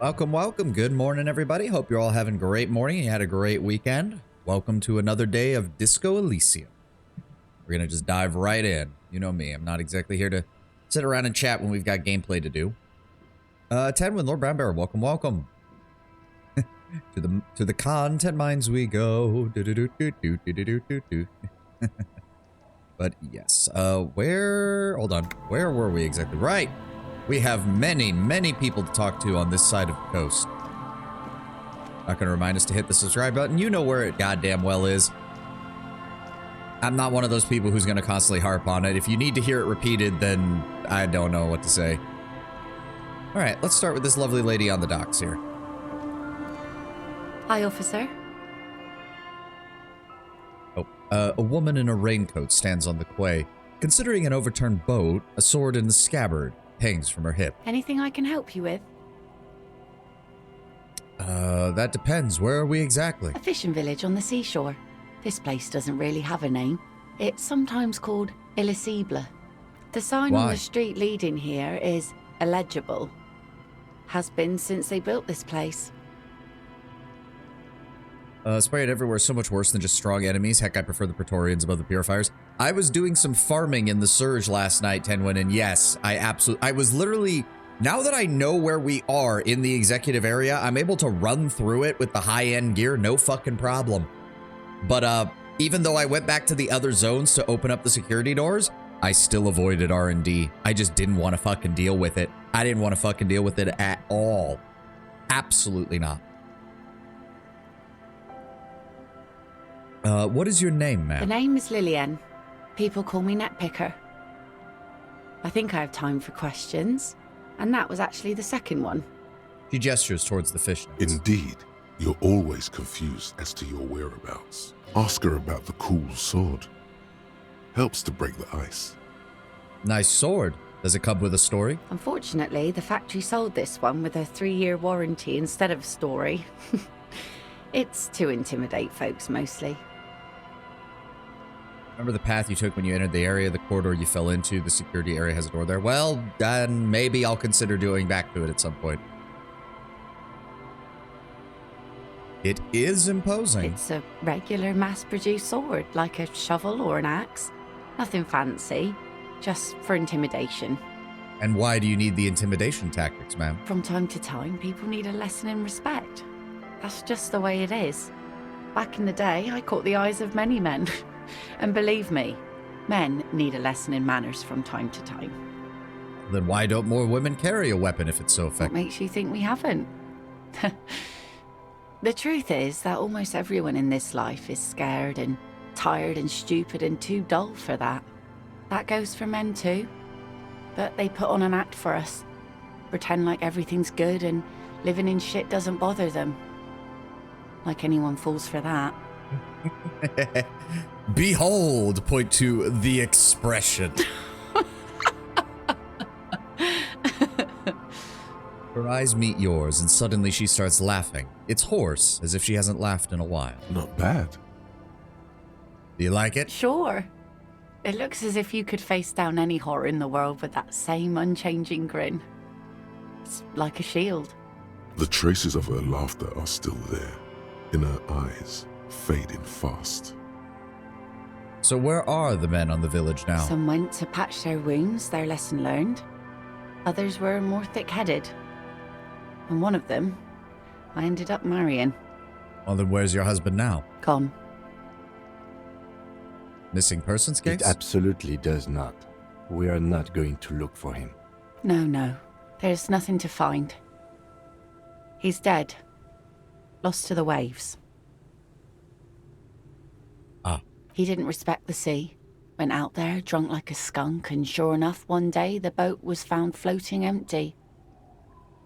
Welcome, welcome. Good morning, everybody. Hope you're all having a great morning. You had a great weekend. Welcome to another day of Disco Elysium. We're going to just dive right in. You know me. I'm not exactly here to sit around and chat when we've got gameplay to do. Tenwin, Lord Brown Bear, welcome, welcome. to the content mines we go. But yes, hold on. Where were we exactly? Right. We have many people to talk to on this side of the coast. Not gonna remind us to hit the subscribe button. You know where it goddamn well is. I'm not one of those people who's gonna constantly harp on it. If you need to hear it repeated, then I don't know what to say. All right, let's start with this lovely lady on the docks here. Hi, officer. Oh, a woman in a raincoat stands on the quay. Considering an overturned boat, a sword in the scabbard hangs from her hip. Anything I can help you with? That depends. Where are we exactly? A fishing village on the seashore. This place doesn't really have a name. It's sometimes called Illisible. The sign on the street leading here is illegible. Has been since they built this place. Sprayed everywhere, so much worse than just strong enemies. Heck, I prefer the Praetorians above the Purifiers. I was doing some farming in the Surge last night, Tenwin, and yes, I was literally, now that I know where we are in the executive area, I'm able to run through it with the high-end gear, no fucking problem. But, even though I went back to the other zones to open up the security doors, I still avoided R&D. I just didn't want to fucking deal with it. I didn't want to fucking deal with it at all. Absolutely not. What is your name, ma'am? The name is Lillian. People call me Netpicker. I think I have time for questions, and that was actually the second one. She gestures towards the fish nets. Indeed, you're always confused as to your whereabouts. Ask her about the cool sword. Helps to break the ice. Nice sword. Does it come with a story? Unfortunately, the factory sold this one with a 3-year warranty instead of a story. It's to intimidate folks, mostly. Remember the path you took when you entered the area, the corridor you fell into, the security area has a door there? Well, then maybe I'll consider doing back to it at some point. It is imposing. It's a regular mass-produced sword, like a shovel or an axe. Nothing fancy, just for intimidation. And why do you need the intimidation tactics, ma'am? From time to time, people need a lesson in respect. That's just the way it is. Back in the day, I caught the eyes of many men. And believe me, men need a lesson in manners from time to time. Then why don't more women carry a weapon if it's so What effective? makes you think we haven't? The truth is that almost everyone in this life is scared and tired and stupid and too dull for that. That goes for men too. But they put on an act for us. Pretend like everything's good and living in shit doesn't bother them. Like anyone falls for that. Behold, point to the expression. Her eyes meet yours, and suddenly she starts laughing. It's hoarse, as if she hasn't laughed in a while. Not bad. Do you like it? Sure. It looks as if you could face down any horror in the world with that same unchanging grin. It's like a shield. The traces of her laughter are still there, in her eyes, fading fast. So where are the men on the village now? Some went to patch their wounds, their lesson learned. Others were more thick-headed. And one of them, I ended up marrying. Well, then where's your husband now? Gone. Missing persons case? It absolutely does not. We are not going to look for him. No. There's nothing to find. He's dead. Lost to the waves. Ah. He didn't respect the sea. Went out there, drunk like a skunk, and sure enough, one day the boat was found floating empty.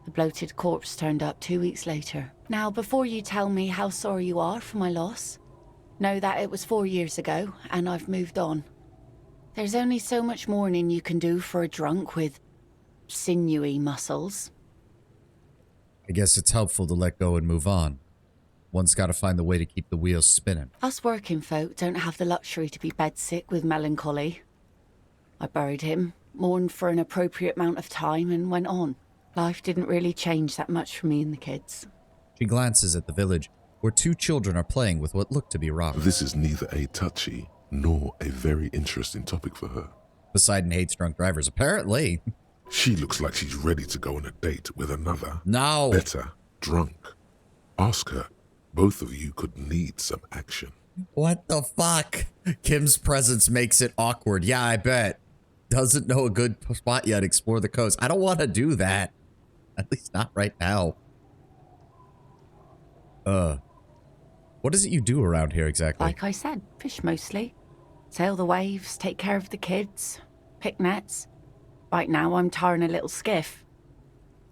The bloated corpse turned up 2 weeks later. Now, before you tell me how sorry you are for my loss, know that it was 4 years ago, and I've moved on. There's only so much mourning you can do for a drunk with sinewy muscles. I guess it's helpful to let go and move on. One's got to find the way to keep the wheels spinning. Us working folk don't have the luxury to be bedsick with melancholy. I buried him, mourned for an appropriate amount of time, and went on. Life didn't really change that much for me and the kids. She glances at the village, where 2 children are playing with what look to be rocks. This is neither a touchy nor a very interesting topic for her. Poseidon hates drunk drivers, apparently. She looks like she's ready to go on a date with another. No. Better, drunk. Ask her. Both of you could need some action. What the fuck? Kim's presence makes it awkward. Yeah, I bet. Doesn't know a good spot yet. Explore the coast. I don't want to do that. At least not right now. What is it you do around here exactly? Like I said, fish mostly. Sail the waves, take care of the kids, pick nets. Right now I'm tarring a little skiff.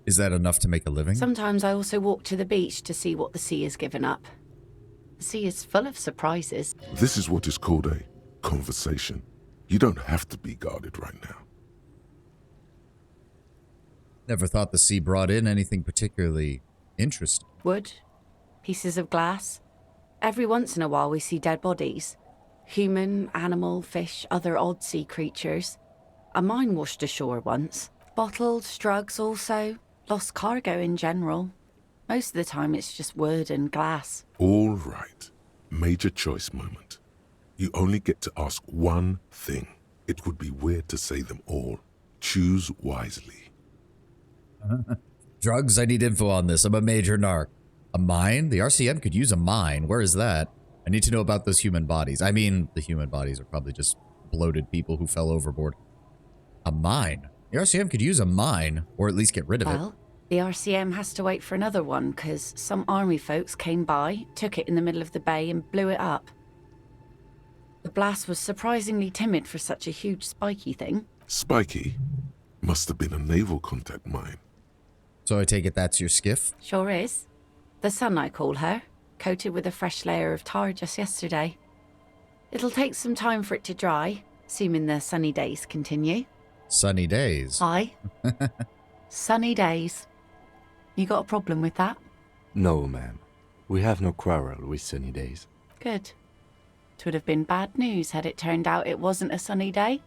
Is that enough to make a living? Sometimes I also walk to the beach to see what the sea has given up. The sea is full of surprises. This is what is called a conversation. You don't have to be guarded right now. Never thought the sea brought in anything particularly interesting. Wood, pieces of glass. Every once in a while we see dead bodies. Human, animal, fish, other odd sea creatures. A mine washed ashore once. Bottles, drugs also. Lost cargo in general. Most of the time it's just wood and glass. All right. Major choice moment. You only get to ask one thing. It would be weird to say them all. Choose wisely. Drugs, I need info on this. I'm a major narc. A mine? The RCM could use a mine. Where is that? I need to know about those human bodies. I mean, the human bodies are probably just bloated people who fell overboard. A mine? The RCM could use a mine, or at least get rid of it. Well, the RCM has to wait for another one, because some army folks came by, took it in the middle of the bay and blew it up. The blast was surprisingly timid for such a huge spiky thing. Spiky? Must have been a naval contact mine. So I take it that's your skiff? Sure is. The Sun, I call her, coated with a fresh layer of tar just yesterday. It'll take some time for it to dry, assuming the sunny days continue. Sunny days. Aye. Sunny days. You got a problem with that? No, ma'am. We have no quarrel with sunny days. Good. It would have been bad news had it turned out it wasn't a sunny day.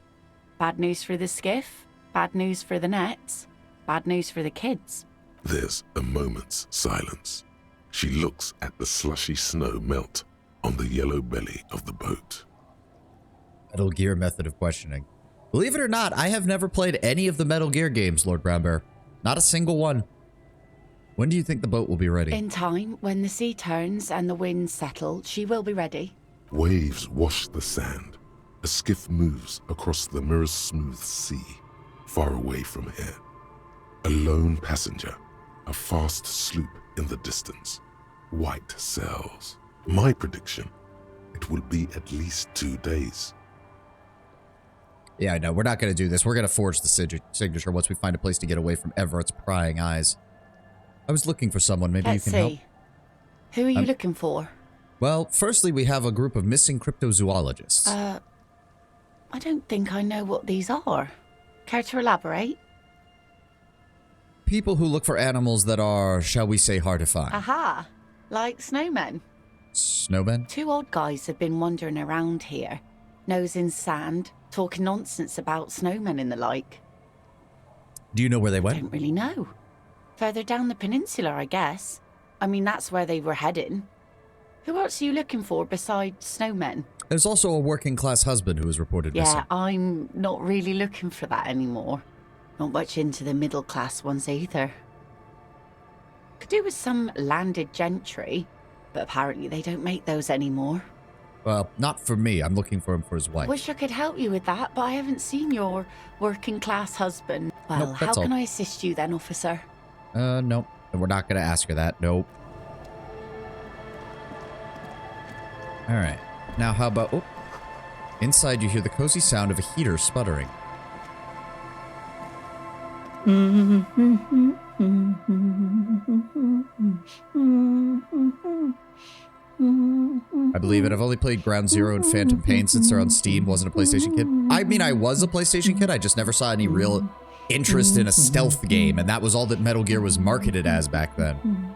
Bad news for the skiff, bad news for the nets, bad news for the kids. There's a moment's silence. She looks at the slushy snow melt on the yellow belly of the boat. Metal Gear method of questioning. Believe it or not, I have never played any of the Metal Gear games, Lord Brown Bear. Not a single one. When do you think the boat will be ready? In time, when the sea turns and the winds settle, she will be ready. Waves wash the sand. A skiff moves across the mirror-smooth sea, far away from here. A lone passenger, a fast sloop in the distance. White sails. My prediction, it will be at least 2 days. Yeah, no, we're not going to do this. We're going to forge the signature once we find a place to get away from Everett's prying eyes. I was looking for someone. Maybe Let's you can help. see. Who are you looking for? Well, firstly, we have a group of missing cryptozoologists. I don't think I know what these are. Care to elaborate? People who look for animals that are, shall we say, hard to find. Aha! Like snowmen. Snowmen? 2 odd guys have been wandering around here, nose in sand, talking nonsense about snowmen and the like. Do you know where they I went? don't really know. Further down the peninsula, I guess. I mean, that's where they were heading. Who else are you looking for besides snowmen? There's also a working class husband who was reported missing. Yeah, I'm not really looking for that anymore. Not much into the middle class ones either. Could do with some landed gentry, but apparently they don't make those anymore. Well, not for me. I'm looking for him for his wife. Wish I could help you with that, but I haven't seen your working class husband. Well, Nope, how that's all. can I assist you then, officer? Nope. We're not going to ask her that. Nope. All right. Now, how about... Oh. Inside, you hear the cozy sound of a heater sputtering. I believe it. I've only played Ground Zero and Phantom Pain since they're on Steam. Wasn't a PlayStation kid. I mean, I was a PlayStation kid. I just never saw any real interest in a stealth game, and that was all that Metal Gear was marketed as back then.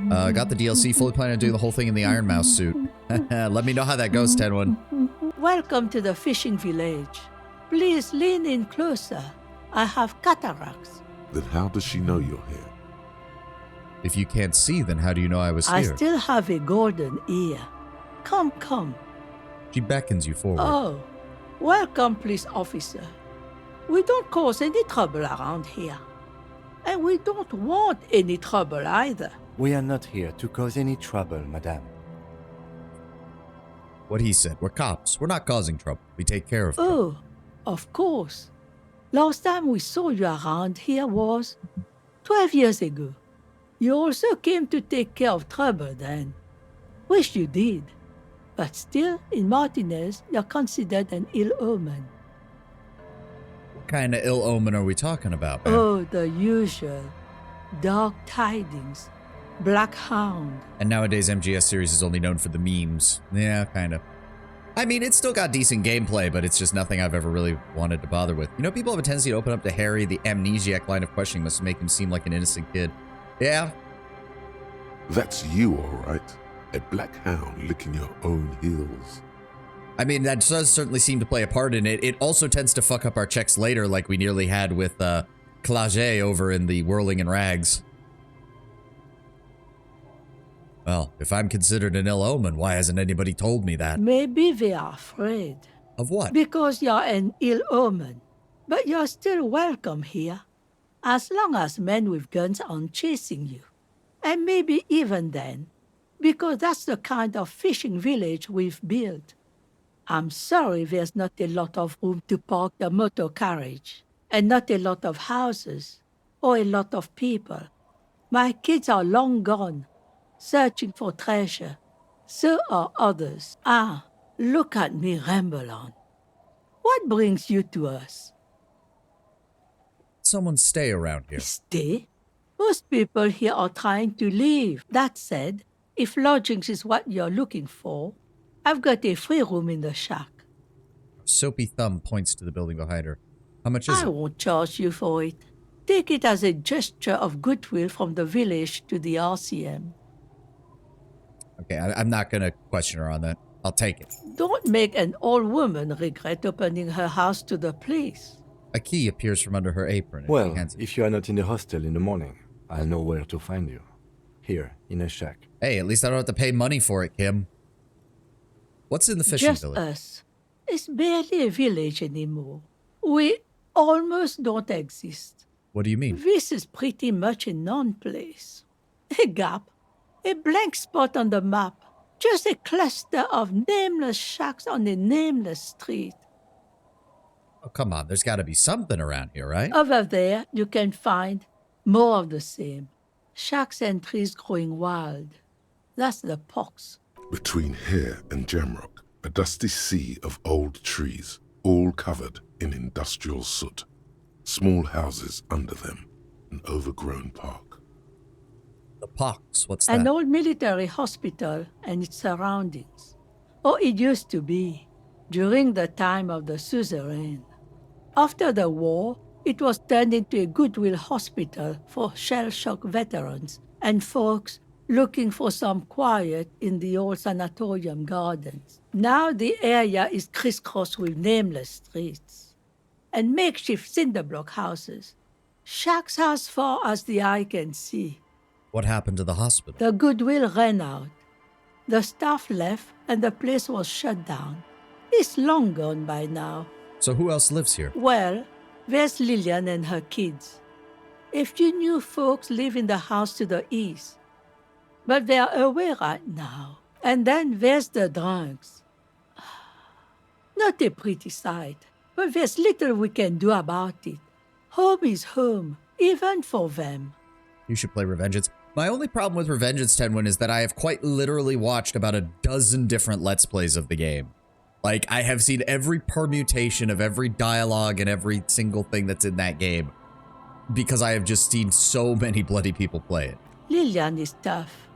Got the DLC, fully planning on doing the whole thing in the Iron Mouse suit. Let me know how that goes, 10-1. Welcome to the fishing village. Please lean in closer. I have cataracts. Then how does she know you're here? If you can't see, then how do you know I was I here? still have a golden ear. Come, come. She beckons you forward. Oh, welcome, police officer. We don't cause any trouble around here. And we don't want any trouble either. We are not here to cause any trouble, madame. What he said. We're cops. We're not causing trouble. We take care of trouble. Oh, of course. Last time we saw you around here was 12 years ago. You also came to take care of trouble then. Wish you did. But still, in Martinez, you're considered an ill omen. What kind of ill omen are we talking about, man? Oh, the usual. Dark tidings. Black Hound. And nowadays, MGS series is only known for the memes. Yeah, kind of. I mean, it's still got decent gameplay, but it's just nothing I've ever really wanted to bother with. You know, people have a tendency to open up to Harry. The amnesiac line of questioning must make him seem like an innocent kid. Yeah. That's you, all right. A black hound licking your own heels. I mean, that does certainly seem to play a part in it. It also tends to fuck up our checks later, like we nearly had with Claget over in the Whirling in Rags. Well, if I'm considered an ill omen, why hasn't anybody told me that? Maybe they are afraid. Of what? Because you're an ill omen. But you're still welcome here. As long as men with guns aren't chasing you. And maybe even then. Because that's the kind of fishing village we've built. I'm sorry there's not a lot of room to park the motor carriage. And not a lot of houses. Or a lot of people. My kids are long gone. Searching for treasure. So are others. Ah, look at me ramble on. What brings you to us? Someone stay around here. Stay? Most people here are trying to leave. That said, if lodgings is what you're looking for, I've got a free room in the shack. Soapy thumb points to the building behind her. How much is I it? won't charge you for it. Take it as a gesture of goodwill from the village to the RCM. Okay, I'm not going to question her on that. I'll take it. Don't make an old woman regret opening her house to the police. A key appears from under her apron. And Well, she hands it. if you are not in the hostel in the morning, I'll know where to find you. Here, in a shack. Hey, at least I don't have to pay money for it, Kim. What's in the fishing Just village? us. It's barely a village anymore. We almost don't exist. What do you mean? This is pretty much a non-place. A gap. A blank spot on the map. Just a cluster of nameless shacks on a nameless street. Oh, come on. There's got to be something around here, right? Over there, you can find more of the same. Shacks and trees growing wild. That's the pox. Between here and Jamrock, a dusty sea of old trees, all covered in industrial soot. Small houses under them, an overgrown park. The pox. What's that? An old military hospital and its surroundings. Or it used to be, during the time of the suzerain. After the war, it was turned into a goodwill hospital for shell-shock veterans and folks looking for some quiet in the old sanatorium gardens. Now the area is crisscrossed with nameless streets and makeshift cinderblock houses. Shacks as far as the eye can see. What happened to the hospital? The goodwill ran out. The staff left and the place was shut down. It's long gone by now. So who else lives here? Well, there's Lillian and her kids. A few new folks live in the house to the east. But they're away right now. And then there's the drunks. Not a pretty sight, but there's little we can do about it. Home is home, even for them. You should play Revengeance. My only problem with Revengeance 10-1 is that I have quite literally watched about a dozen different Let's Plays of the game. Like, I have seen every permutation of every dialogue and every single thing that's in that game. Because I have just seen so many bloody people play it. Lillian is tough.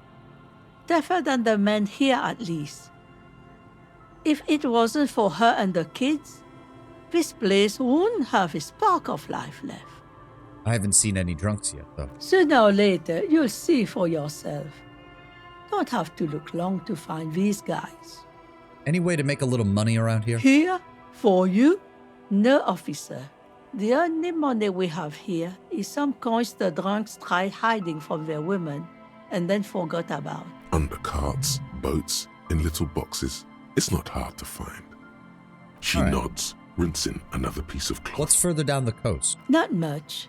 Tougher than the men here, at least. If it wasn't for her and the kids, this place wouldn't have a spark of life left. I haven't seen any drunks yet, though. Sooner or later, you'll see for yourself. Don't have to look long to find these guys. Any way to make a little money around here? Here, for you, no officer. The only money we have here is some coins the drunks tried hiding from their women and then forgot about. Under carts, boats, in little boxes. It's not hard to find. She All right. nods, rinsing another piece of cloth. What's further down the coast? Not much.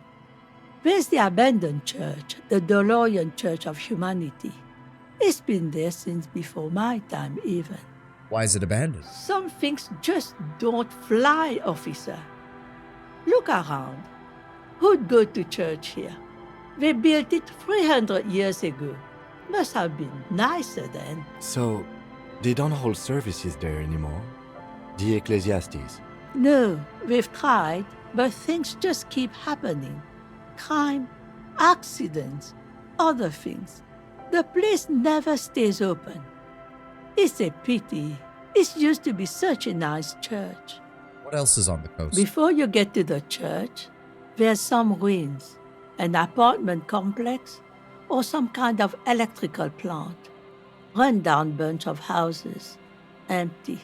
There's the abandoned church, the DeLorean Church of Humanity. It's been there since before my time, even. Why is it abandoned? Some things just don't fly, officer. Look around. Who'd go to church here? They built it 300 years ago. Must have been nicer then. So, they don't hold services there anymore? The Ecclesiastes? No, we've tried, but things just keep happening. Crime, accidents, other things. The place never stays open. It's a pity. It used to be such a nice church. What else is on the coast? Before you get to the church, there's some ruins, an apartment complex, or some kind of electrical plant. Run-down bunch of houses, empty.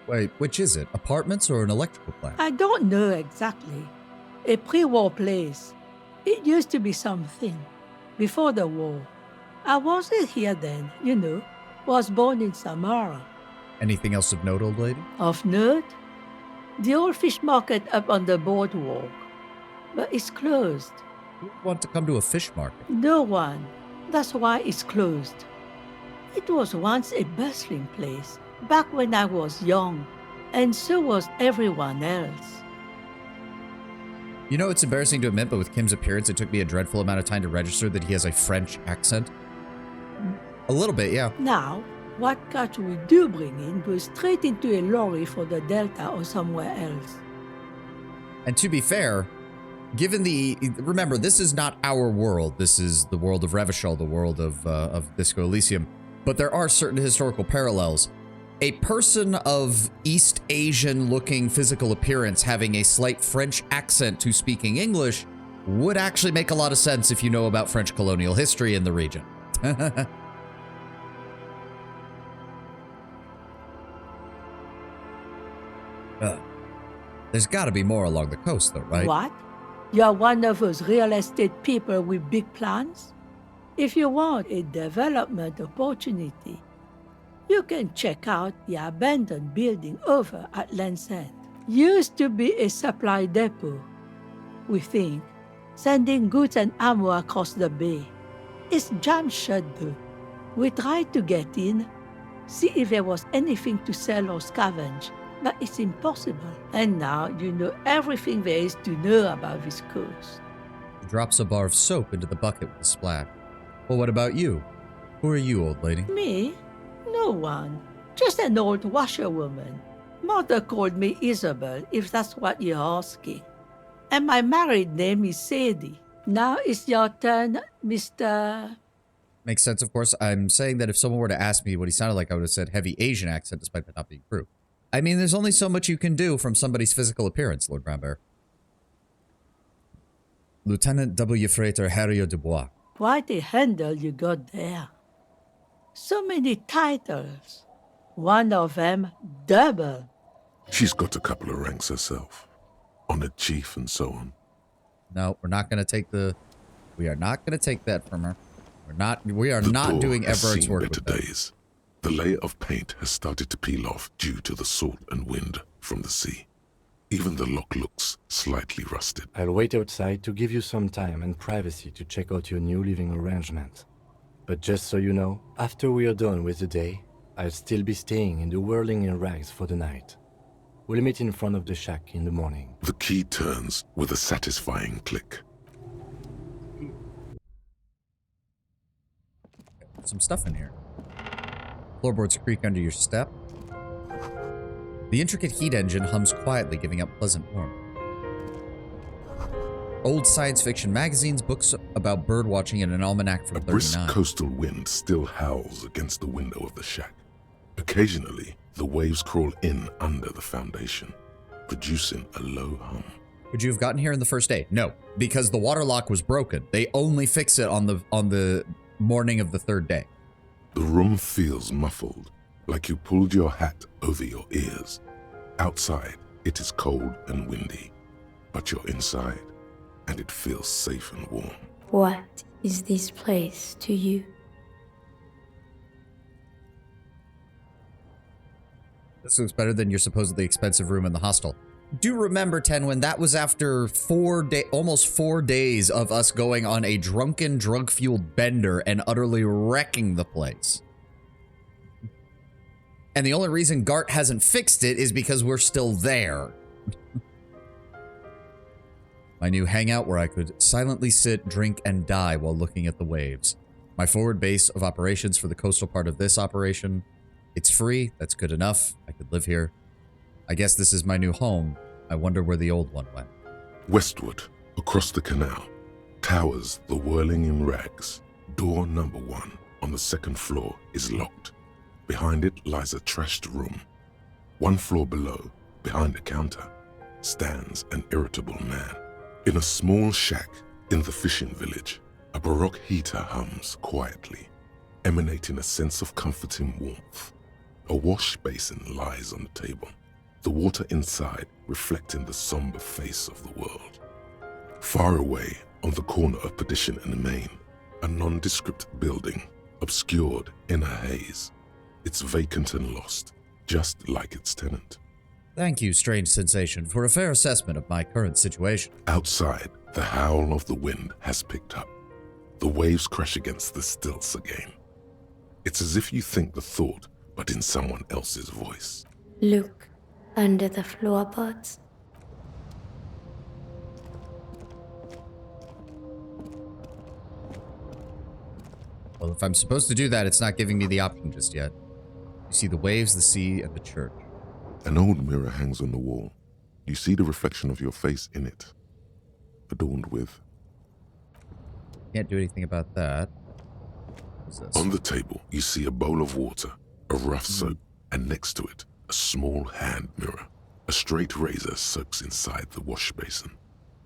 Wait, which is it? Apartments or an electrical plant? I don't know exactly. A pre-war place. It used to be something. Before the war. I wasn't here then, you know. Was born in Samara. Anything else of note, old lady? Of note? The old fish market up on the boardwalk. But it's closed. Who would want to come to a fish market? No one. That's why it's closed. It was once a bustling place, back when I was young, and so was everyone else. You know, it's embarrassing to admit, but with Kim's appearance, it took me a dreadful amount of time to register that he has a French accent. A little bit, yeah. Now, what catch we do bring in goes straight into a lorry for the Delta or somewhere else. And to be fair, given the... Remember, this is not our world. This is the world of Revachol, the world of Disco Elysium. But there are certain historical parallels. A person of East Asian-looking physical appearance having a slight French accent to speaking English would actually make a lot of sense if you know about French colonial history in the region. There's got to be more along the coast, though, right? What? You're one of those real estate people with big plans? If you want a development opportunity, you can check out the abandoned building over at Land's End. Used to be a supply depot, we think, sending goods and ammo across the bay. It's jammed shut though. We tried to get in, see if there was anything to sell or scavenge, but it's impossible. And now you know everything there is to know about this coast. He drops a bar of soap into the bucket with a splash. Well, what about you? Who are you, old lady? Me? No one. Just an old washerwoman. Mother called me Isabel, if that's what you're asking. And my married name is Sadie. Now it's your turn, Mr. Makes sense, of course. I'm saying that if someone were to ask me what he sounded like, I would have said heavy Asian accent, despite that not being true. I mean, there's only so much you can do from somebody's physical appearance, Lord Brownbear. Lieutenant W. Freighter Harrier Du Bois. Quite a handle you got there. So many titles. One of them double. She's got a couple of ranks herself. Honored chief and so on. No, we're not going to take the... We are not going to take that from her. We are The not door doing has Everett's seen work better with that. days. The layer of paint has started to peel off due to the salt and wind from the sea. Even the lock looks slightly rusted. I'll wait outside to give you some time and privacy to check out your new living arrangement. But just so you know, after we are done with the day, I'll still be staying in the Whirling in Rags for the night. We'll meet in front of the shack in the morning. The key turns with a satisfying click. Some stuff in here. Floorboards creak under your step. The intricate heat engine hums quietly, giving up pleasant warmth. Old science fiction magazines, books about birdwatching, and an almanac from A brisk 39. coastal wind still howls against the window of the shack. Occasionally, the waves crawl in under the foundation, producing a low hum. Would you have gotten here in the first day? No, because the water lock was broken. They only fix it on the morning of the third day. The room feels muffled, like you pulled your hat over your ears. Outside, it is cold and windy. but you're inside, and it feels safe and warm. What is this place to you? This looks better than your supposedly expensive room in the hostel. Do remember, Tenwin, that was after almost 4 days of us going on a drunken, drug-fueled bender and utterly wrecking the place. And the only reason Gart hasn't fixed it is because we're still there. My new hangout where I could silently sit, drink, and die while looking at the waves. My forward base of operations for the coastal part of this operation. It's free. That's good enough. I could live here. I guess this is my new home. I wonder where the old one went. Westward, across the canal, towers the whirling in rags. Door number 1 on the 2nd floor is locked. Behind it lies a trashed room. 1 floor below, behind a counter, stands an irritable man. In a small shack in the fishing village, a baroque heater hums quietly, emanating a sense of comforting warmth. A wash basin lies on the table, the water inside reflecting the somber face of the world. Far away, on the corner of Perdition and Main, a nondescript building, obscured in a haze. It's vacant and lost, just like its tenant. Thank you, strange sensation, for a fair assessment of my current situation. Outside, the howl of the wind has picked up. The waves crash against the stilts again. It's as if you think the thought, but in someone else's voice. Look under the floorboards. Well, if I'm supposed to do that, it's not giving me the option just yet. You see the waves, the sea, and the church. An old mirror hangs on the wall. You see the reflection of your face in it, adorned with... Can't do anything about that. What's this? On the table, you see a bowl of water, a rough soap, and next to it, a small hand mirror. A straight razor soaks inside the wash basin.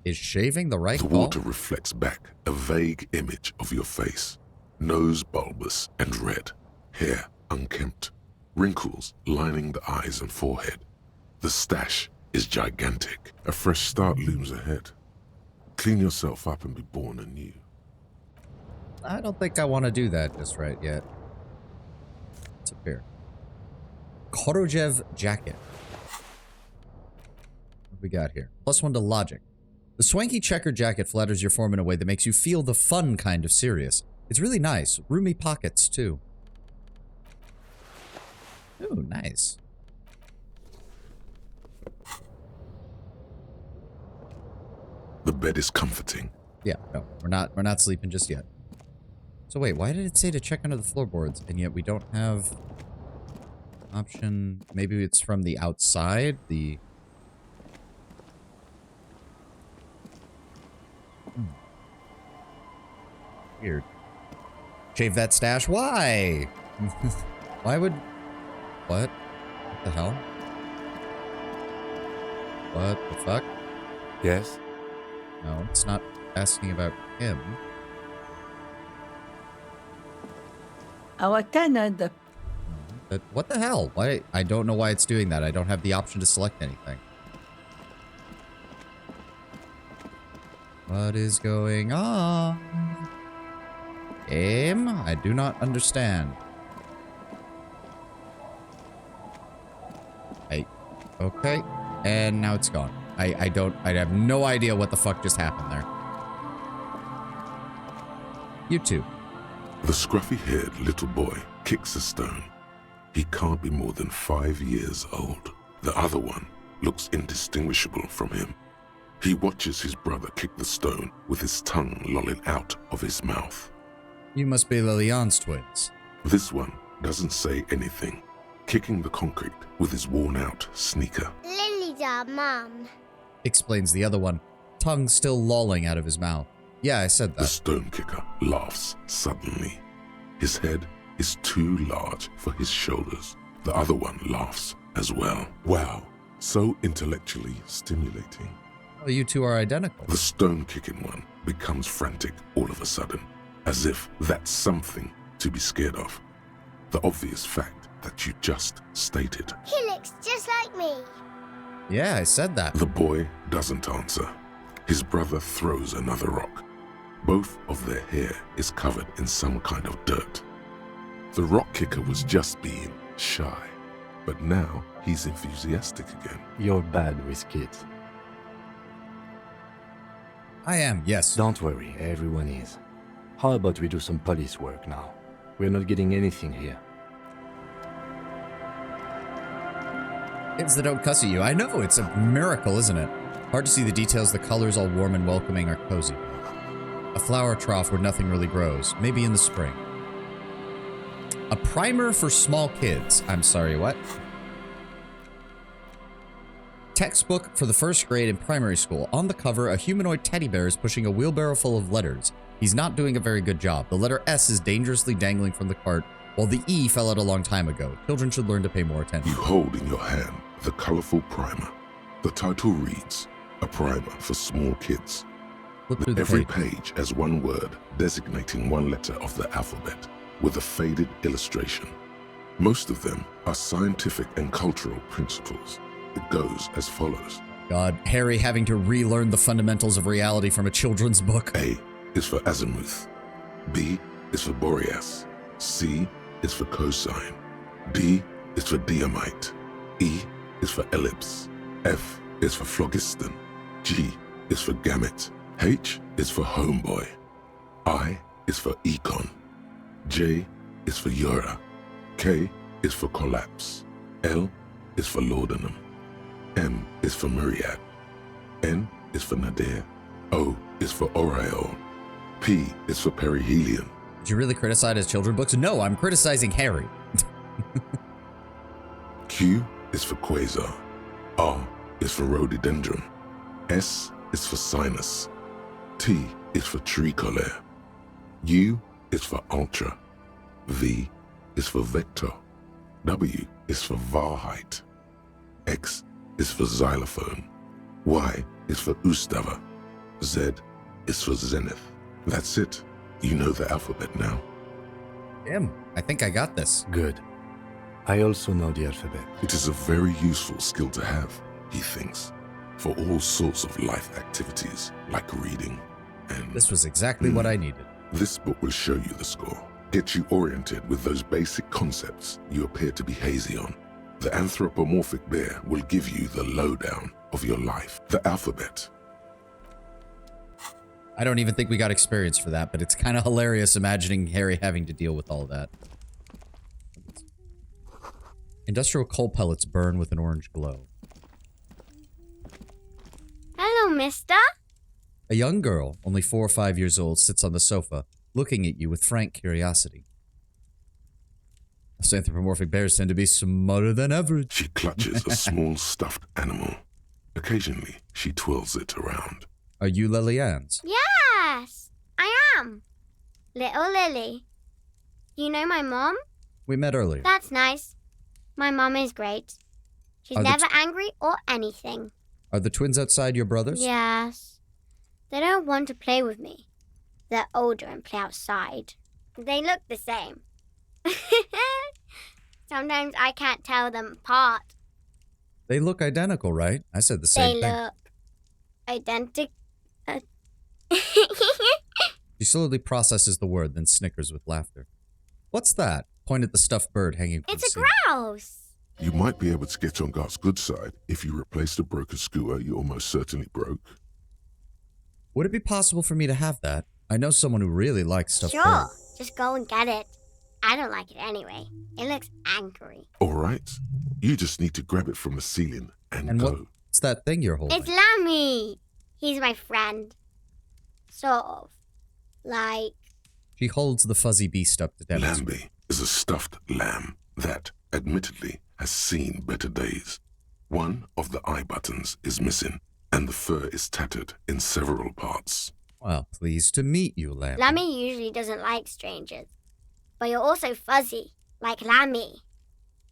Is shaving the right The call? water reflects back a vague image of your face. Nose bulbous and red, hair unkempt, wrinkles lining the eyes and forehead. The stash is gigantic. A fresh start looms ahead. Clean yourself up and be born anew. I don't think I want to do that just right yet. What's up here? Korojev jacket. What we got here? +1 to logic. The swanky checkered jacket flatters your form in a way that makes you feel the fun kind of serious. It's really nice. Roomy pockets, too. Ooh, nice. The bed is comforting. Yeah, no, we're not sleeping just yet. So wait, why did it say to check under the floorboards, and yet we don't have option? Maybe it's from the outside, the... Weird. Shave that stash? Why? Why would... What? What the hell? What the fuck? Yes? No, it's not asking about him. Our tenant, But what the hell? Why? I don't know why it's doing that. I don't have the option to select anything. What is going on? Game? I do not understand. Okay. And now it's gone. I have no idea what the fuck just happened there. You too. The scruffy-haired little boy kicks a stone. He can't be more than 5 years old. The other one looks indistinguishable from him. He watches his brother kick the stone with his tongue lolling out of his mouth. You must be Liliane's twins. This one doesn't say anything, kicking the concrete with his worn-out sneaker. Lily's our mum. Explains the other one, tongue still lolling out of his mouth. Yeah, I said The that. stone kicker laughs suddenly. His head is too large for his shoulders. The other one laughs as well. Wow, so intellectually stimulating. Well, you two are identical. The stone-kicking one becomes frantic all of a sudden, as if that's something to be scared of. The obvious fact that you just stated. He looks just like me. Yeah, I said that. The boy doesn't answer. His brother throws another rock. Both of their hair is covered in some kind of dirt. The rock kicker was just being shy, but now he's enthusiastic again. You're bad with kids. I am, yes. Don't worry, everyone is. How about we do some police work now? We're not getting anything here. Kids that don't cuss at you. I know, it's a miracle, isn't it? Hard to see the details. The colors, all warm and welcoming, are cozy. A flower trough where nothing really grows. Maybe in the spring. A primer for small kids. I'm sorry, what? Textbook for the first grade in primary school. On the cover, a humanoid teddy bear is pushing a wheelbarrow full of letters. He's not doing a very good job. The letter S is dangerously dangling from the cart, while the E fell out a long time ago. Children should learn to pay more attention. You hold in your hand the colorful primer. The title reads, A Primer for Small Kids. Flip through the Every page. page has one word designating one letter of the alphabet, with a faded illustration. Most of them are scientific and cultural principles. It goes as follows. God, Harry having to relearn the fundamentals of reality from a children's book. A is for azimuth. B is for Boreas. C is for cosine. D is for diamite. E is for ellipse. F is for phlogiston. G is for gamete. H is for homeboy. I is for econ. J is for Eura. K is for collapse. L is for laudanum. M is for myriad. N is for nadir. O is for aureole. P is for perihelion. Did you really criticize his children's books? No, I'm criticizing Harry. Q is for quasar. R is for rhododendron. S is for sinus. T is for tricolor. U is for ultra. V is for vector. W is for Wahrheit. X is for xylophone. Y is for Ustava. Z is for zenith. That's it. You know the alphabet now. I think I got this. Good. I also know the alphabet. It is a very useful skill to have, he thinks, for all sorts of life activities like reading and... This was exactly what I needed. This book will show you the score, get you oriented with those basic concepts you appear to be hazy on. The anthropomorphic bear will give you the lowdown of your life, the alphabet. I don't even think we got experience for that, but it's kind of hilarious imagining Harry having to deal with all of that. Industrial coal pellets burn with an orange glow. Hello, mister. A young girl, only 4 or 5 years old, sits on the sofa, looking at you with frank curiosity. Us anthropomorphic bears tend to be smarter than average. She clutches a small stuffed animal. Occasionally, she twirls it around. Are you Lily-Ann's? Yes, I am. Little Lily. You know my mom? We met earlier. That's nice. My mom is great. She's Are the never angry or anything. Are the twins outside your brothers? Yes. They don't want to play with me. They're older and play outside. They look the same. Sometimes I can't tell them apart. They look identical, right? I said the same They thing. look identical. She slowly processes the word, then snickers with laughter. What's that? Point at the stuffed bird hanging from It's the a ceiling. grouse. You might be able to get on Gart's good side if you replace the broken skewer you almost certainly broke. Would it be possible for me to have that? I know someone who really likes stuffed Sure, bird. just go and get it. I don't like it anyway. It looks angry. All right, you just need to grab it from the ceiling and And go. what's that thing you're holding? It's Lammy. He's my friend. Sort of. Like, She holds the fuzzy beast up to demonstrate. Lambie is a stuffed lamb that, admittedly, has seen better days. One of the eye buttons is missing, and the fur is tattered in several parts. Well, pleased to meet you, Lamb. Lammy usually doesn't like strangers. But you're also fuzzy, like Lammy.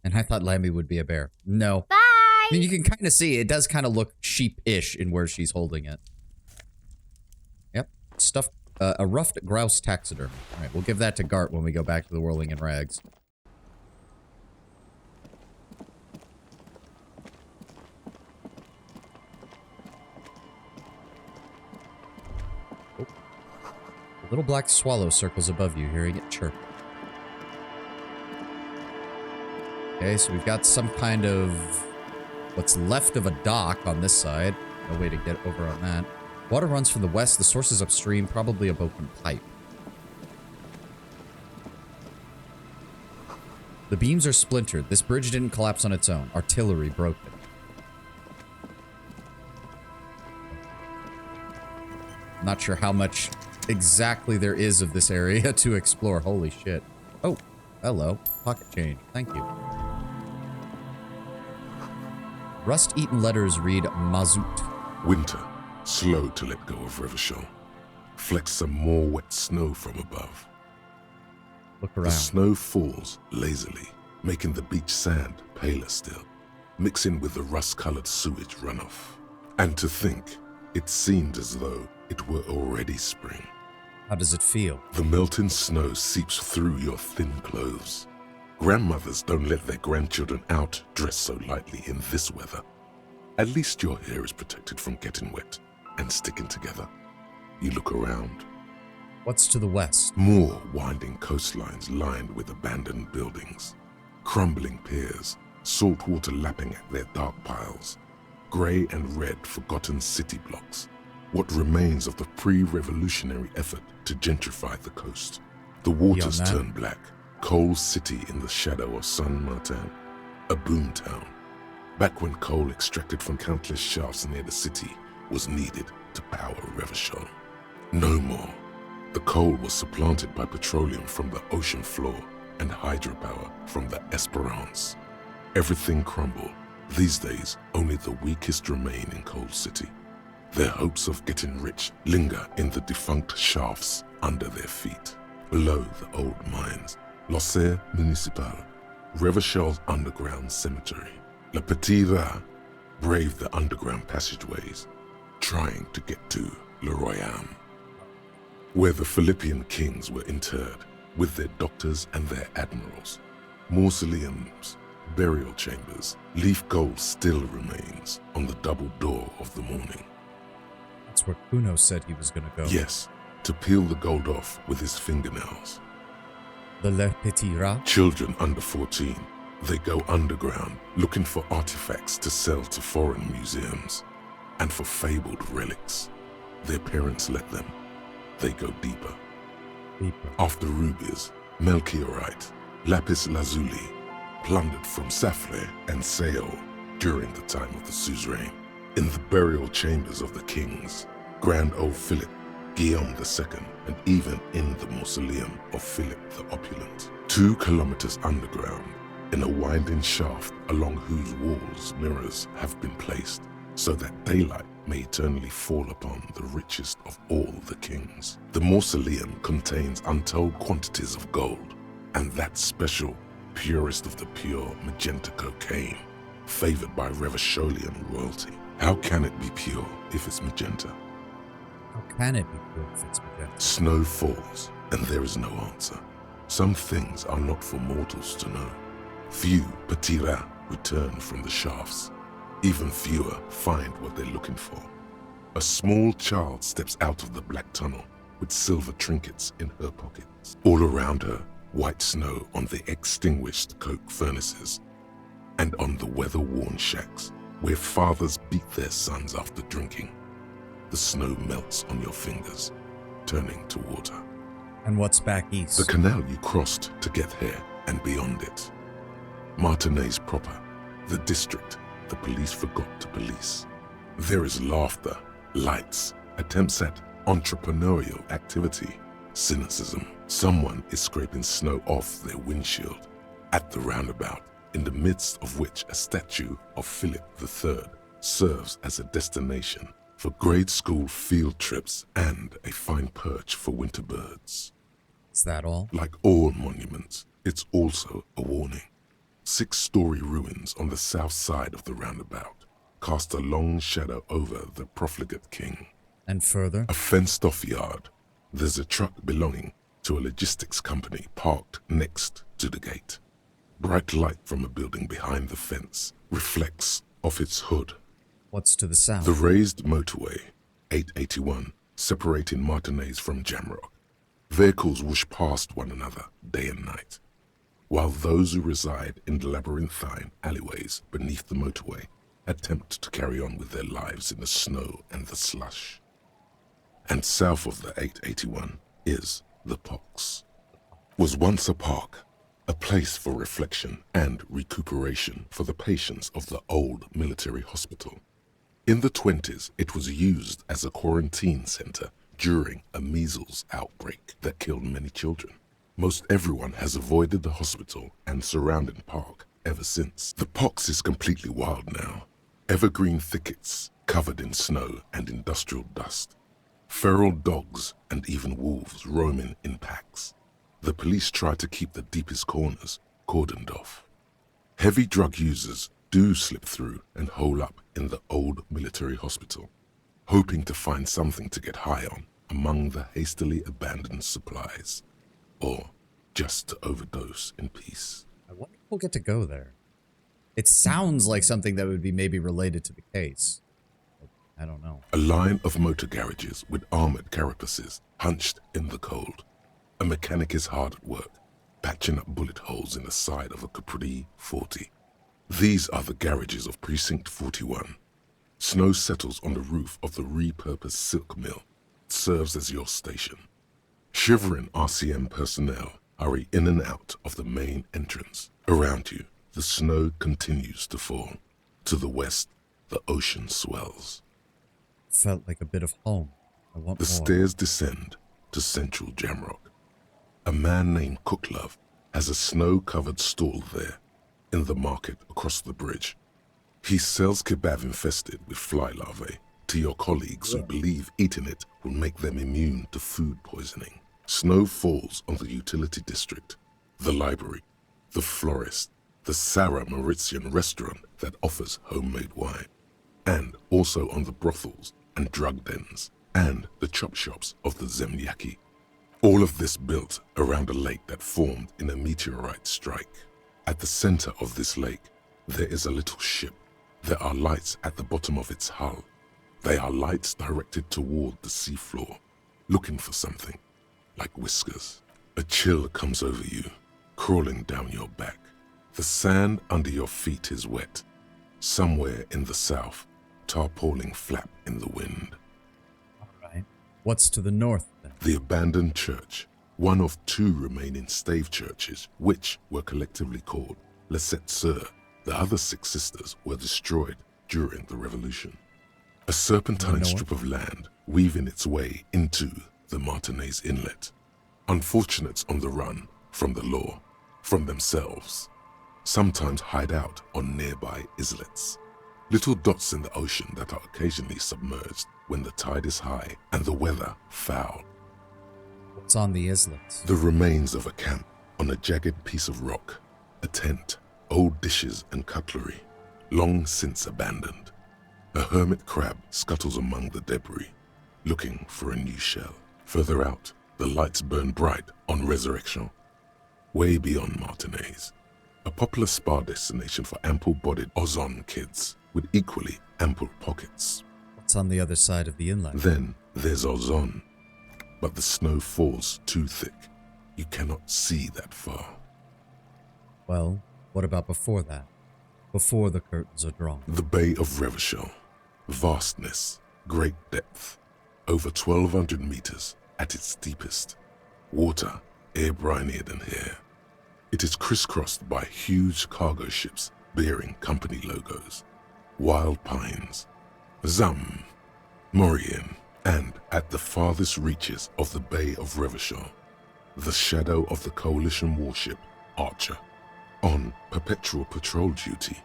And I thought Lambie would be a bear. No. Bye! I mean, you can kind of see it does kind of look sheep-ish in where she's holding it. Yep. Stuffed, a ruffed grouse taxidermy. All right, we'll give that to Gart when we go back to the Whirling in Rags. Oh. A little black swallow circles above you, hearing it chirp. Okay, so we've got some kind of what's left of a dock on this side. No way to get over on that. Water runs from the west. The source is upstream, probably a broken pipe. The beams are splintered. This bridge didn't collapse on its own. Artillery broke it. I'm not sure how much exactly there is of this area to explore. Holy shit. Oh, hello. Pocket change. Thank you. Rust-eaten letters read Mazout. Winter, slow to let go of Revachol. Flecks some more wet snow from above. Look The around. snow falls lazily, making the beach sand paler still, mixing with the rust-colored sewage runoff. And to think, it seemed as though it were already spring. How does it feel? The melting snow seeps through your thin clothes. Grandmothers don't let their grandchildren out dressed so lightly in this weather. At least your hair is protected from getting wet and sticking together. You look around. What's to the west? More winding coastlines lined with abandoned buildings. Crumbling piers, salt water lapping at their dark piles. Grey and red forgotten city blocks. What remains of the pre-revolutionary effort to gentrify the coast. The waters Beyond that. turn black. Coal City in the shadow of San Martin. A boom town. Back when coal extracted from countless shafts near the city was needed to power Revachol. No more. The coal was supplanted by petroleum from the ocean floor and hydropower from the Esperance. Everything crumbled. These days, only the weakest remain in Coal City. Their hopes of getting rich linger in the defunct shafts under their feet. Below the old mines, L'Océan Municipal, Revachol's underground cemetery. Le Petit Rat braved the underground passageways, trying to get to Le Royaume, where the Philippian kings were interred with their doctors and their admirals. Mausoleums, burial chambers, leaf gold still remains on the double door of the morning. That's where Kuno said he was gonna go. Yes, to peel the gold off with his fingernails. The Le Petit Rat? Children under 14, they go underground looking for artifacts to sell to foreign museums and for fabled relics. Their parents let them. They go deeper. Deeper. After rubies, melchiorite, lapis lazuli, plundered from Safle and Seol during the time of the suzerain. In the burial chambers of the kings, Grand old Philip, Guillaume II, and even in the mausoleum of Philip the Opulent. 2 kilometers underground, in a winding shaft along whose walls mirrors have been placed, so that daylight may eternally fall upon the richest of all the kings. The mausoleum contains untold quantities of gold, and that special, purest of the pure magenta cocaine, favored by Revacholian royalty. How can it be pure if it's magenta? How can it be pure if it's magenta? Snow falls, and there is no answer. Some things are not for mortals to know. Few Petit Rats return from the shafts. Even fewer find what they're looking for. A small child steps out of the black tunnel with silver trinkets in her pockets. All around her, white snow on the extinguished coke furnaces and on the weather-worn shacks where fathers beat their sons after drinking. The snow melts on your fingers, turning to water. And what's back east? The canal you crossed to get here and beyond it. Martinez proper, the district the police forgot to police. There is laughter, lights, attempts at entrepreneurial activity, cynicism. Someone is scraping snow off their windshield at the roundabout, in the midst of which a statue of Philip III serves as a destination for grade school field trips and a fine perch for winter birds. Is that all? Like all monuments, it's also a warning. 6-story ruins on the south side of the roundabout cast a long shadow over the profligate king. And further? A fenced-off yard. There's a truck belonging to a logistics company parked next to the gate. Bright light from a building behind the fence reflects off its hood. What's to the south? The raised motorway, 881, separating Martinez from Jamrock. Vehicles whoosh past one another day and night, while those who reside in the labyrinthine alleyways beneath the motorway attempt to carry on with their lives in the snow and the slush. And south of the 881 is the Pox. Was once a park, a place for reflection and recuperation for the patients of the old military hospital. In the 20s, it was used as a quarantine center during a measles outbreak that killed many children. Most everyone has avoided the hospital and surrounding park ever since. The Pox is completely wild now. Evergreen thickets covered in snow and industrial dust. Feral dogs and even wolves roaming in packs. The police try to keep the deepest corners cordoned off. Heavy drug users do slip through and hole up in the old military hospital, hoping to find something to get high on among the hastily abandoned supplies, or just to overdose in peace. I wonder if we'll get to go there. It sounds like something that would be maybe related to the case. I don't know. A line of motor garages with armored carapaces hunched in the cold. A mechanic is hard at work, patching up bullet holes in the side of a Capri 40. These are the garages of Precinct 41. Snow settles on the roof of the repurposed silk mill. It serves as your station. Shivering RCM personnel hurry in and out of the main entrance. Around you, the snow continues to fall. To the west, the ocean swells. Felt like a bit of home. I want The more. stairs descend to central Jamrock. A man named Cooklove has a snow-covered stall there in the market across the bridge. He sells kebab infested with fly larvae to your colleagues who believe eating it will make them immune to food poisoning. Snow falls on the utility district, the library, the florist, the Sarah Mauritian restaurant that offers homemade wine, and also on the brothels and drug dens and the chop shops of the Zemlyaki. All of this built around a lake that formed in a meteorite strike. At the center of this lake, there is a little ship. There are lights at the bottom of its hull. They are lights directed toward the seafloor, looking for something, like whiskers. A chill comes over you, crawling down your back. The sand under your feet is wet. Somewhere in the south, tarpaulin flap in the wind. All right. What's to the north then? The abandoned church, one of two remaining stave churches, which were collectively called Les Sept Sœurs. The other 6 sisters were destroyed during the revolution. A serpentine strip of land weaving its way into the Martinez Inlet. Unfortunates on the run from the law, from themselves, sometimes hide out on nearby islets. Little dots in the ocean that are occasionally submerged when the tide is high and the weather foul. What's on the islets? The remains of a camp on a jagged piece of rock, a tent, old dishes and cutlery, long since abandoned. A hermit crab scuttles among the debris, looking for a new shell. Further out, the lights burn bright on Resurrection. Way beyond Martinez, a popular spa destination for ample-bodied Ozon kids with equally ample pockets. What's on the other side of the inlet? Then there's Ozon, but the snow falls too thick. You cannot see that far. Well, what about before that? Before the curtains are drawn? The Bay of Revachol. Vastness, great depth, over 1,200 meters at its deepest. Water air-brinier than here. It is crisscrossed by huge cargo ships bearing company logos. Wild pines, Zam, Maurien, and at the farthest reaches of the Bay of Revachol, the shadow of the coalition warship Archer, on perpetual patrol duty,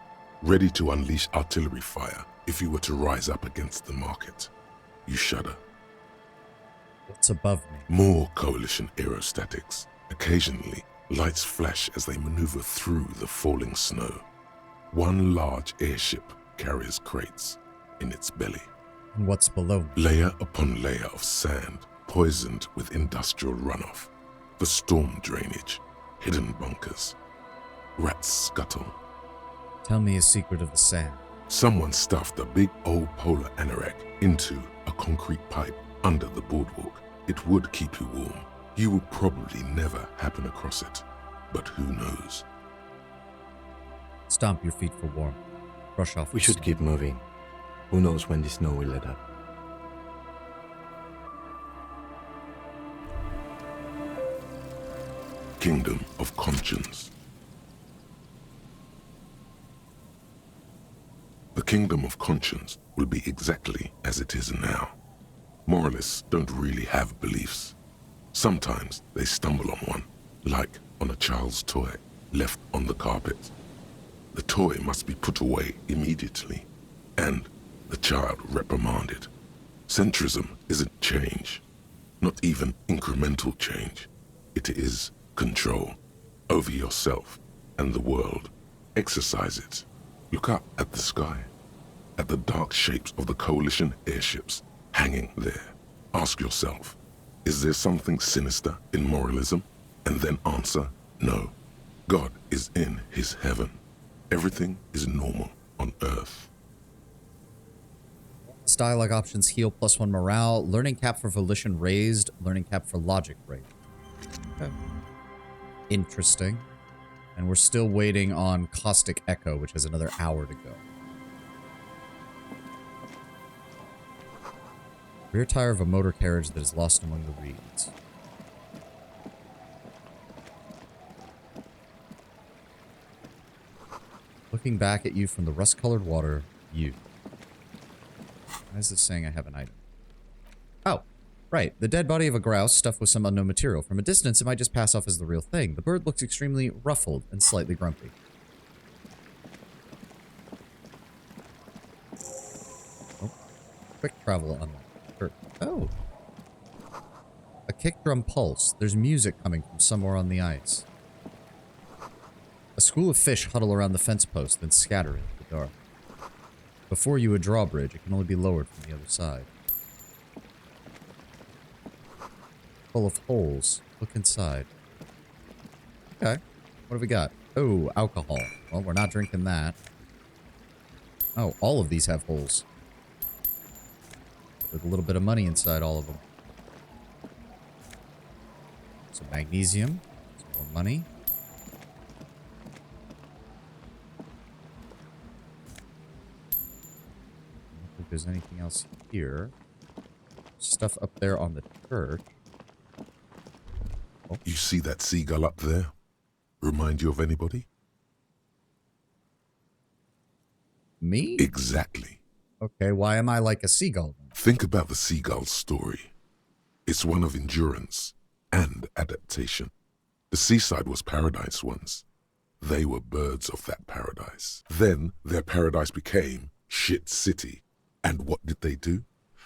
ready to unleash artillery fire if you were to rise up against the market. You shudder. What's above me? More coalition aerostatics. Occasionally, lights flash as they maneuver through the falling snow. One large airship carries crates in its belly. And what's below me? Layer upon layer of sand, poisoned with industrial runoff. The storm drainage, hidden bunkers. Rats scuttle. Tell me a secret of the sand. Someone stuffed a big old polar anorak into a concrete pipe under the boardwalk. It would keep you warm. You would probably never happen across it, but who knows? Stomp your feet for warmth. Brush off We the should snow. keep moving. Who knows when the snow will let up? Kingdom of Conscience. The Kingdom of Conscience will be exactly as it is now. Moralists don't really have beliefs. Sometimes they stumble on one, like on a child's toy left on the carpet. The toy must be put away immediately, and the child reprimanded. Centrism isn't change, not even incremental change. It is control over yourself and the world. Exercise it. Look up at the sky, at the dark shapes of the coalition airships hanging there. Ask yourself, is there something sinister in moralism? And then answer, no. God is in his heaven. Everything is normal on earth. Dialogue options: heal +1 morale, learning cap for volition raised, learning cap for logic raised. Okay. Interesting. And we're still waiting on Caustic Echo, which has another hour to go. Rear tire of a motor carriage that is lost among the reeds. Looking back at you from the rust-colored water, you. Why is this saying I have an item? Oh, right. The dead body of a grouse stuffed with some unknown material. From a distance, it might just pass off as the real thing. The bird looks extremely ruffled and slightly grumpy. Oh. Quick travel unlocked. Oh. A kick drum pulse. There's music coming from somewhere on the ice. A school of fish huddle around the fence post, then scatter into the dark. Before you a drawbridge, it can only be lowered from the other side. Full of holes. Look inside. Okay. What have we got? Oh, alcohol. Well, we're not drinking that. Oh, all of these have holes. With a little bit of money inside all of them. Some magnesium. Some more money. I don't think there's anything else here. Stuff up there on the church. Oh. You see that seagull up there? Remind you of anybody? Me? Exactly. Okay, why am I like a seagull then? Think about the seagull's story. It's one of endurance and adaptation. The seaside was paradise once. They were birds of that paradise. Then their paradise became shit city. And what did they do?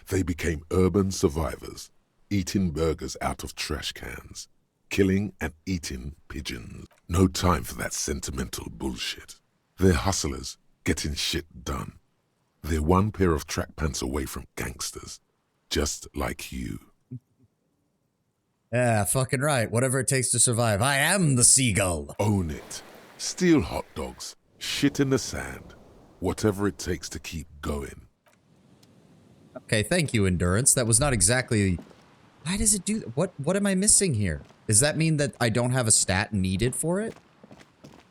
They became urban survivors, eating burgers out of trash cans, killing and eating pigeons. No time for that sentimental bullshit. They're hustlers, getting shit done. They're one pair of track pants away from gangsters, just like you. Yeah, fucking right. Whatever it takes to survive. I am the seagull. Own it. Steal hot dogs, shit in the sand, whatever it takes to keep going. Okay, thank you, Endurance. That was not exactly... Why does it do... What am I missing here? Does that mean that I don't have a stat needed for it?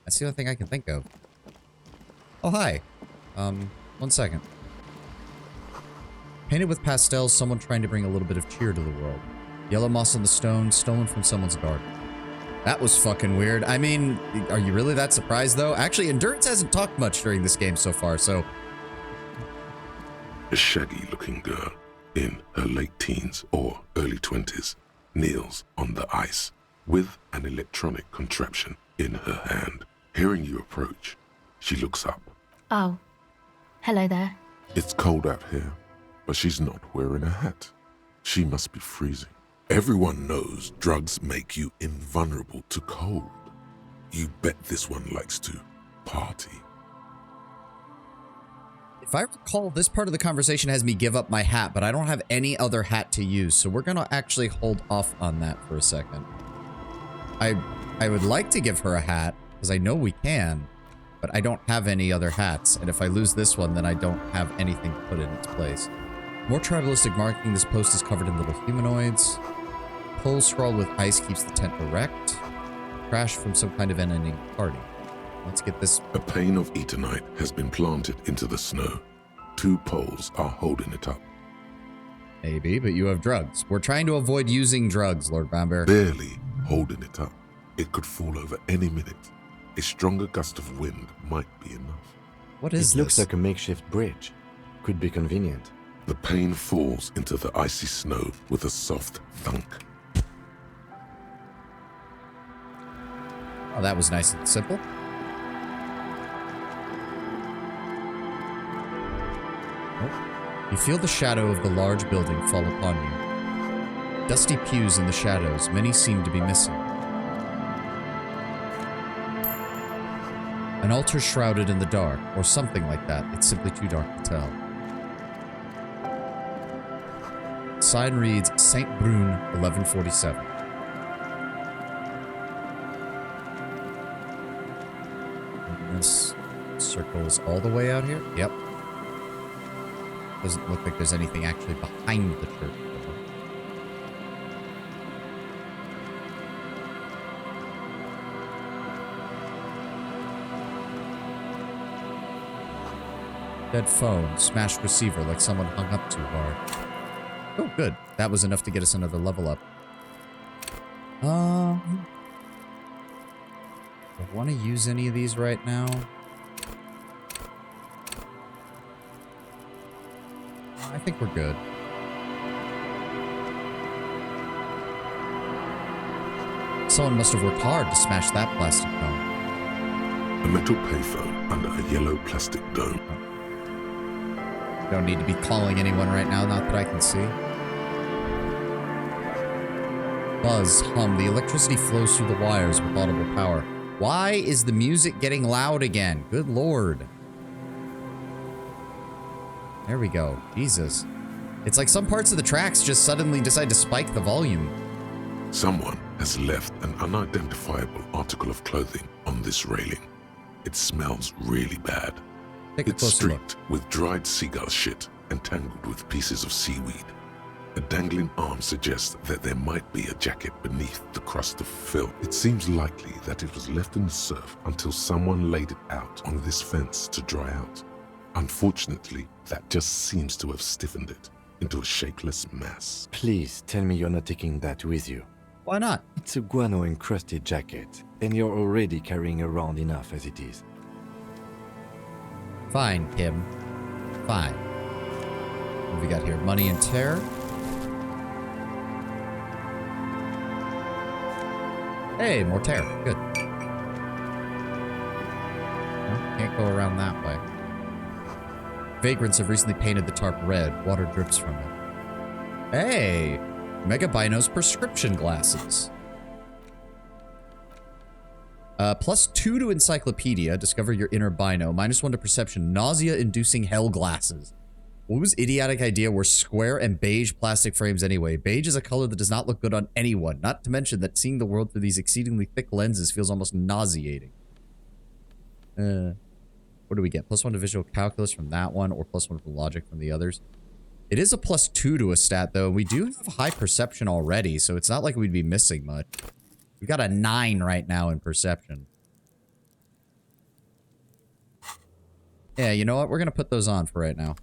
That's the only thing I can think of. Oh, hi. 1 second. Painted with pastels, someone trying to bring a little bit of cheer to the world. Yellow moss on the stone, stolen from someone's garden. That was fucking weird. I mean, are you really that surprised, though? Actually, Endurance hasn't talked much during this game so far, so... A shaggy-looking girl in her late teens or early 20s kneels on the ice with an electronic contraption in her hand. Hearing you approach, she looks up. Oh, hello there. It's cold out here, but she's not wearing a hat. She must be freezing. Everyone knows drugs make you invulnerable to cold. You bet this one likes to party. If I recall, this part of the conversation has me give up my hat, but I don't have any other hat to use, so we're gonna actually hold off on that for a second. I would like to give her a hat, because I know we can, but I don't have any other hats, and if I lose this one, then I don't have anything to put in its place. More tribalistic marking. This post is covered in little humanoids. Pole scrawled with ice keeps the tent erect. Crash from some kind of unending party. Let's get this. A pane of eternite has been planted into the snow. 2 poles are holding it up. Maybe, but you have drugs. We're trying to avoid using drugs, Lord Brownbear. Barely holding it up. It could fall over any minute. A stronger gust of wind might be enough. What is this? It looks like a makeshift bridge. Could be convenient. The pane falls into the icy snow with a soft thunk. Oh, that was nice and simple. Oh. You feel the shadow of the large building fall upon you. Dusty pews in the shadows, many seem to be missing. An altar shrouded in the dark, or something like that. It's simply too dark to tell. Sign reads St. Brune, 1147. And this circles all the way out here? Yep. Doesn't look like there's anything actually behind the church. Dead phone, smashed receiver like someone hung up too hard. Oh, good. That was enough to get us another level up. Do I want to use any of these right now? I think we're good. Someone must have worked hard to smash that plastic dome. A metal payphone under a yellow plastic dome. Don't need to be calling anyone right now, not that I can see. Buzz, hum, the electricity flows through the wires with audible power. Why is the music getting loud again? Good lord. There we go. Jesus. It's like some parts of the tracks just suddenly decide to spike the volume. Someone has left an unidentifiable article of clothing on this railing. It smells really bad. Take a It's closer look. streaked with dried seagull shit and tangled with pieces of seaweed. A dangling arm suggests that there might be a jacket beneath the crust of filth. It seems likely that it was left in the surf until someone laid it out on this fence to dry out. Unfortunately, that just seems to have stiffened it into a shapeless mass. Please tell me you're not taking that with you. Why not? It's a guano-encrusted jacket, and you're already carrying around enough as it is. Fine, Kim. Fine. What have we got here? Money and terror. Hey, more terror. Good. Well, can't go around that way. Vagrants have recently painted the tarp red. Water drips from it. Hey! Megabino's prescription glasses. +2 to encyclopedia. Discover your inner bino. -1 to perception. Nausea-inducing hell glasses. Whose idiotic idea were square and beige plastic frames anyway? Beige is a color that does not look good on anyone. Not to mention that seeing the world through these exceedingly thick lenses feels almost nauseating. What do we get? +1 to visual calculus from that one, or +1 for logic from the others. It is a +2 to a stat, though. We do have high perception already, so it's not like we'd be missing much. We got a 9 right now in perception. Yeah, you know what? We're going to put those on for right now.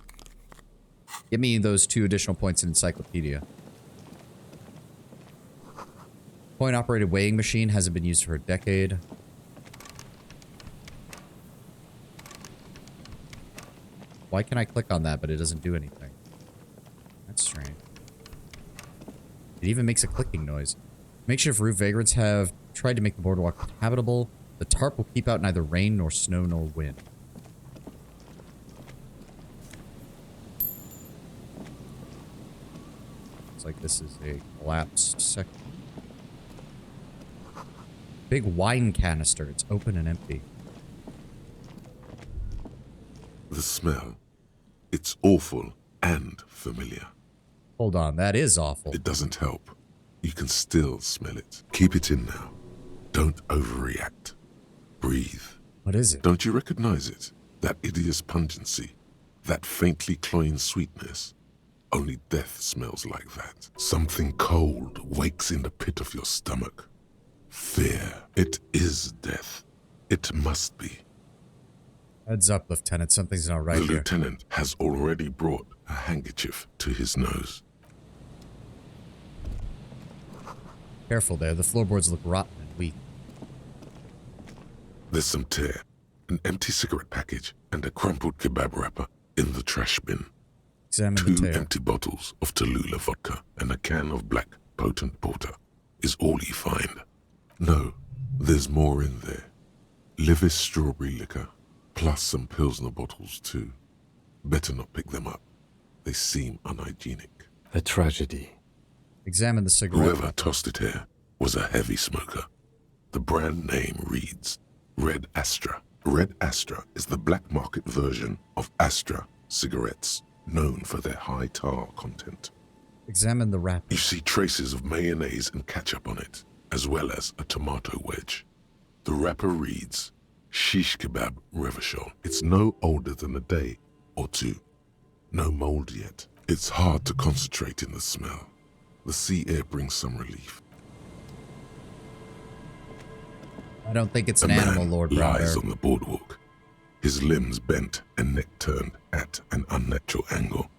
Give me those 2 additional points in encyclopedia. Coin-operated weighing machine hasn't been used for a decade. Why can I click on that, but it doesn't do anything? That's strange. It even makes a clicking noise. Makeshift roof. Vagrants have tried to make the boardwalk habitable. The tarp will keep out neither rain nor snow nor wind. Looks like this is a collapsed section. Big wine canister. It's open and empty. The smell. It's awful and familiar. Hold on, that is awful. It doesn't help. You can still smell it. Keep it in now. Don't overreact. Breathe. What is it? Don't you recognize it? That hideous pungency. That faintly cloying sweetness. Only death smells like that. Something cold wakes in the pit of your stomach. Fear. It is death. It must be. Heads up, Lieutenant. Something's not right The here. lieutenant has already brought a handkerchief to his nose. Careful there. The floorboards look rotten and weak. There's some tear, an empty cigarette package, and a crumpled kebab wrapper in the trash bin. Examine the 2 tear. empty bottles of Tallulah vodka and a can of black potent porter is all you find. No, there's more in there. Livis strawberry liquor, plus some Pilsner bottles too. Better not pick them up. They seem unhygienic. A tragedy. Examine the cigarette. Whoever tossed it here was a heavy smoker. The brand name reads Red Astra. Red Astra is the black market version of Astra cigarettes, known for their high tar content. Examine the wrapper. You see traces of mayonnaise and ketchup on it, as well as a tomato wedge. The wrapper reads Shish Kebab Revachol. It's no older than a day or two. No mold yet. It's hard to concentrate in the smell. The sea air brings some relief. I don't think it's A an animal, man Lord Brown lies Bear. on the boardwalk, his limbs bent and neck turned at an unnatural angle.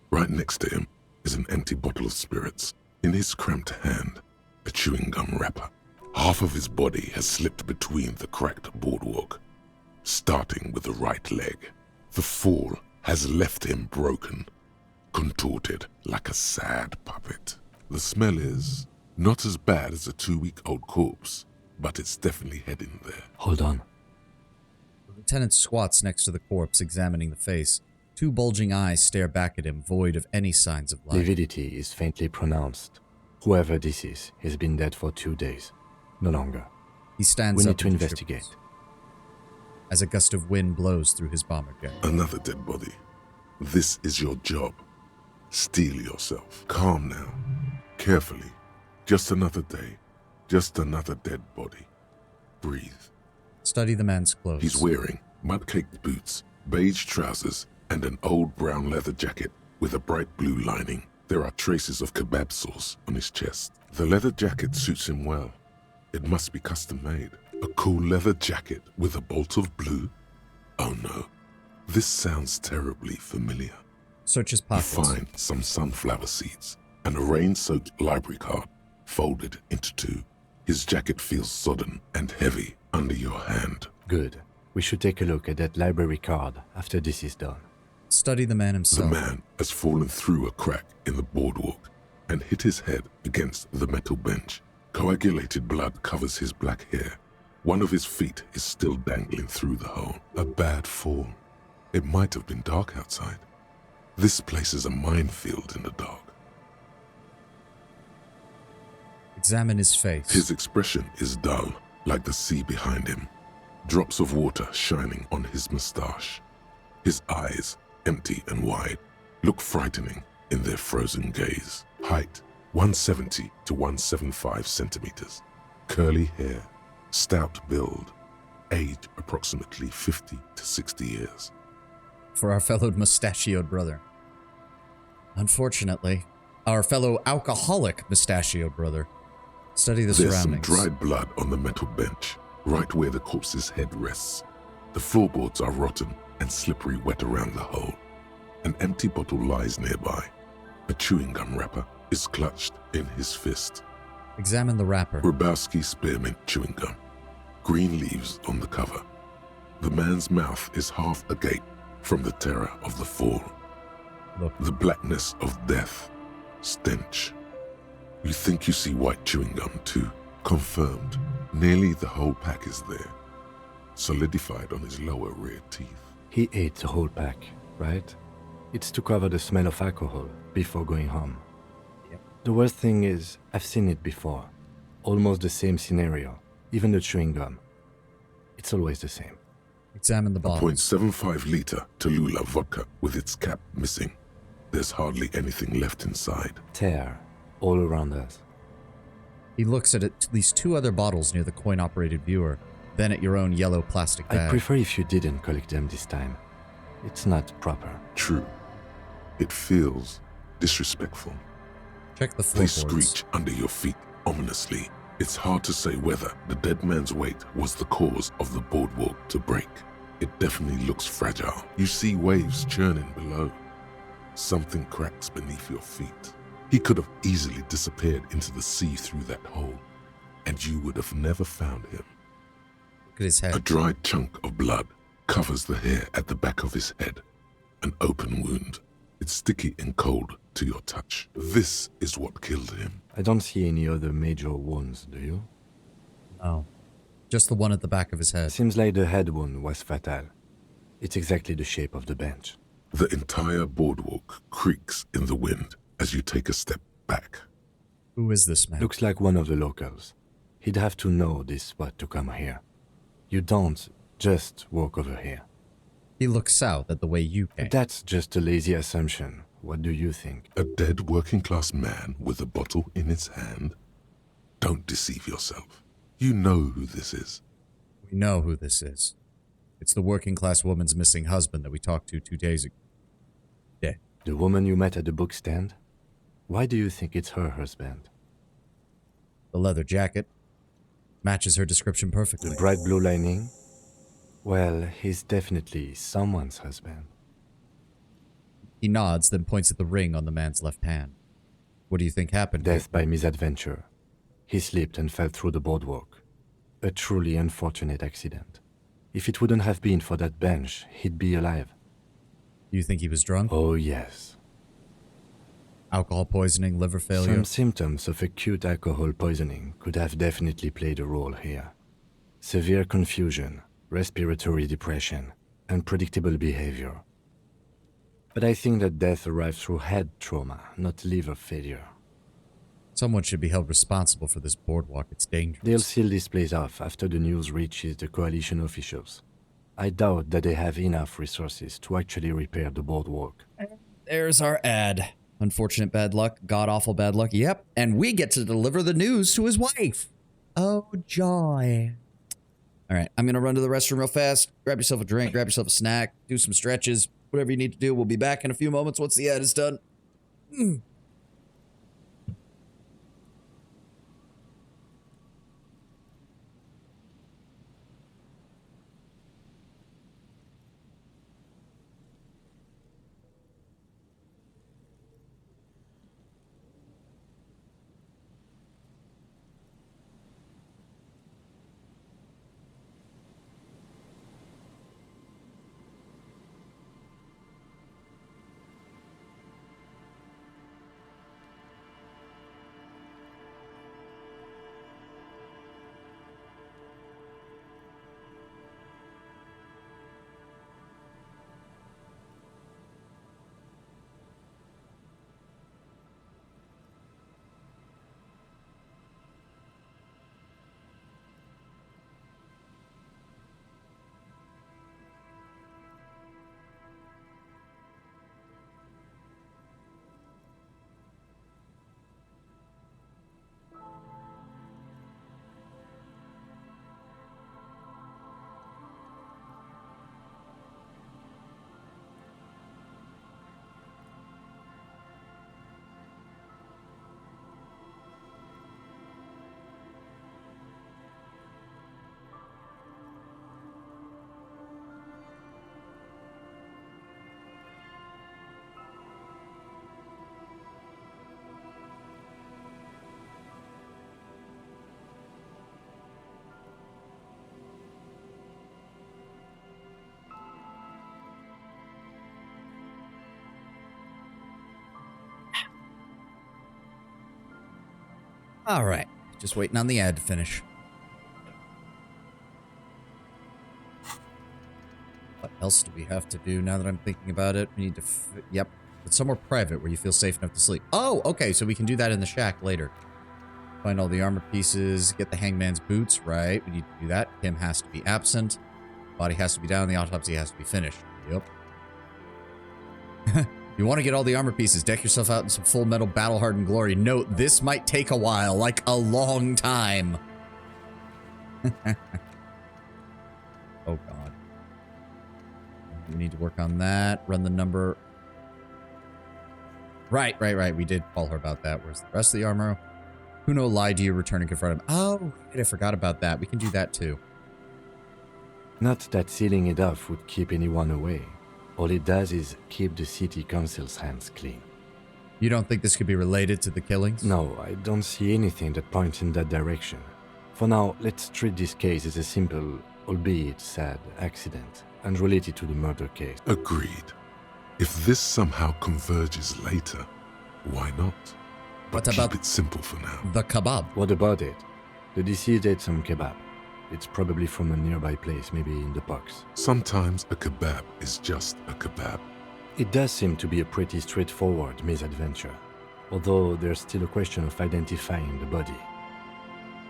Right next to him is an empty bottle of spirits. In his cramped hand, a chewing gum wrapper. Half of his body has slipped between the cracked boardwalk, starting with the right leg. The fall has left him broken, contorted like a sad puppet. The smell is not as bad as a 2-week-old corpse, but it's definitely heading there. Hold on. The lieutenant squats next to the corpse, examining the face. 2 bulging eyes stare back at him, void of any signs of life. Lividity is faintly pronounced. Whoever this is has been dead for 2 days. No longer. He stands We up need to and investigate. shivers as a gust of wind blows through his bomber jacket. Another dead body. This is your job. Steel yourself. Calm now. Carefully. Just another day. Just another dead body. Breathe. Study the man's clothes. He's wearing mud-caked boots, beige trousers, and an old brown leather jacket with a bright blue lining. There are traces of kebab sauce on his chest. The leather jacket suits him well. It must be custom-made. A cool leather jacket with a bolt of blue? Oh no. This sounds terribly familiar. Search his You pockets. find some sunflower seeds and a rain-soaked library card folded into 2. His jacket feels sodden and heavy under your hand. Good. We should take a look at that library card after this is done. Study the man The himself. man has fallen through a crack in the boardwalk and hit his head against the metal bench. Coagulated blood covers his black hair. One of his feet is still dangling through the hole. A bad fall. It might have been dark outside. This place is a minefield in the dark. Examine his face. His expression is dull, like the sea behind him. Drops of water shining on his mustache. His eyes, empty and wide, look frightening in their frozen gaze. Height, 170 to 175 centimeters. Curly hair, stout build. Age, approximately 50 to 60 years. For our fellow mustachioed brother. Unfortunately, our fellow alcoholic mustachioed brother. Study the There's some surroundings. dried blood on the metal bench, right where the corpse's head rests. The floorboards are rotten and slippery wet around the hole. An empty bottle lies nearby. A chewing gum wrapper is clutched in his fist. Examine the wrapper. Grabowski spearmint chewing gum. Green leaves on the cover. The man's mouth is half agape from the terror of the fall. Look. The blackness of death. Stench. You think you see white chewing gum too. Confirmed. Nearly the whole pack is there. Solidified on his lower rear teeth. He ate the whole pack, right? It's to cover the smell of alcohol before going home. Yep. The worst thing is, I've seen it before. Almost the same scenario. Even the chewing gum. It's always the same. Examine the A bottle. .75 liter Tallulah vodka with its cap missing. There's hardly anything left inside. Tear all around us. He looks at least 2 other bottles near the coin-operated viewer, then at your own yellow plastic I'd bag. prefer if you didn't collect them this time. It's not proper. True. It feels disrespectful. Check the They floorboards. screech under your feet ominously. It's hard to say whether the dead man's weight was the cause of the boardwalk to break. It definitely looks fragile. You see waves churning below. Something cracks beneath your feet. He could have easily disappeared into the sea through that hole, and you would have never found him. Look at his A head. dried chunk of blood covers the hair at the back of his head. An open wound. It's sticky and cold to your touch. This is what killed him. I don't see any other major wounds, do you? Oh. Just the one at the back of his head. Seems like the head wound was fatal. It's exactly the shape of the bench. The entire boardwalk creaks in the wind as you take a step back. Who is this man? Looks like one of the locals. He'd have to know this spot to come here. You don't just walk over here. He looks south at the way you came. That's just a lazy assumption. What do you think? A dead working-class man with a bottle in his hand? Don't deceive yourself. You know who this is. We know who this is. It's the working class woman's missing husband that we talked to 2 days ago. Dead. The woman you met at the book stand? Why do you think it's her husband? The leather jacket matches her description perfectly. The bright blue lining? Well, he's definitely someone's husband. He nods, then points at the ring on the man's left hand. What do you think happened? Death by misadventure. He slipped and fell through the boardwalk. A truly unfortunate accident. If it wouldn't have been for that bench, he'd be alive. Do you think he was drunk? Oh, yes. Alcohol poisoning, liver failure? Some symptoms of acute alcohol poisoning could have definitely played a role here. Severe confusion, respiratory depression, unpredictable behavior. But I think that death arrived through head trauma, not liver failure. Someone should be held responsible for this boardwalk. It's dangerous. They'll seal this place off after the news reaches the coalition officials. I doubt that they have enough resources to actually repair the boardwalk. There's our ad. Unfortunate bad luck, god-awful bad luck. Yep, and we get to deliver the news to his wife. Oh, joy. All right, I'm going to run to the restroom real fast. Grab yourself a drink, grab yourself a snack, do some stretches, whatever you need to do. We'll be back in a few moments once the ad is done. All right, just waiting on the ad to finish. What else do we have to do now that I'm thinking about it? We need to, yep, it's somewhere private where you feel safe enough to sleep. Oh, okay, so we can do that in the shack later. Find all the armor pieces, get the hangman's boots, right? We need to do that. Him has to be absent. Body has to be down, the autopsy has to be finished. Yep. You want to get all the armor pieces, deck yourself out in some full metal battle-hardened glory. Note, this might take a while, like a long time. Oh, God. We need to work on that. Run Right. We did call her about that. Where's the rest of the armor? Who no lie do you return and confront him? Oh, I forgot about that. We can do that too. Not that sealing it off would keep anyone away. All it does is keep the city council's hands clean. You don't think this could be related to the killings? No, I don't see anything that points in that direction. For now, let's treat this case as a simple, albeit sad, accident, unrelated to the murder case. Agreed. If this somehow converges later, why not? But What about keep it simple for now. the kebab? What about it? The deceased ate some kebab. It's probably from a nearby place, maybe in the box. Sometimes a kebab is just a kebab. It does seem to be a pretty straightforward misadventure, although there's still a question of identifying the body.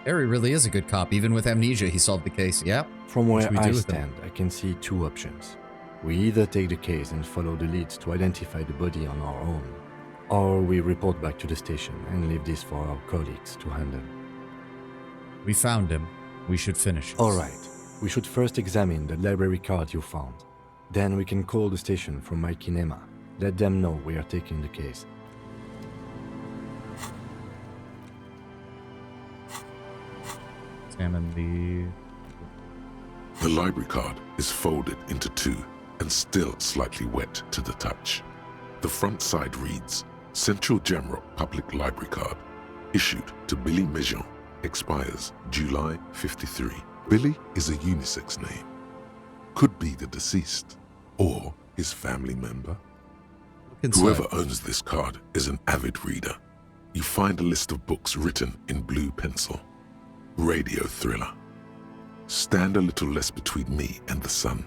Harry really is a good cop. Even with amnesia, he solved the case. Yep. From What where should we I do with him? stand, I can see two options. We either take the case and follow the leads to identify the body on our own, or we report back to the station and leave this for our colleagues to handle. We found him. We should finish it. Alright, we should first examine the library card you found. Then we can call the station from my kinema. Let them know we are taking the case. Examine The library card is folded into two and still slightly wet to the touch. The front side reads, Central Jamrock Public Library Card, issued to Billy Mejean, expires July 53. Billy is a unisex name. Could be the deceased or his family member. Whoever owns this card is an avid reader. You find a list of books written in blue pencil. Radio thriller. Stand a little less between me and the sun.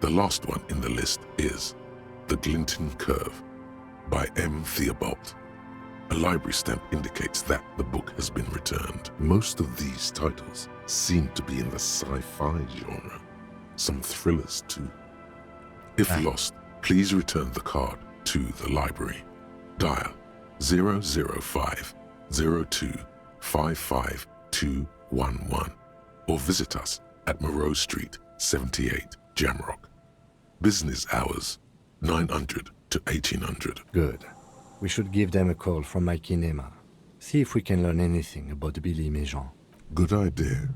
The last one in the list is The Glinting Curve by M. Theobald. A library stamp indicates that the book has been returned. Most of these titles seem to be in the sci-fi genre. Some thrillers too. If lost, please return the card to the library. Dial 005 02 55211 or visit us at Moreau Street, 78, Jamrock. Business hours, 900 to 1800. Good. We should give them a call from my kinema. See if we can learn anything about Billy Mejean. Good idea.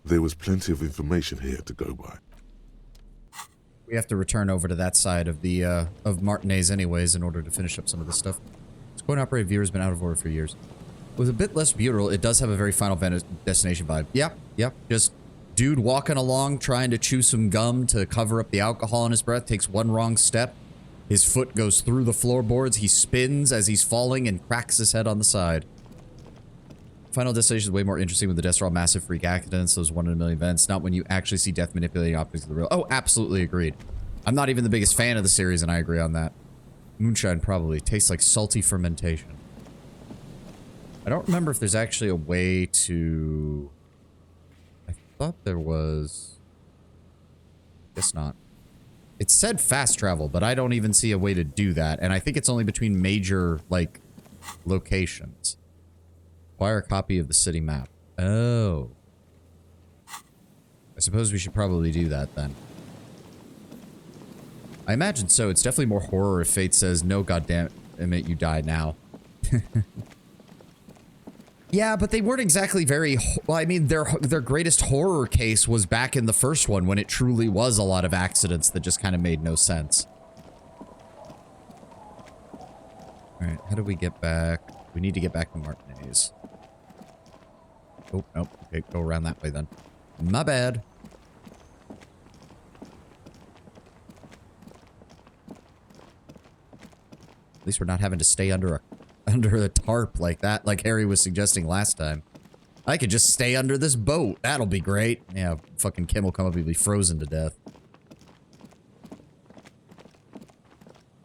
There was plenty of information here to go by. We have to return over to that side of the of Martinez anyways in order to finish up some of this stuff. This coin-operated viewer has been out of order for years. With a bit less beautiful, it does have a very Final Destination vibe. Yep. Just dude walking along trying to chew some gum to cover up the alcohol in his breath, takes one wrong step. His foot goes through the floorboards, he spins as he's falling and cracks his head on the side. Final Destination is way more interesting when the deaths are all massive freak accidents, those 1 in a million events, not when you actually see death manipulating optics of the real. Oh, absolutely agreed. I'm not even the biggest fan of the series, and I agree on that. Moonshine probably tastes like salty fermentation. I don't remember if there's actually a way to... I thought there was... Guess not. It said fast travel, but I don't even see a way to do that, and I think it's only between major, like, locations. Acquire a copy of the city map. Oh. I suppose we should probably do that then. I imagine so. It's definitely more horror if fate says, no, goddamn it, you die now. Yeah, but they weren't exactly very... Well, I mean, their greatest horror case was back in the first one when it truly was a lot of accidents that just kind of made no sense. Alright, how do we get back? We need to get back to Martinez. Oh, nope. Okay, go around that way then. My bad. At least we're not having to stay under a tarp like that, like Harry was suggesting last time. I could just stay under this boat. That'll be great. Yeah, fucking Kim will come up and be frozen to death.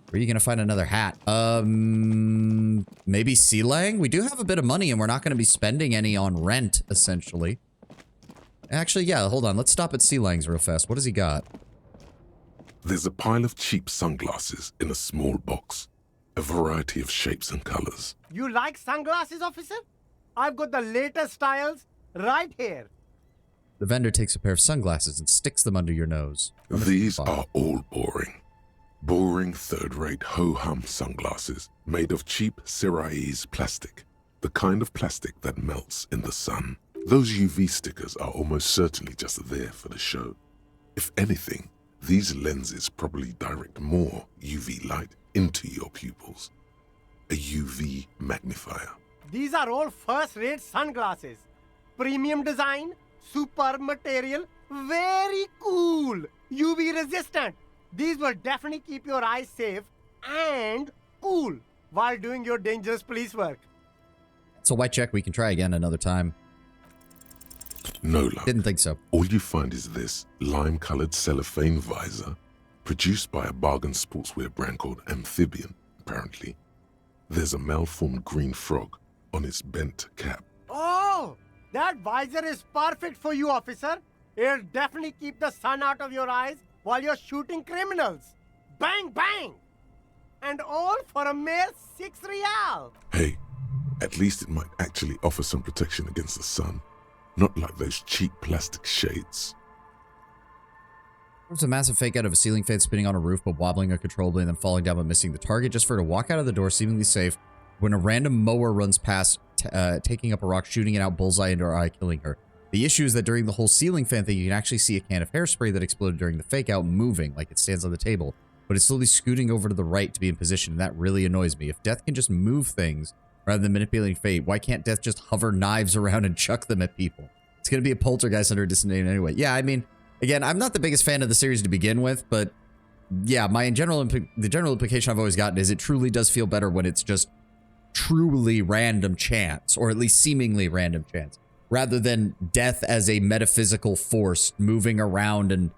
Where are you gonna find another hat? Maybe Sealang? We do have a bit of money and we're not gonna be spending any on rent, essentially. Actually, yeah, hold on. Let's stop at Sealang's real fast. What does he got? There's a pile of cheap sunglasses in a small box. A variety of shapes and colors. You like sunglasses, officer? I've got the latest styles right here. The vendor takes a pair of sunglasses and sticks them under your nose. These are all boring. Boring third-rate ho-hum sunglasses made of cheap Syrahese plastic, the kind of plastic that melts in the sun. Those UV stickers are almost certainly just there for the show. If anything, these lenses probably direct more UV light into your pupils. A UV magnifier. These are all first-rate sunglasses. Premium design, superb material, very cool, UV resistant. These will definitely keep your eyes safe and cool while doing your dangerous police work. So why check? We can try again another time. No luck. Didn't think so. All you find is this lime-colored cellophane visor, produced by a bargain sportswear brand called Amphibian, apparently. There's a malformed green frog on its bent cap. Oh, that visor is perfect for you, officer. It'll definitely keep the sun out of your eyes while you're shooting criminals. Bang, bang! And all for a mere 6 real. Hey, at least it might actually offer some protection against the sun. Not like those cheap plastic shades. There's a massive fake out of a ceiling fan spinning on a roof but wobbling uncontrollably and then falling down but missing the target, just for her to walk out of the door seemingly safe when a random mower runs past, taking up a rock, shooting it out bullseye into her eye, killing her. The issue is that during the whole ceiling fan thing, you can actually see a can of hairspray that exploded during the fake out moving, like it stands on the table, but it's slowly scooting over to the right to be in position, and that really annoys me. If Death can just move things rather than manipulating fate, why can't Death just hover knives around and chuck them at people? It's going to be a poltergeist under a distant name anyway. Yeah, I mean, again, I'm not the biggest fan of the series to begin with, but yeah, the general implication I've always gotten is it truly does feel better when it's just truly random chance, or at least seemingly random chance, rather than Death as a metaphysical force moving around and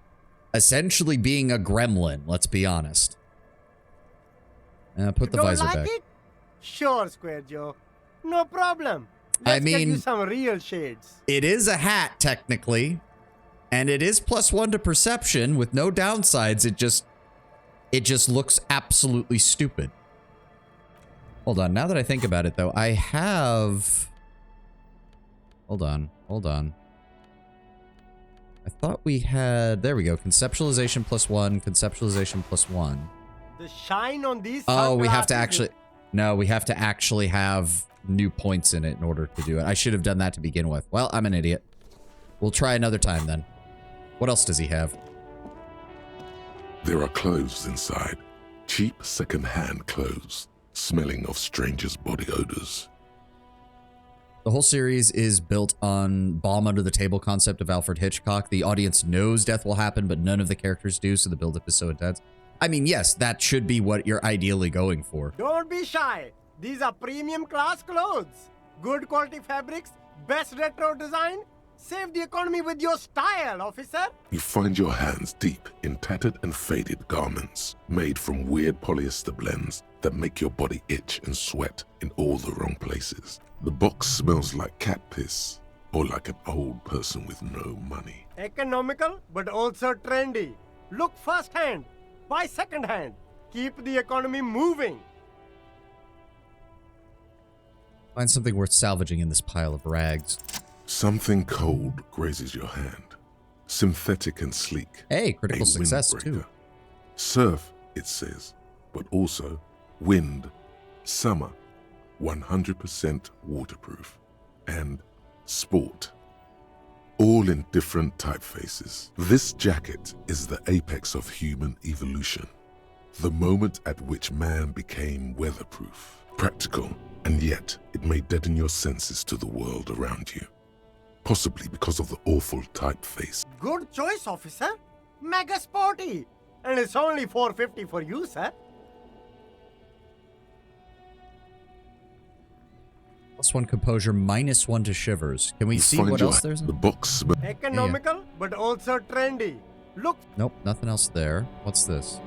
essentially being a gremlin, let's be honest. Put the visor back. It? Sure, Square Joe. No problem. I Let's get you mean, some real shades. It is a hat, technically, and it is +1 to perception with no downsides. It just looks absolutely stupid. Hold on. Now that I think about it, though, I have... Hold on. I thought we had... There we go. Conceptualization +1, conceptualization +1. The shine on these Oh, we have to sunglasses actually... No, we have to actually have new points in it in order to do it. I should have done that to begin with. Well, I'm an idiot. We'll try another time then. What else does he have? There are clothes inside. Cheap second-hand clothes, smelling of strangers' body odors. The whole series is built on bomb-under-the-table concept of Alfred Hitchcock. The audience knows death will happen, but none of the characters do, so the build-up is so intense. I mean, yes, that should be what you're ideally going for. Don't be shy. These are premium class clothes. Good quality fabrics, best retro design. Save the economy with your style, officer. You find your hands deep in tattered and faded garments made from weird polyester blends that make your body itch and sweat in all the wrong places. The box smells like cat piss or like an old person with no money. Economical, but also trendy. Look first-hand, buy second-hand. Keep the economy moving. Find something worth salvaging in this pile of rags. Something cold grazes your hand. Synthetic and sleek. Hey, critical success windbreaker. too. Surf, it says, but also wind, summer, 100% waterproof, and sport. All in different typefaces. This jacket is the apex of human evolution. The moment at which man became weatherproof, practical, and yet it may deaden your senses to the world around you. Possibly because of the awful typeface. Good choice, officer. Mega sporty. And it's only $4.50 for you, sir. +1 composure, -1 to shivers. Can we see Find what your- else there's? The box Economical, but also trendy. Look, Nope, nothing else there. What's this?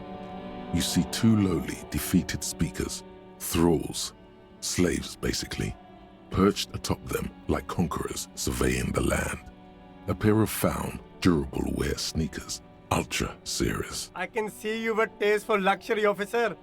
You see two lowly, defeated speakers, thralls, slaves basically, perched atop them like conquerors surveying the land. A pair of found, durable wear sneakers, Ultra Series. I can see you with taste for luxury, officer.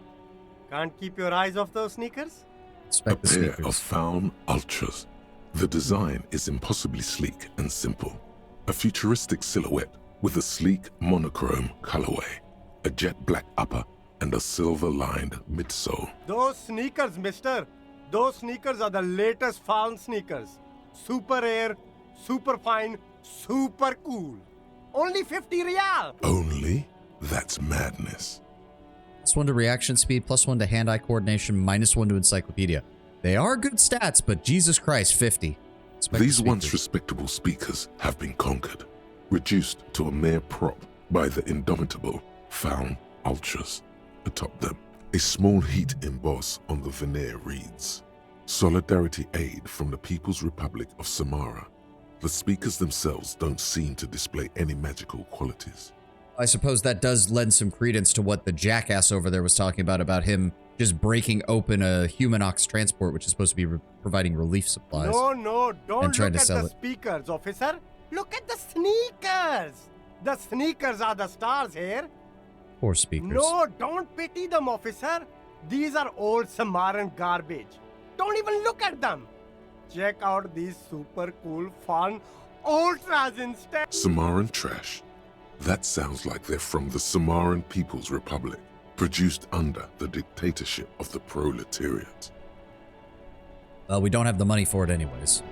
Can't keep your eyes off those sneakers? A Inspect the pair sneakers. of found Ultras. The design is impossibly sleek and simple. A futuristic silhouette with a sleek monochrome colorway, a jet black upper and a silver-lined midsole. Those sneakers, mister. Those sneakers are the latest fallen sneakers. Super air, super fine, super cool. Only 50 real. Only? That's madness. +1 to reaction speed, +1 to hand-eye coordination, -1 to encyclopedia. They are good stats, but Jesus Christ, 50. These once respectable speakers have been conquered, reduced to a mere prop by the indomitable Faun Ultras. Atop them, a small heat emboss on the veneer reads, "Solidarity aid from the People's Republic of Samara." The speakers themselves don't seem to display any magical qualities. I suppose that does lend some credence to what the jackass over there was talking about him just breaking open a human ox transport, which is supposed to be providing relief supplies. No, don't and trying look to at sell the it. speakers, officer. Look at the sneakers. The sneakers are the stars here. Poor speakers. No, don't pity them, officer. These are old Samaran garbage. Don't even look at them. Check out these super cool, fun ultras instead. Samaran trash? That sounds like they're from the Samaran People's Republic, produced under the dictatorship of the proletariat. Well, we don't have the money for it anyways.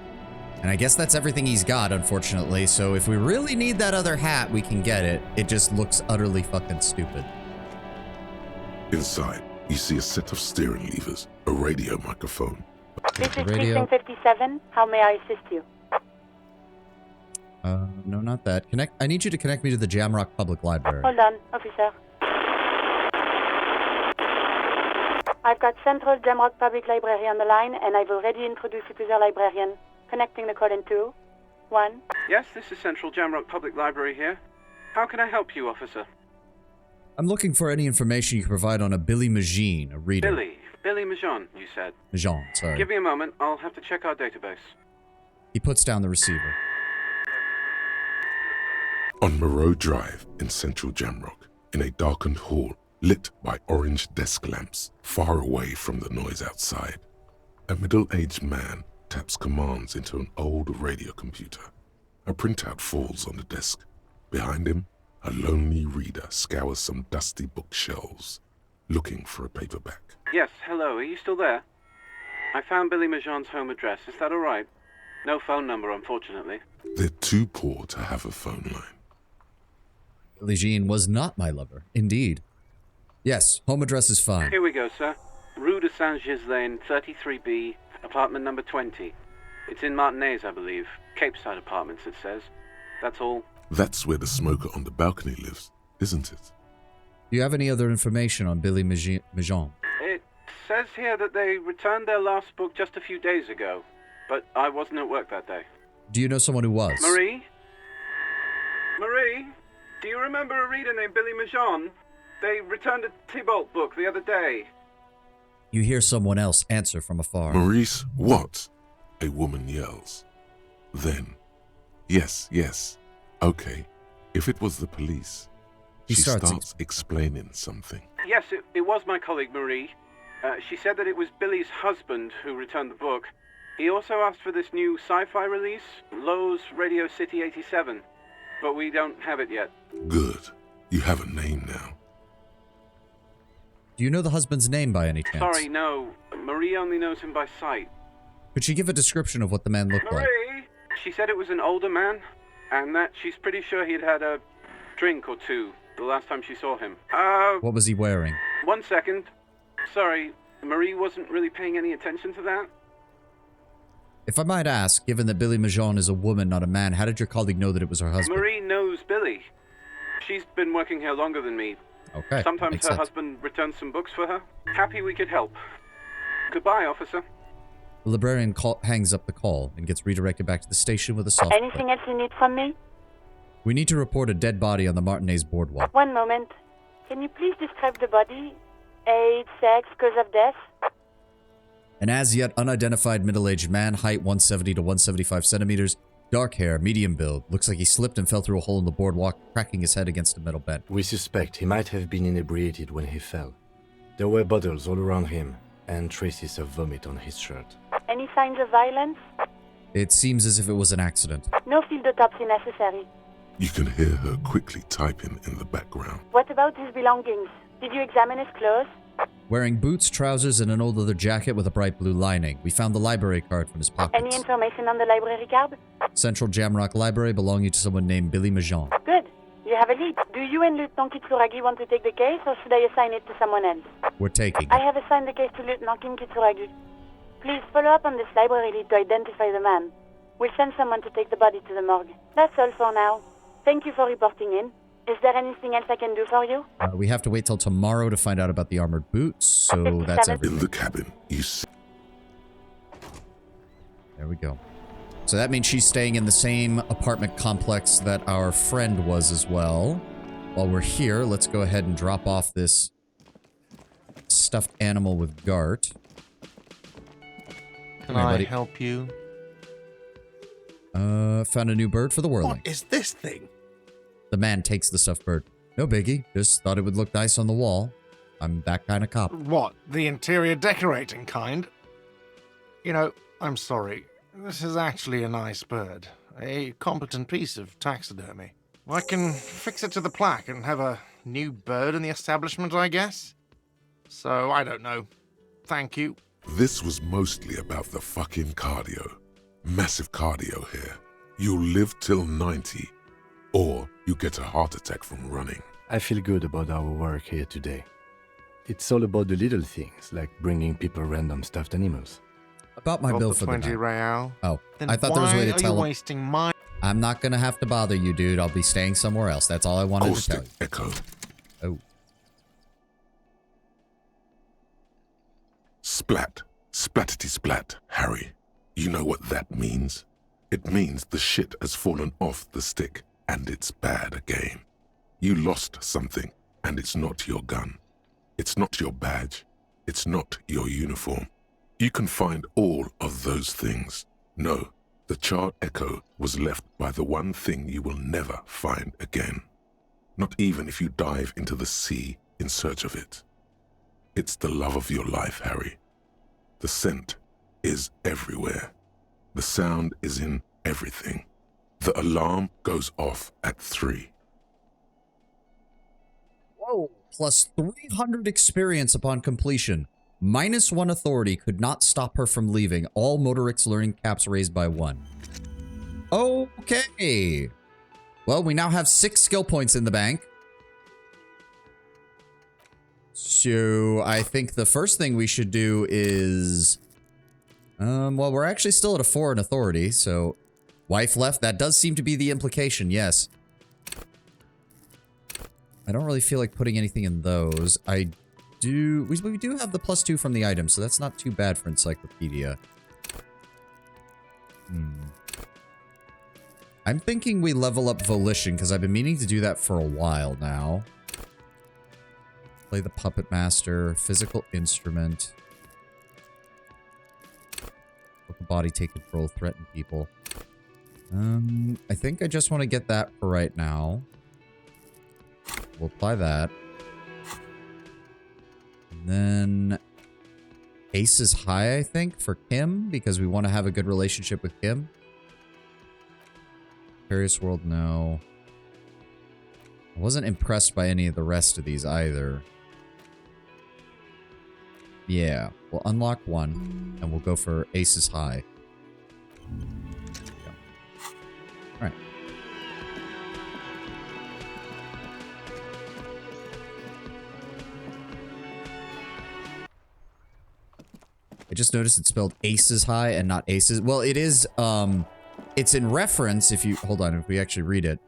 And I guess that's everything he's got, unfortunately, so if we really need that other hat, we can get it. It just looks utterly fucking stupid. Inside, you see a set of steering levers, a radio microphone. This is Radio. 1657. How may I assist you? No, not that. I need you to connect me to the Jamrock Public Library. Hold on, officer. I've got Central Jamrock Public Library on the line, and I've already introduced you to the librarian. Connecting the call in 2, 1. Yes, this is Central Jamrock Public Library here. How can I help you, officer? I'm looking for any information you can provide on a Billy Magine, a reader. Billy Majon, you said. Majon, sorry. Give me a moment, I'll have to check our database. He puts down the receiver. On Moreau Drive in central Jamrock, in a darkened hall lit by orange desk lamps far away from the noise outside, a middle-aged man taps commands into an old radio computer. A printout falls on the desk. Behind him, a lonely reader scours some dusty bookshelves, looking for a paperback. Yes, hello, are you still there? I found Billy Majon's home address, is that alright? No phone number, unfortunately. They're too poor to have a phone line. Billie Jean was not my lover, indeed. Yes, home address is fine. Here we go, sir. Rue de Saint-Ghislain, 33B, apartment number 20. It's in Martinez, I believe. Capeside Apartments, it says. That's all. That's where the smoker on the balcony lives, isn't it? Do you have any other information on Billy Majon? It says here that they returned their last book just a few days ago, but I wasn't at work that day. Do you know someone who was? Marie? Marie? Do you remember a reader named Billy Majon? They returned a Tybalt book the other day. You hear someone else answer from afar. Maurice, what? A woman yells. Then, yes, okay, if it was the police. He She starts starts explaining something. Yes, it was my colleague Marie. She said that it was Billy's husband who returned the book. He also asked for this new sci-fi release, Lowe's Radio City 87, but we don't have it yet. Good. You have a name now. Do you know the husband's name by any chance? Sorry, no. Marie only knows him by sight. Could she give a description of what the man looked like? Marie! She said it was an older man, and that she's pretty sure he'd had a drink or two the last time she saw him. What was he wearing? 1 second. Sorry, Marie wasn't really paying any attention to that. If I might ask, given that Billy Majon is a woman, not a man, how did your colleague know that it was her husband? Marie knows Billy. She's been working here longer than me. Okay. Sometimes makes her sense. husband returns some books for her. Happy we could help. Goodbye, officer. The librarian hangs up the call and gets redirected back to the station with a soft Anything else you need from me? We need to report a dead body on the Martinez boardwalk. One moment. Can you please describe the body? Age, sex, cause of death? An as-yet unidentified middle-aged man, height 170 to 175 centimeters, dark hair, medium build. Looks like he slipped and fell through a hole in the boardwalk, cracking his head against a metal bench. We suspect he might have been inebriated when he fell. There were bottles all around him, and traces of vomit on his shirt. Any signs of violence? It seems as if it was an accident. No field autopsy necessary. You can hear her quickly typing in the background. What about his belongings? Did you examine his clothes? Wearing boots, trousers, and an old leather jacket with a bright blue lining. We found the library card from his pockets. Any information on the library card? Central Jamrock Library belonging to someone named Billy Majan. Good. You have a lead. Do you and Lieutenant Kitsuragi want to take the case, or should I assign it to someone else? We're taking it. I have assigned the case to Lieutenant Kim Kitsuragi. Please follow up on this library lead to identify the man. We'll send someone to take the body to the morgue. That's all for now. Thank you for reporting in. Is there anything else I can do for you? We have to wait till tomorrow to find out about the armored boots, so that's everything. In the cabin, you see. There we go. So that means she's staying in the same apartment complex that our friend was as well. While we're here, let's go ahead and drop off this stuffed animal with Gart. Can I help you? Found a new bird for the whirling. What is this thing? The man takes the stuffed bird. No biggie, just thought it would look nice on the wall. I'm that kind of cop. What, the interior decorating kind? You know, I'm sorry. This is actually a nice bird. A competent piece of taxidermy. I can fix it to the plaque and have a new bird in the establishment, I guess? So, I don't know. Thank you. This was mostly about the fucking cardio. Massive cardio here. You'll live till 90. Or you get a heart attack from running. I feel good about our work here today. It's all about the little things, like bringing people random stuffed animals. About my bill for the 20 night. real. Oh, Then I thought there was a way to why are tell you him. wasting my... I'm not gonna have to bother you, dude. I'll be staying somewhere else. That's all I wanted to tell you. Echo. Oh. Splat. Splatity splat, Harry. You know what that means? It means the shit has fallen off the stick, and it's bad again. You lost something, and it's not your gun. It's not your badge. It's not your uniform. You can find all of those things. No, the charred echo was left by the one thing you will never find again. Not even if you dive into the sea in search of it. It's the love of your life, Harry. The scent is everywhere. The sound is in everything. The alarm goes off at 3. Whoa. Plus 300 experience upon completion. -1 authority could not stop her from leaving. All Motorix learning caps raised by 1. Okay. Well, we now have 6 skill points in the bank. So, I think the first thing we should do is... well, we're actually still at a 4 in authority, so... Wife left, that does seem to be the implication, yes. I don't really feel like putting anything in those. We do have the +2 from the item, so that's not too bad for Encyclopedia. I'm thinking we level up Volition, because I've been meaning to do that for a while now. Play the Puppet Master, Physical Instrument. Let the body take control, threaten people. I think I just want to get that for right now. We'll apply that. And then Ace is high, I think, for Kim, because we want to have a good relationship with Kim. Curious World, no. I wasn't impressed by any of the rest of these either. Yeah, we'll unlock one, and we'll go for Ace is high. Alright. I just noticed it's spelled aces high and not aces. Well, it is, it's in reference, if you, hold on, if we actually read it.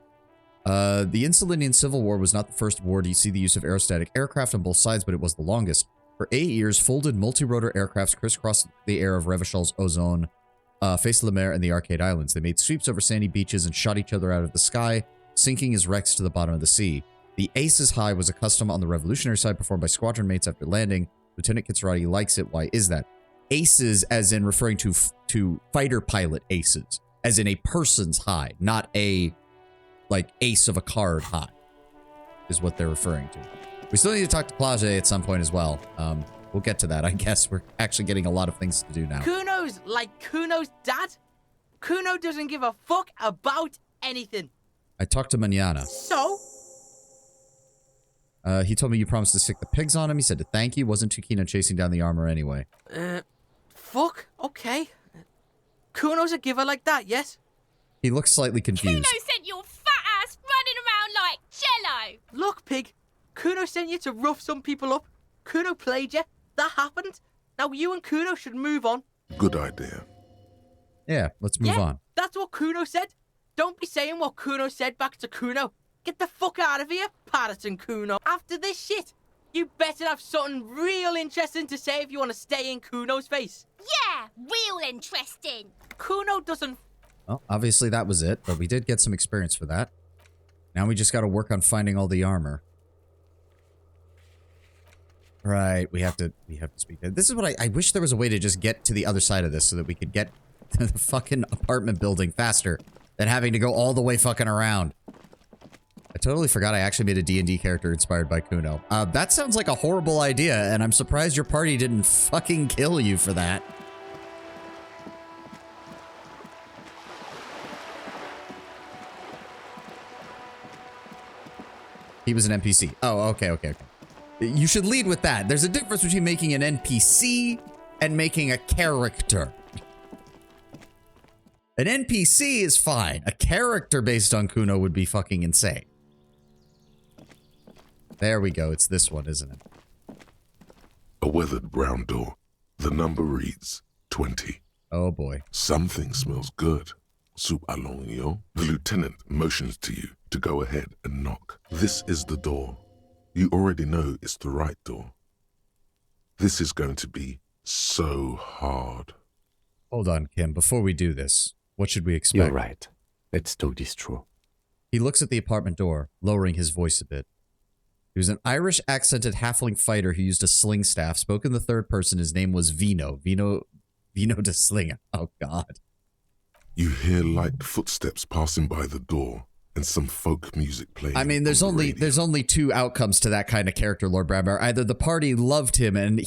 The Insulindian Civil War was not the first war to see the use of aerostatic aircraft on both sides, but it was the longest. For 8 years, folded multi-rotor aircrafts crisscrossed the air of Revachel's Ozone, Face de la Mer, and the Arcade Islands. They made sweeps over sandy beaches and shot each other out of the sky, sinking as wrecks to the bottom of the sea. The aces high was a custom on the revolutionary side performed by squadron mates after landing. Lieutenant Kitsuragi likes it. Why is that? Aces as in referring to fighter pilot aces, as in a person's high, not a, like, ace of a card high, is what they're referring to. We still need to talk to Plage at some point as well. We'll get to that, I guess. We're actually getting a lot of things to do now. Kuno's like Kuno's dad? Kuno doesn't give a fuck about anything. I talked to Manana. So? He told me you promised to stick the pigs on him. He said to thank you. Wasn't too keen on chasing down the armor anyway. Fuck, okay. Kuno's a giver like that, yes? He looks slightly confused. Kuno sent your fat ass running around like jello. Look, pig. Kuno sent you to rough some people up. Kuno played you. That happened. Now you and Kuno should move on. Good idea. Yeah, let's move on. That's what Kuno said. Don't be saying what Kuno said back to Kuno. Get the fuck out of here, Patterson Kuno. After this shit, you better have something real interesting to say if you want to stay in Kuno's face. Yeah, real interesting. Kuno doesn't... Well, obviously that was it, but we did get some experience for that. Now we just got to work on finding all the armor. Right, we have to speak. This is what I wish there was a way to just get to the other side of this so that we could get to the fucking apartment building faster than having to go all the way fucking around. I totally forgot I actually made a D&D character inspired by Kuno. That sounds like a horrible idea, and I'm surprised your party didn't fucking kill you for that. He was an NPC. Oh, okay. You should lead with that. There's a difference between making an NPC and making a character. An NPC is fine. A character based on Kuno would be fucking insane. There we go. It's this one, isn't it? A weathered brown door. The number reads 20. Oh boy. Something smells good. Soup along yo. The lieutenant motions to you to go ahead and knock. This is the door. You already know it's the right door. This is going to be so hard. Hold on, Kim. Before we do this, what should we expect? You're right. Let's talk this through. He looks at the apartment door, lowering his voice a bit. He was an Irish-accented halfling fighter who used a sling staff. Spoke in the third person. His name was Vino. Vino de Slinga. Oh, God. You hear light footsteps passing by the door and some folk music playing. I mean, there's only two outcomes to that kind of character, Lord Bradbear. Either the party loved him and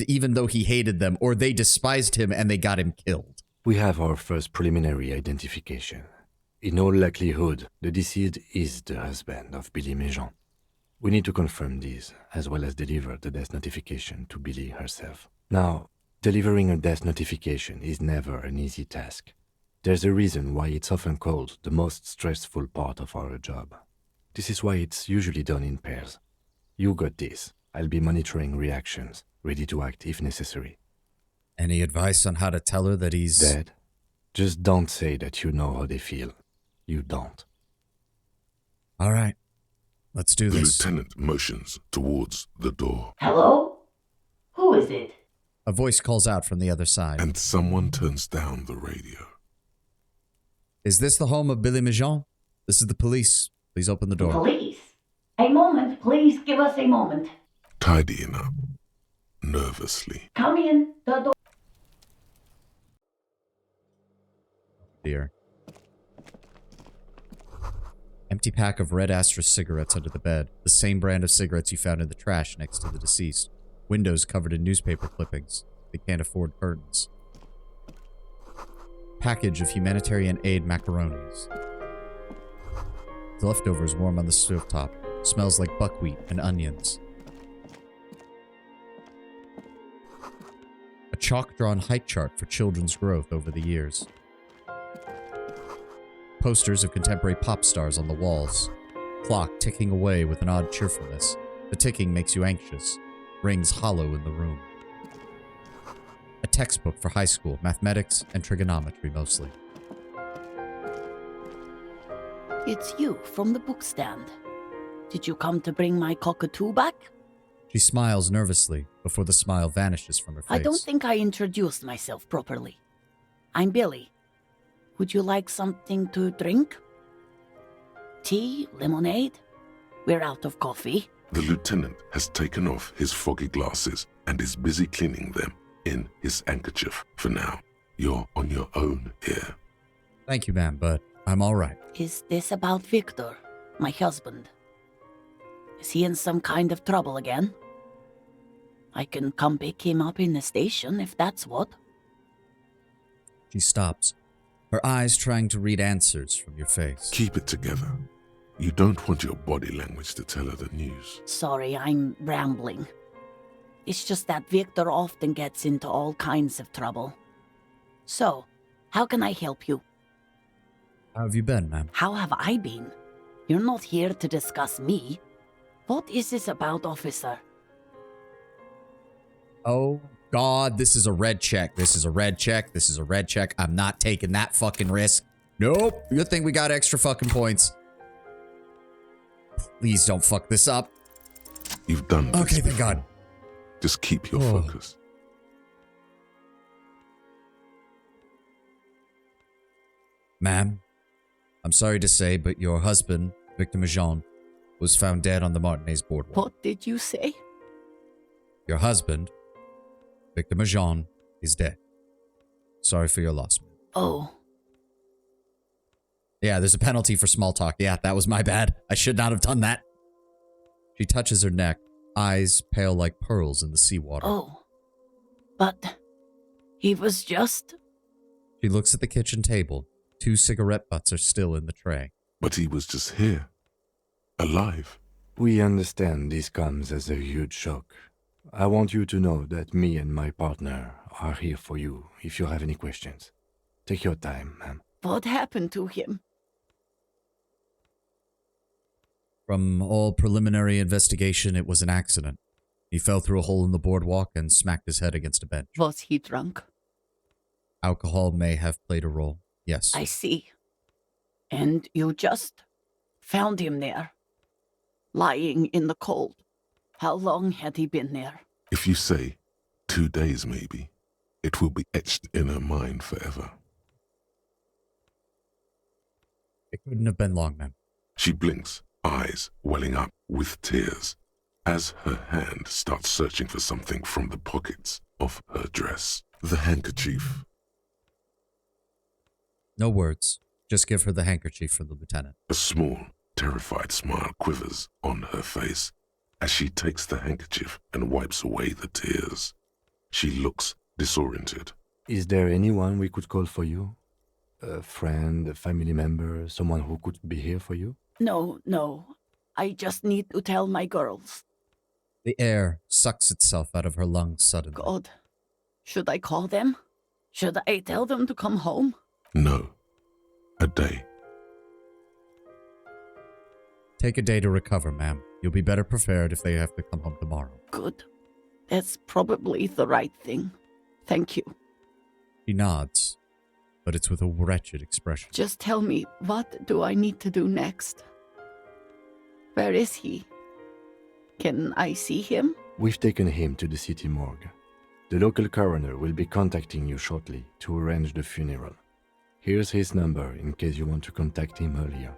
even though he hated them, or they despised him and they got him killed. We have our first preliminary identification. In all likelihood, the deceased is the husband of Billy Méjean. We need to confirm this, as well as deliver the death notification to Billy herself. Now, delivering a death notification is never an easy task. There's a reason why it's often called the most stressful part of our job. This is why it's usually done in pairs. You got this. I'll be monitoring reactions, ready to act if necessary. Any advice on how to tell her that he's... dead? Just don't say that you know how they feel. You don't. All right. Let's do this. The lieutenant motions towards the door. Hello? Who is it? A voice calls out from the other side. And someone turns down the radio. Is this the home of Billy Méjean? This is the police. Please open the door. Police? A moment, please give us a moment. Tidying up. Nervously. Come in, the door. Dear. Empty pack of red Astra cigarettes under the bed. The same brand of cigarettes you found in the trash next to the deceased. Windows covered in newspaper clippings. They can't afford curtains. Package of humanitarian aid macaronis. The leftovers warm on the stovetop. Smells like buckwheat and onions. A chalk-drawn height chart for children's growth over the years. Posters of contemporary pop stars on the walls. Clock ticking away with an odd cheerfulness. The ticking makes you anxious. Rings hollow in the room. A textbook for high school, mathematics and trigonometry mostly. It's you from the bookstand. Did you come to bring my cockatoo back? She smiles nervously before the smile vanishes from her face. I don't think I introduced myself properly. I'm Billy. Would you like something to drink? Tea? Lemonade? We're out of coffee. The lieutenant has taken off his foggy glasses and is busy cleaning them in his handkerchief for now. You're on your own here. Thank you, ma'am, but I'm all right. Is this about Victor, my husband? Is he in some kind of trouble again? I can come pick him up in the station if that's what. She stops, her eyes trying to read answers from your face. Keep it together. You don't want your body language to tell her the news. Sorry, I'm rambling. It's just that Victor often gets into all kinds of trouble. So, how can I help you? How have you been, ma'am? How have I been? You're not here to discuss me. What is this about, officer? Oh, God, this is a red check. This is a red check. This is a red check. I'm not taking that fucking risk. Nope. Good thing we got extra fucking points. Please don't fuck this up. You've done this Okay, thank before. God. Just keep your focus. Ma'am, I'm sorry to say, but your husband, Victor Majon, was found dead on the Martinez boardwalk. What did you say? Your husband, Victor Majon, is dead. Sorry for your loss, ma'am. Oh. Yeah, there's a penalty for small talk. Yeah, that was my bad. I should not have done that. She touches her neck, eyes pale like pearls in the seawater. Oh. But he was just... She looks at the kitchen table. 2 cigarette butts are still in the tray. But he was just here. Alive. We understand this comes as a huge shock. I want you to know that me and my partner are here for you if you have any questions. Take your time, ma'am. What happened to him? From all preliminary investigation, it was an accident. He fell through a hole in the boardwalk and smacked his head against a bench. Was he drunk? Alcohol may have played a role, yes. I see. And you just found him there, lying in the cold. How long had he been there? If you say 2 days maybe, it will be etched in her mind forever. It couldn't have been long, ma'am. She blinks, eyes welling up with tears, as her hand starts searching for something from the pockets of her dress. The handkerchief. No words. Just give her the handkerchief for the lieutenant. A small, terrified smile quivers on her face as she takes the handkerchief and wipes away the tears. She looks disoriented. Is there anyone we could call for you? A friend, a family member, someone who could be here for you? No. I just need to tell my girls. The air sucks itself out of her lungs suddenly. God. Should I call them? Should I tell them to come home? No. A day. Take a day to recover, ma'am. You'll be better prepared if they have to come home tomorrow. Good. That's probably the right thing. Thank you. She nods, but it's with a wretched expression. Just tell me, what do I need to do next? Where is he? Can I see him? We've taken him to the city morgue. The local coroner will be contacting you shortly to arrange the funeral. Here's his number in case you want to contact him earlier.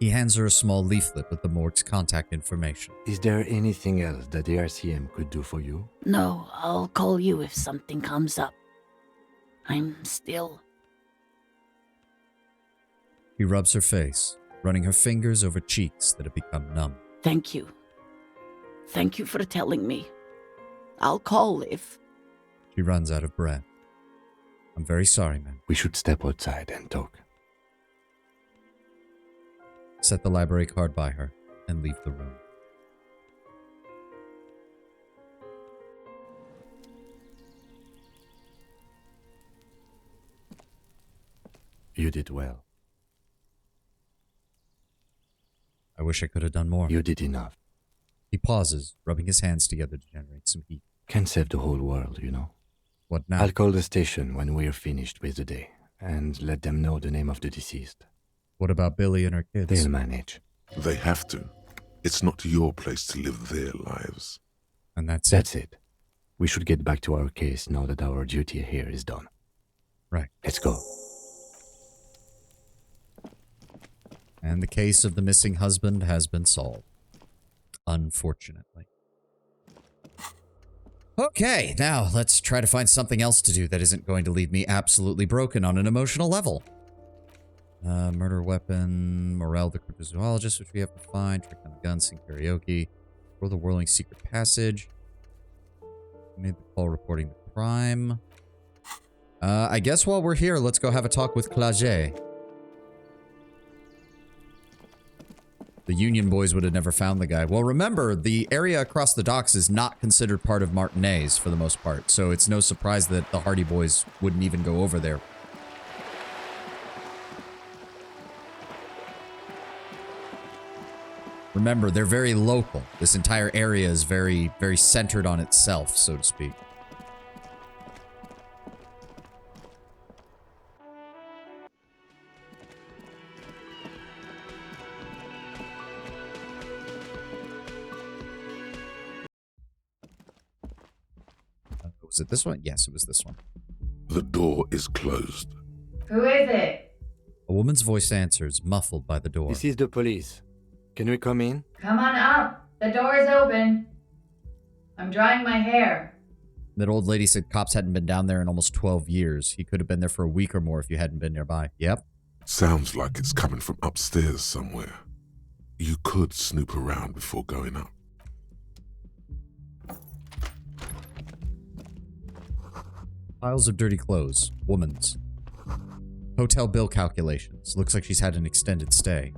He hands her a small leaflet with the morgue's contact information. Is there anything else that the RCM could do for you? No, I'll call you if something comes up. I'm still... He rubs her face, running her fingers over cheeks that have become numb. Thank you. Thank you for telling me. I'll call if... She runs out of breath. I'm very sorry, ma'am. We should step outside and talk. Set the library card by her and leave the room. You did well. I wish I could have done more. You did enough. He pauses, rubbing his hands together to generate some heat. Can save the whole world, you know. What now? I'll call the station when we're finished with the day and let them know the name of the deceased. What about Billy and her kids? They'll manage. They have to. It's not your place to live their lives. And that's it. We should get back to our case now that our duty here is done. Right. Let's go. And the case of the missing husband has been solved. Unfortunately. Okay, now let's try to find something else to do that isn't going to leave me absolutely broken on an emotional level. Murder weapon, Morel the cryptozoologist, which we have to find, trick on the gun, sing karaoke, explore the whirling secret passage. Made the call reporting the crime. I guess while we're here, let's go have a talk with Claget. The Union boys would have never found the guy. Well, remember, the area across the docks is not considered part of Martinez for the most part, so it's no surprise that the Hardy boys wouldn't even go over there. Remember, they're very local. This entire area is very, very centered on itself, so to speak. Was it this one? Yes, it was this one. The door is closed. Who is it? A woman's voice answers, muffled by the door. This is the police. Can we come in? Come on up. The door is open. I'm drying my hair. That old lady said cops hadn't been down there in almost 12 years. He could have been there for a week or more if you hadn't been nearby. Yep. Sounds like it's coming from upstairs somewhere. You could snoop around before going up. Piles of dirty clothes. Woman's. Hotel bill calculations. Looks like she's had an extended stay.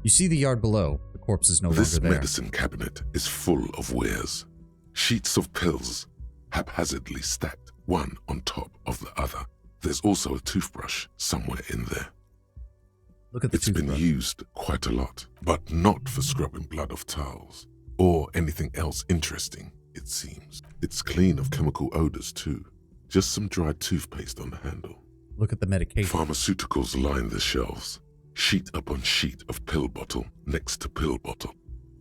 You see the yard below. The corpse is no longer there. This medicine cabinet is full of wares. Sheets of pills, haphazardly stacked, one on top of the other. There's also a toothbrush somewhere in there. Look at the toothbrush. It's been used quite a lot, but not for scrubbing blood off towels. Or anything else interesting, it seems. It's clean of chemical odors, too. Just some dried toothpaste on the handle. Look at the medication. Pharmaceuticals line the shelves. Sheet upon sheet of pill bottle next to pill bottle.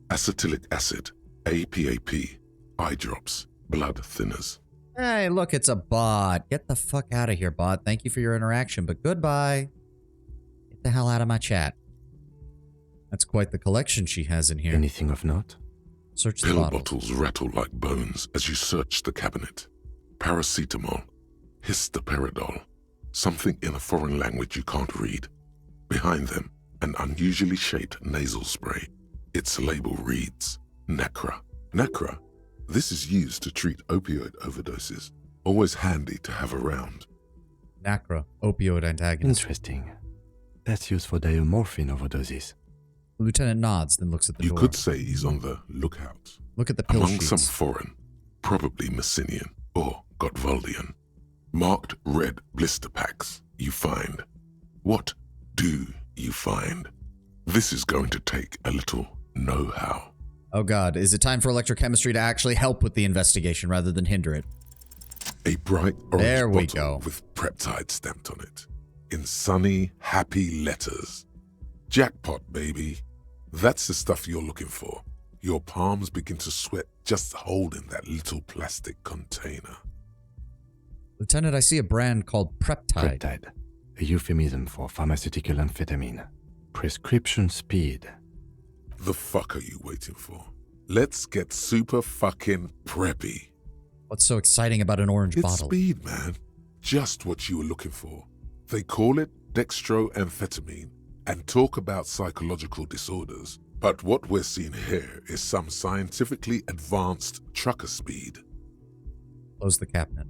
Acetylic acid, APAP, eye drops, blood thinners. Hey, look, it's a bot. Get the fuck out of here, bot. Thank you for your interaction, but goodbye. Get the hell out of my chat. That's quite the collection she has in here. Anything of note? Search the Pill bottles. bottles rattle like bones as you search the cabinet. Paracetamol, histoperidol, something in a foreign language you can't read. Behind them, an unusually shaped nasal spray. Its label reads, Nacra. Nacra? This is used to treat opioid overdoses. Always handy to have around. Nacra, opioid antagonist. Interesting. That's used for diamorphine overdoses. The lieutenant nods, then looks at the door. You could say he's on the lookout. Look at the pill Among sheets. some foreign, probably Messinian or Gottwaldian, marked red blister packs you find. What do you find? This is going to take a little know-how. Oh god, is it time for electrochemistry to actually help with the investigation rather than hinder it? A bright orange There we bottle go. with Preptide stamped on it. In sunny, happy letters. Jackpot, baby. That's the stuff you're looking for. Your palms begin to sweat just holding that little plastic container. Lieutenant, I see a brand called Preptide. Preptide, a euphemism for pharmaceutical amphetamine. Prescription speed. The fuck are you waiting for? Let's get super fucking preppy. What's so exciting about an orange It's bottle? speed, man. Just what you were looking for. They call it dextroamphetamine and talk about psychological disorders. But what we're seeing here is some scientifically advanced trucker speed. Close the cabinet.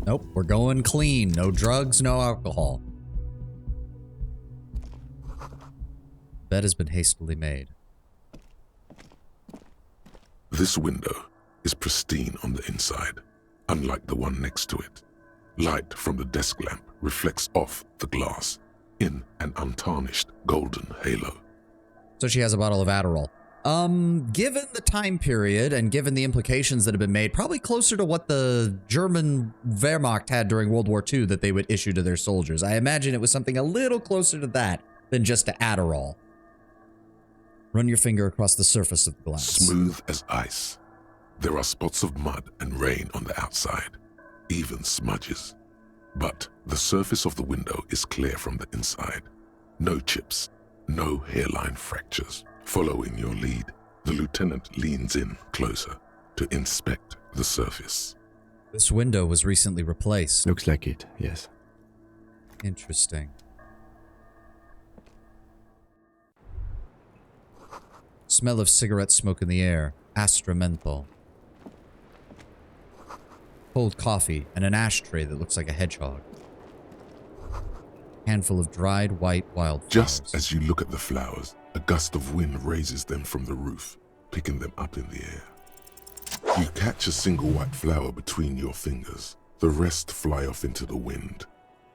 Nope, we're going clean. No drugs, no alcohol. Bed has been hastily made. This window is pristine on the inside, unlike the one next to it. Light from the desk lamp reflects off the glass in an untarnished golden halo. So she has a bottle of Adderall. Given the time period and given the implications that have been made, probably closer to what the German Wehrmacht had during World War II that they would issue to their soldiers. I imagine it was something a little closer to that than just to Adderall. Run your finger across the surface of the glass. Smooth as ice. There are spots of mud and rain on the outside, even smudges. But the surface of the window is clear from the inside. No chips, no hairline fractures. Following your lead, the lieutenant leans in closer to inspect the surface. This window was recently replaced. Looks like it, yes. Interesting. Smell of cigarette smoke in the air. Astra menthol. Cold coffee and an ashtray that looks like a hedgehog. Handful of dried white wildflowers. Just as you look at the flowers, a gust of wind raises them from the roof, picking them up in the air. You catch a single white flower between your fingers. The rest fly off into the wind.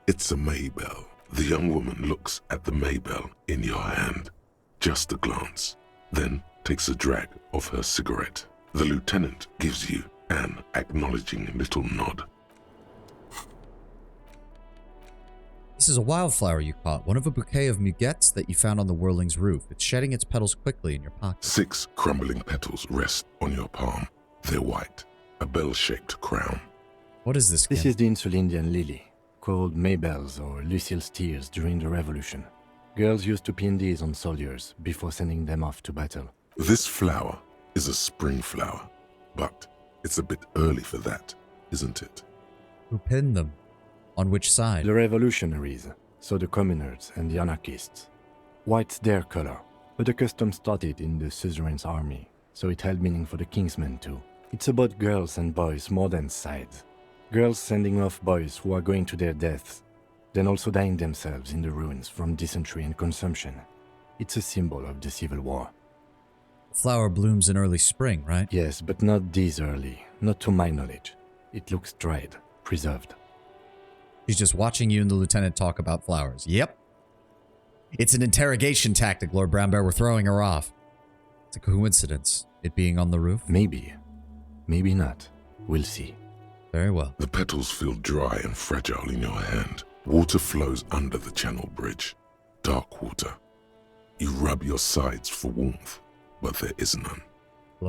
It's a Maybell. The young woman looks at the Maybell in your hand. Just a glance, then takes a drag of her cigarette. The lieutenant gives you an acknowledging little nod. This is a wildflower you caught, one of a bouquet of muguets that you found on the whirling's roof. It's shedding its petals quickly in your pocket. 6 crumbling petals rest on your palm. They're white, a bell-shaped crown. What is this, This Kim? is the Insulindian lily, called Maybells or Lucille's tears during the Revolution. Girls used to pin these on soldiers before sending them off to battle. This flower is a spring flower, but it's a bit early for that, isn't it? Who pinned them? On which side? The revolutionaries, so the communards and the anarchists. White's their color, but the custom started in the suzerain's army, so it held meaning for the kingsmen too. It's about girls and boys more than sides. Girls sending off boys who are going to their deaths, then also dying themselves in the ruins from dysentery and consumption. It's a symbol of the Civil War. Flower blooms in early spring, right? Yes, but not this early, not to my knowledge. It looks dried, preserved. She's just watching you and the lieutenant talk about flowers. Yep. It's an interrogation tactic, Lord Brown Bear. We're throwing her off. It's a coincidence, it being on the roof. Maybe. Maybe not. We'll see. Very well. The petals feel dry and fragile in your hand. Water flows under the channel bridge. Dark water. You rub your sides for warmth, but there is none.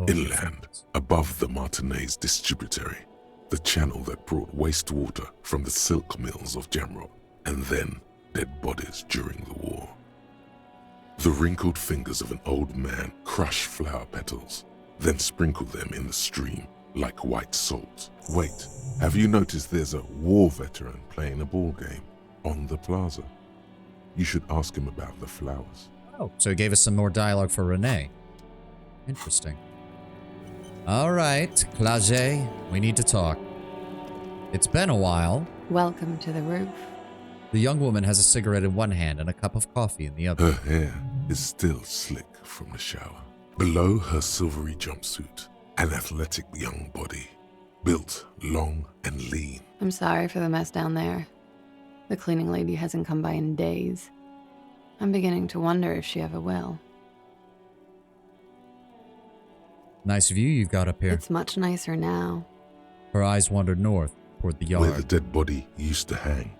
Inland, above the Martinez distributary, the channel that brought wastewater from the silk mills of Jamrock, and then dead bodies during the war. The wrinkled fingers of an old man crush flower petals, then sprinkle them in the stream like white salt. Wait, have you noticed there's a war veteran playing a ball game on the plaza? You should ask him about the flowers. Oh, so he gave us some more dialogue for Renee. Interesting. All right, Clage, we need to talk. It's been a while. Welcome to the roof. The young woman has a cigarette in one hand and a cup of coffee in the other. Her hair is still slick from the shower. Below her silvery jumpsuit, an athletic young body, built long and lean. I'm sorry for the mess down there. The cleaning lady hasn't come by in days. I'm beginning to wonder if she ever will. Nice view you've got up here. It's much nicer now. Her eyes wandered north, toward the yard. Where the dead body used to hang,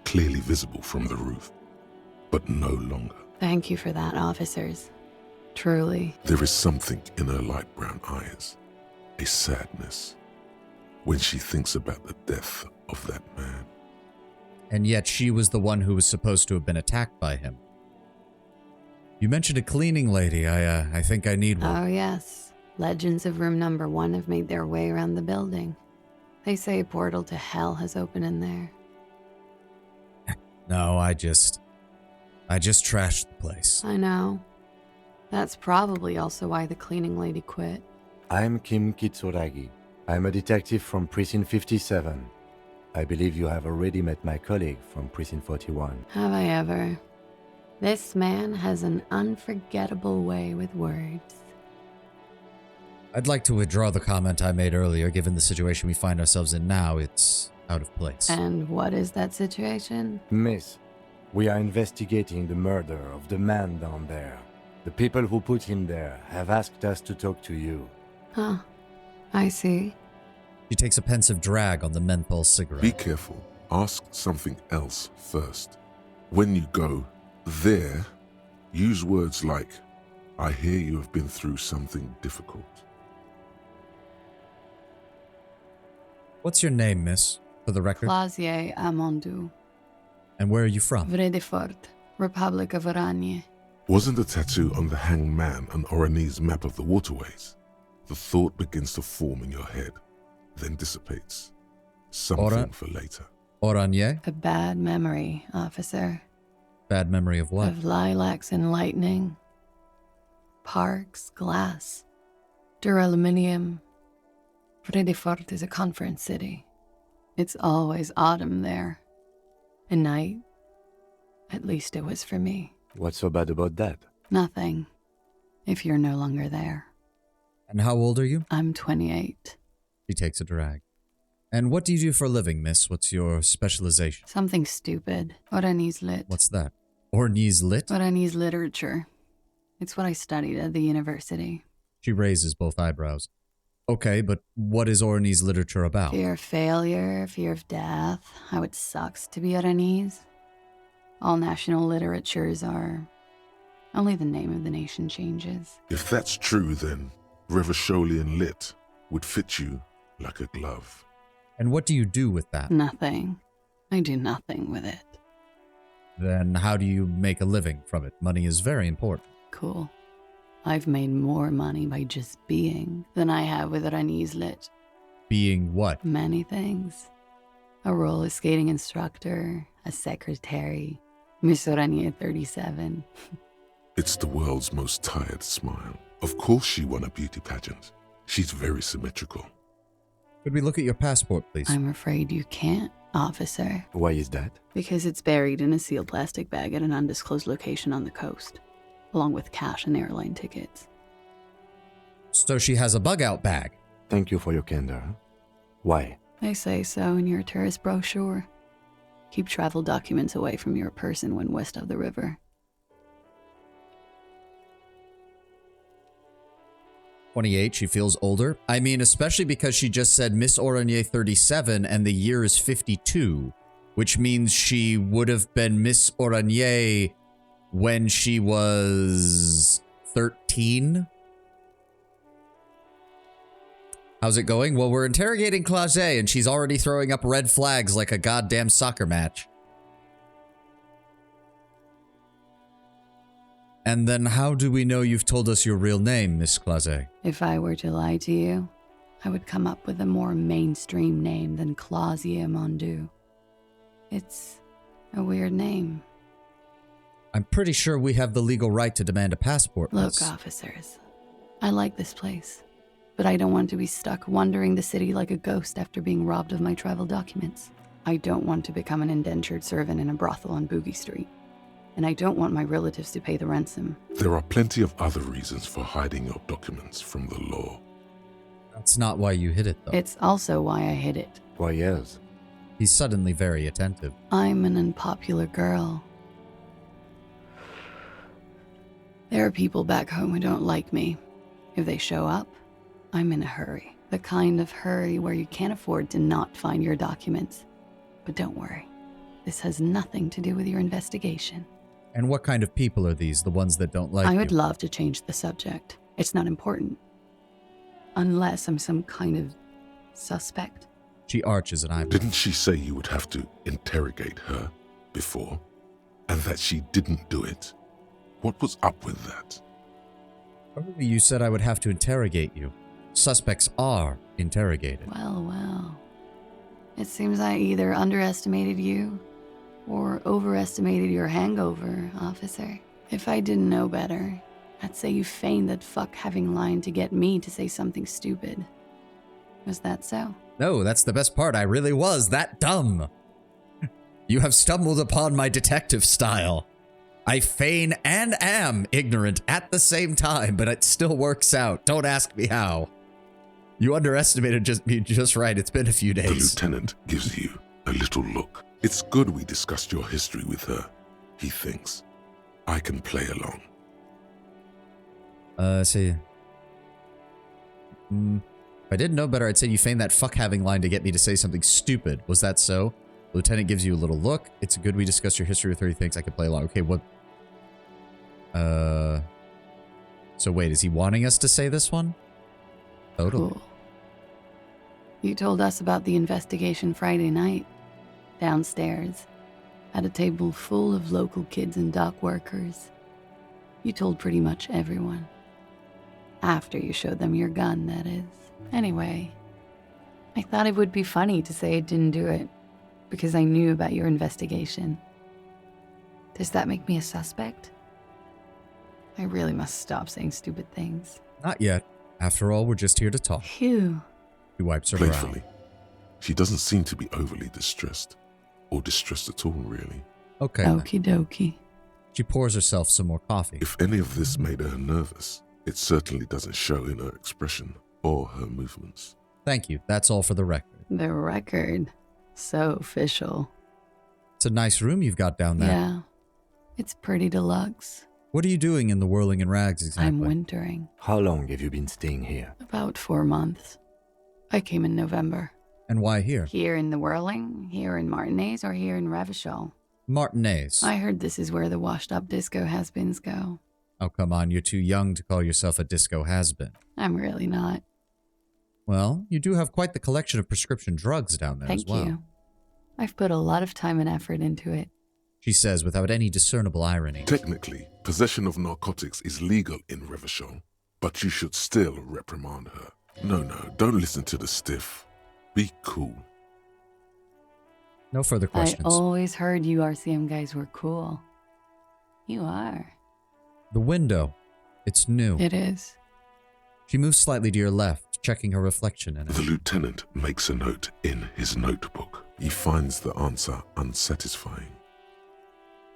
clearly visible from the roof, but no longer. Thank you for that, officers. Truly. There is something in her light brown eyes, a sadness, when she thinks about the death of that man. And yet she was the one who was supposed to have been attacked by him. You mentioned a cleaning lady. I think I need one. Oh, yes. Legends of room number 1 have made their way around the building. They say a portal to hell has opened in there. No, I just trashed the place. I know. That's probably also why the cleaning lady quit. I'm Kim Kitsuragi. I'm a detective from Precinct 57. I believe you have already met my colleague from Precinct 41. Have I ever? This man has an unforgettable way with words. I'd like to withdraw the comment I made earlier. Given the situation we find ourselves in now, it's out of place. And what is that situation? Miss, we are investigating the murder of the man down there. The people who put him there have asked us to talk to you. Huh. I see. She takes a pensive drag on the menthol cigarette. Be careful. Ask something else first. When you go there, use words like, I hear you have been through something difficult. What's your name, miss, for the record? Clausier Amondou. And where are you from? Vredefort, Republic of Oranje. Wasn't the tattoo on the hanged man an Oranese map of the waterways? The thought begins to form in your head, then dissipates. Something for later. Oranje? A bad memory, officer. Bad memory of what? Of lilacs and lightning. Parks, glass, duraluminium. Vredefort is a conference city. It's always autumn there. And night, At least it was for me. What's so bad about that? Nothing. If you're no longer there. And how old are you? I'm 28. She takes a drag. And what do you do for a living, miss? What's your specialization? Something stupid. Oranese lit. What's that? Oranese lit? Oranese literature. It's what I studied at the university. She raises both eyebrows. Okay, but what is Oranese literature about? Fear of failure, fear of death, how it sucks to be Oranese. All national literatures are. Only the name of the nation changes. If that's true, then Revacholian lit would fit you like a glove. And what do you do with that? Nothing. I do nothing with it. Then how do you make a living from it? Money is very important. Cool. I've made more money by just being than I have with Oranese lit. Being what? Many things. A roller skating instructor, a secretary, Miss Oranje 37. It's the world's most tired smile. Of course she won a beauty pageant. She's very symmetrical. Could we look at your passport, please? I'm afraid you can't, officer. Why is that? Because it's buried in a sealed plastic bag at an undisclosed location on the coast, along with cash and airline tickets. So she has a bug-out bag. Thank you for your candor. Why? They say so in your tourist brochure. Keep travel documents away from your person when west of the river. 28, she feels older. I mean, especially because she just said Miss Oranje 37 and the year is 52, which means she would have been Miss Oranje when she was 13. How's it going? Well, we're interrogating Clage and she's already throwing up red flags like a goddamn soccer match. And then how do we know you've told us your real name, Miss Claze? If I were to lie to you, I would come up with a more mainstream name than Claudia Mondu. It's a weird name. I'm pretty sure we have the legal right to demand a passport. Look, miss. officers, I like this place, but I don't want to be stuck wandering the city like a ghost after being robbed of my travel documents. I don't want to become an indentured servant in a brothel on Boogie Street. And I don't want my relatives to pay the ransom. There are plenty of other reasons for hiding your documents from the law. That's not why you hid it, though. It's also why I hid it. Why, yes. He's suddenly very attentive. I'm an unpopular girl. There are people back home who don't like me. If they show up, I'm in a hurry. The kind of hurry where you can't afford to not find your documents. But don't worry. This has nothing to do with your investigation. And what kind of people are these, the ones that don't like you? I would love to change the subject. It's not important. Unless I'm some kind of suspect. She arches an eyebrow. Didn't she say you would have to interrogate her before? And that she didn't do it? What was up with that? Probably you said I would have to interrogate you. Suspects are interrogated. Well. It seems I either underestimated you or overestimated your hangover, officer. If I didn't know better, I'd say you feigned that fuck having lied to get me to say something stupid. Was that so? No, that's the best part. I really was that dumb. You have stumbled upon my detective style. I feign and am ignorant at the same time, but it still works out. Don't ask me how. You underestimated me just right. It's been a few days. The lieutenant gives you a little look. It's good we discussed your history with her, he thinks. I can play along. See. If I didn't know better, I'd say you feigned that fuck having line to get me to say something stupid. Was that so? The lieutenant gives you a little look. It's good we discussed your history with her. He thinks I can play along. Okay, what? So wait, is he wanting us to say this one? Totally. Cool. You told us about the investigation Friday night. Downstairs, at a table full of local kids and dock workers. You told pretty much everyone. After you showed them your gun, that is. Anyway, I thought it would be funny to say I didn't do it, because I knew about your investigation. Does that make me a suspect? I really must stop saying stupid things. Not yet. After all, we're just here to talk. Phew. He wipes her brow. Playfully. She doesn't seem to be overly distressed. Or distressed at all, really. Okay. Okie dokie. She pours herself some more coffee. If any of this made her nervous, it certainly doesn't show in her expression or her movements. Thank you. That's all for the record. The record. So official. It's a nice room you've got down there. Yeah. It's pretty deluxe. What are you doing in the Whirling in Rags exactly? I'm wintering. How long have you been staying here? About 4 months. I came in November. And why here? Here in the Whirling, here in Martinez, or here in Revachol? Martinez. I heard this is where the washed-up disco has-beens go. Oh, come on. You're too young to call yourself a disco has-been. I'm really not. Well, you do have quite the collection of prescription drugs down there as well. Thank you. I've put a lot of time and effort into it. She says without any discernible irony. Technically, possession of narcotics is legal in Revachol, but you should still reprimand her. No, don't listen to the stiff. Be cool. No further questions. I always heard you RCM guys were cool. You are. The window. It's new. It is. She moves slightly to your left, checking her reflection in it. The lieutenant makes a note in his notebook. He finds the answer unsatisfying.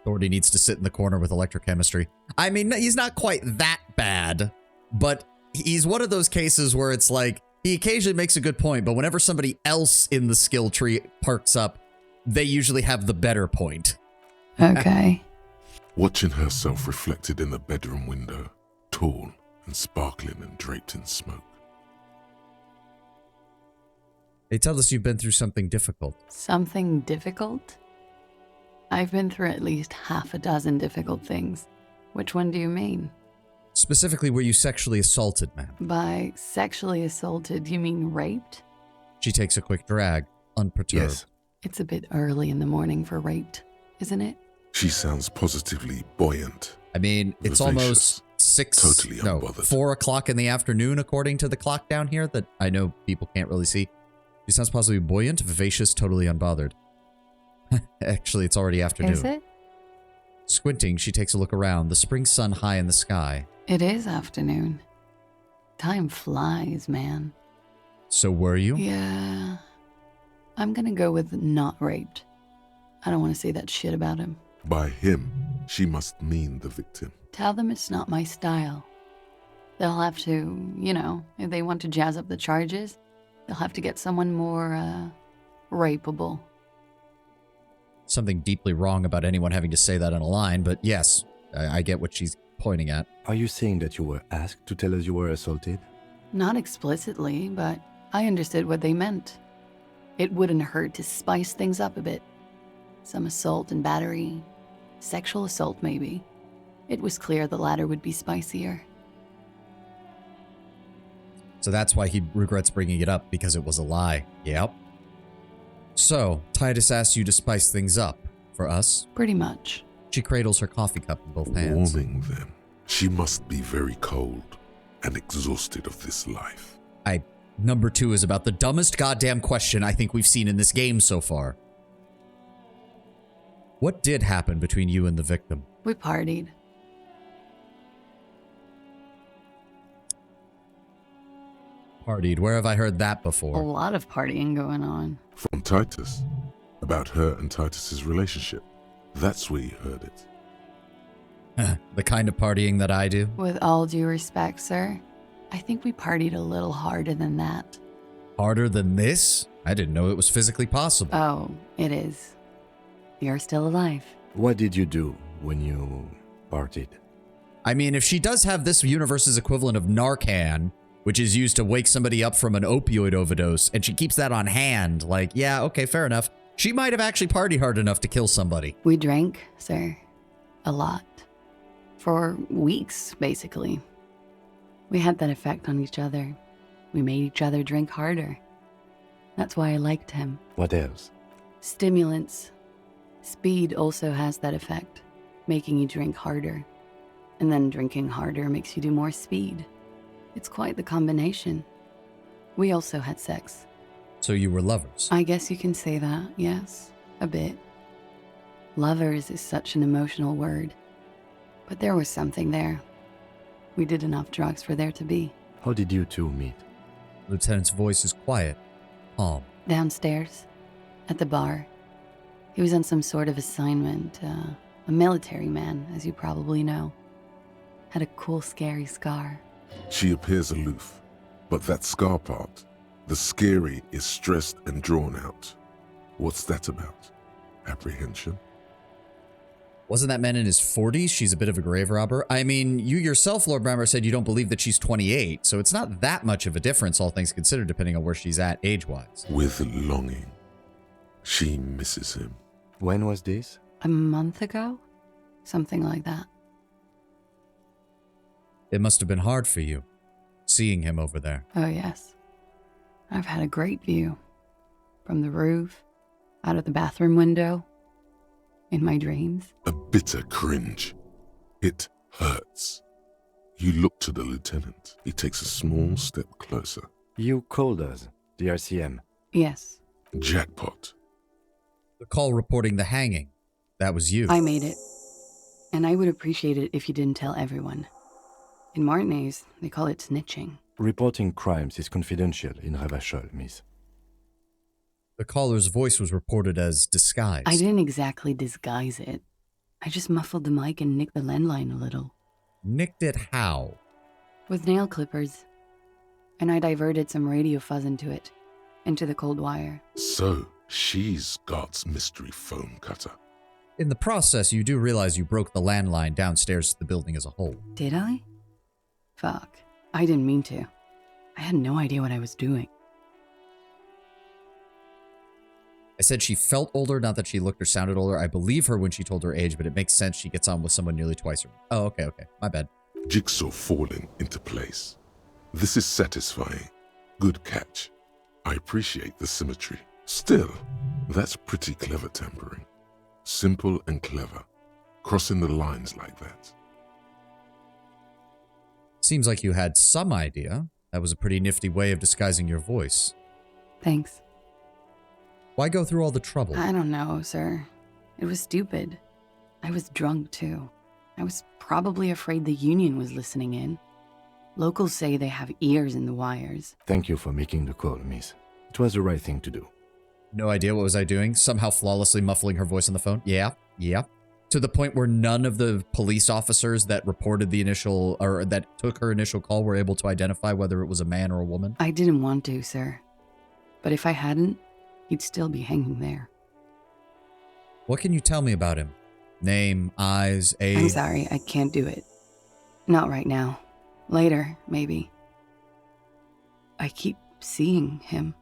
Thordy needs to sit in the corner with electrochemistry. I mean, he's not quite that bad, but he's one of those cases where it's like, he occasionally makes a good point, but whenever somebody else in the skill tree perks up, they usually have the better point. Okay. Watching herself reflected in the bedroom window, tall and sparkling and draped in smoke. They tell us you've been through something difficult. Something difficult? I've been through at least half a dozen difficult things. Which one do you mean? Specifically, were you sexually assaulted, ma'am? By sexually assaulted, you mean raped? She takes a quick drag, unperturbed. Yes. It's a bit early in the morning for raped, isn't it? She sounds positively buoyant. I mean, it's vivacious, almost 4 o'clock in the afternoon, according to the clock down here that I know people can't really see. She sounds positively buoyant, vivacious, totally unbothered. Actually, it's already afternoon. Is it? Squinting, she takes a look around, the spring sun high in the sky. It is afternoon. Time flies, man. So were you? Yeah. I'm gonna go with not raped. I don't want to say that shit about him. By him, she must mean the victim. Tell them it's not my style. They'll have to, if they want to jazz up the charges, they'll have to get someone more, rapeable. Something deeply wrong about anyone having to say that on a line, but yes, I get what she's pointing at. Are you saying that you were asked to tell us you were assaulted? Not explicitly, but I understood what they meant. It wouldn't hurt to spice things up a bit. Some assault and battery. Sexual assault, maybe. It was clear the latter would be spicier. So that's why he regrets bringing it up, because it was a lie. Yep. So, Titus asks you to spice things up. For us? Pretty much. She cradles her coffee cup in both hands. Warning them. She must be very cold and exhausted of this life. Number 2 is about the dumbest goddamn question I think we've seen in this game so far. What did happen between you and the victim? We partied. Partied? Where have I heard that A before? lot of partying going on. From Titus. About her and Titus's relationship. That's where you heard it. The kind of partying that I do? With all due respect, sir, I think we partied a little harder than that. Harder than this? I didn't know it was physically possible. Oh, it is. You're still alive. What did you do when you partied? I mean, if she does have this universe's equivalent of Narcan, which is used to wake somebody up from an opioid overdose, and she keeps that on hand, like, yeah, okay, fair enough. She might have actually partied hard enough to kill somebody. We drank, sir. A lot. For weeks, basically. We had that effect on each other. We made each other drink harder. That's why I liked him. What else? Stimulants. Speed also has that effect, making you drink harder. And then drinking harder makes you do more speed. It's quite the combination. We also had sex. So you were lovers? I guess you can say that, yes. A bit. Lovers is such an emotional word. But there was something there. We did enough drugs for there to be. How did you two meet? Lieutenant's voice is quiet, calm. Downstairs. At the bar. He was on some sort of assignment, a military man, as you probably know. Had a cool, scary scar. She appears aloof, but that scar part, the scary, is stressed and drawn out. What's that about? Apprehension? Wasn't that man in his 40s? She's a bit of a grave robber. I mean, you yourself, Lord Bramber, said you don't believe that she's 28, so it's not that much of a difference, all things considered, depending on where she's at age-wise. With longing. She misses him. When was this? A month ago? Something like that. It must have been hard for you, seeing him over there. Oh, yes. I've had a great view. From the roof, out of the bathroom window, in my dreams. A bitter cringe. It hurts. You look to the lieutenant. He takes a small step closer. You called us, the RCM. Yes. Jackpot. The call reporting the hanging. That was you. I made it. And I would appreciate it if you didn't tell everyone. In Martinez, they call it snitching. Reporting crimes is confidential in Ravachol, miss. The caller's voice was reported as disguised. I didn't exactly disguise it. I just muffled the mic and nicked the landline a little. Nicked it how? With nail clippers. And I diverted some radio fuzz into it. Into the cold wire. So, she's God's mystery foam cutter. In the process, you do realize you broke the landline downstairs to the building as a whole. Did I? Fuck. I didn't mean to. I had no idea what I was doing. I said she felt older, not that she looked or sounded older. I believe her when she told her age, but it makes sense she gets on with someone nearly twice her. Oh, okay. My bad. Jigsaw falling into place. This is satisfying. Good catch. I appreciate the symmetry. Still, that's pretty clever tampering. Simple and clever. Crossing the lines like that. Seems like you had some idea. That was a pretty nifty way of disguising your voice. Thanks. Why go through all the trouble? I don't know, sir. It was stupid. I was drunk, too. I was probably afraid the Union was listening in. Locals say they have ears in the wires. Thank you for making the call, miss. It was the right thing to do. No idea what was I doing? Somehow flawlessly muffling her voice on the phone? Yeah. To the point where none of the police officers that reported the initial, or that took her initial call were able to identify whether it was a man or a woman? I didn't want to, sir. But if I hadn't, he'd still be hanging there. What can you tell me about him? Name, eyes, age? I'm sorry, I can't do it. Not right now. Later, maybe. I keep seeing him.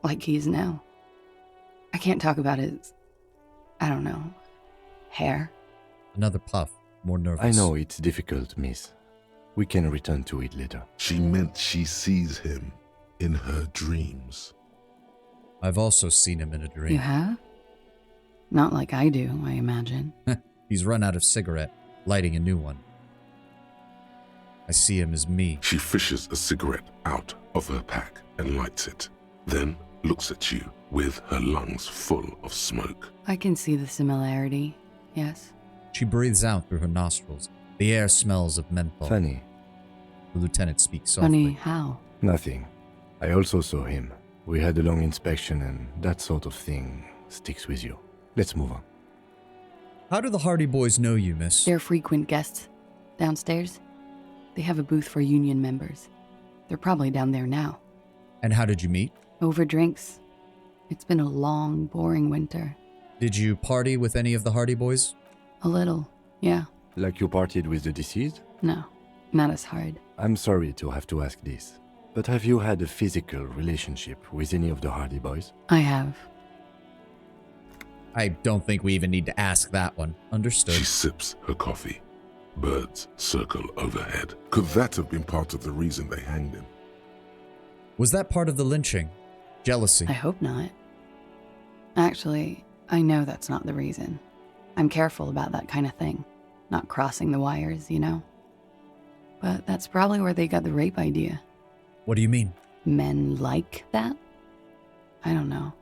Like he is now. I can't talk about his, I don't know, hair. Another puff, more nervous. I know it's difficult, miss. We can return to it later. She meant she sees him in her dreams. I've also seen him in a dream. You have? Not like I do, I imagine. He's run out of cigarette, lighting a new one. I see him as me. She fishes a cigarette out of her pack and lights it, then looks at you with her lungs full of smoke. I can see the similarity, yes. She breathes out through her nostrils. The air smells of menthol. Funny. The lieutenant speaks softly. Funny how? Nothing. I also saw him. We had a long inspection and that sort of thing sticks with you. Let's move on. How do the Hardy Boys know you, miss? They're frequent guests. Downstairs. They have a booth for union members. They're probably down there now. And how did you meet? Over drinks. It's been a long, boring winter. Did you party with any of the Hardy Boys? A little, yeah. Like you partied with the deceased? No, not as hard. I'm sorry to have to ask this, but have you had a physical relationship with any of the Hardy Boys? I have. I don't think we even need to ask that one. Understood. She sips her coffee. Birds circle overhead. Could that have been part of the reason they hanged him? Was that part of the lynching? Jealousy? I hope not. Actually, I know that's not the reason. I'm careful about that kind of thing. Not crossing the wires, you know? But that's probably where they got the rape idea. What do you mean? Men like that? I don't know.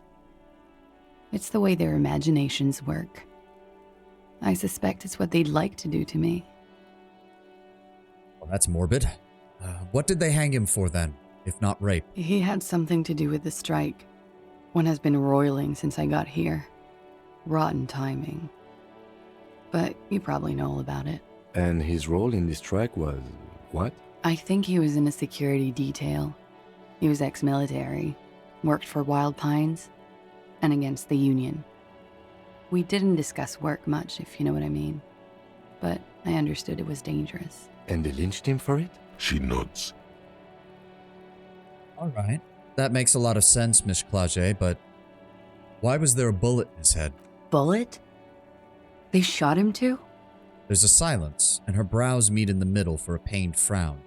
It's the way their imaginations work. I suspect it's what they'd like to do to me. Well, that's morbid. What did they hang him for then, if not rape? He had something to do with the strike. One has been roiling since I got here. Rotten timing. But you probably know all about it. And his role in this strike was what? I think he was in a security detail. He was ex-military, worked for Wild Pines, and against the Union. We didn't discuss work much, if you know what I mean. But I understood it was dangerous. And they lynched him for it? She nods. All right. That makes a lot of sense, Miss Claget, but why was there a bullet in his head? Bullet? They shot him too? There's a silence, and her brows meet in the middle for a pained frown.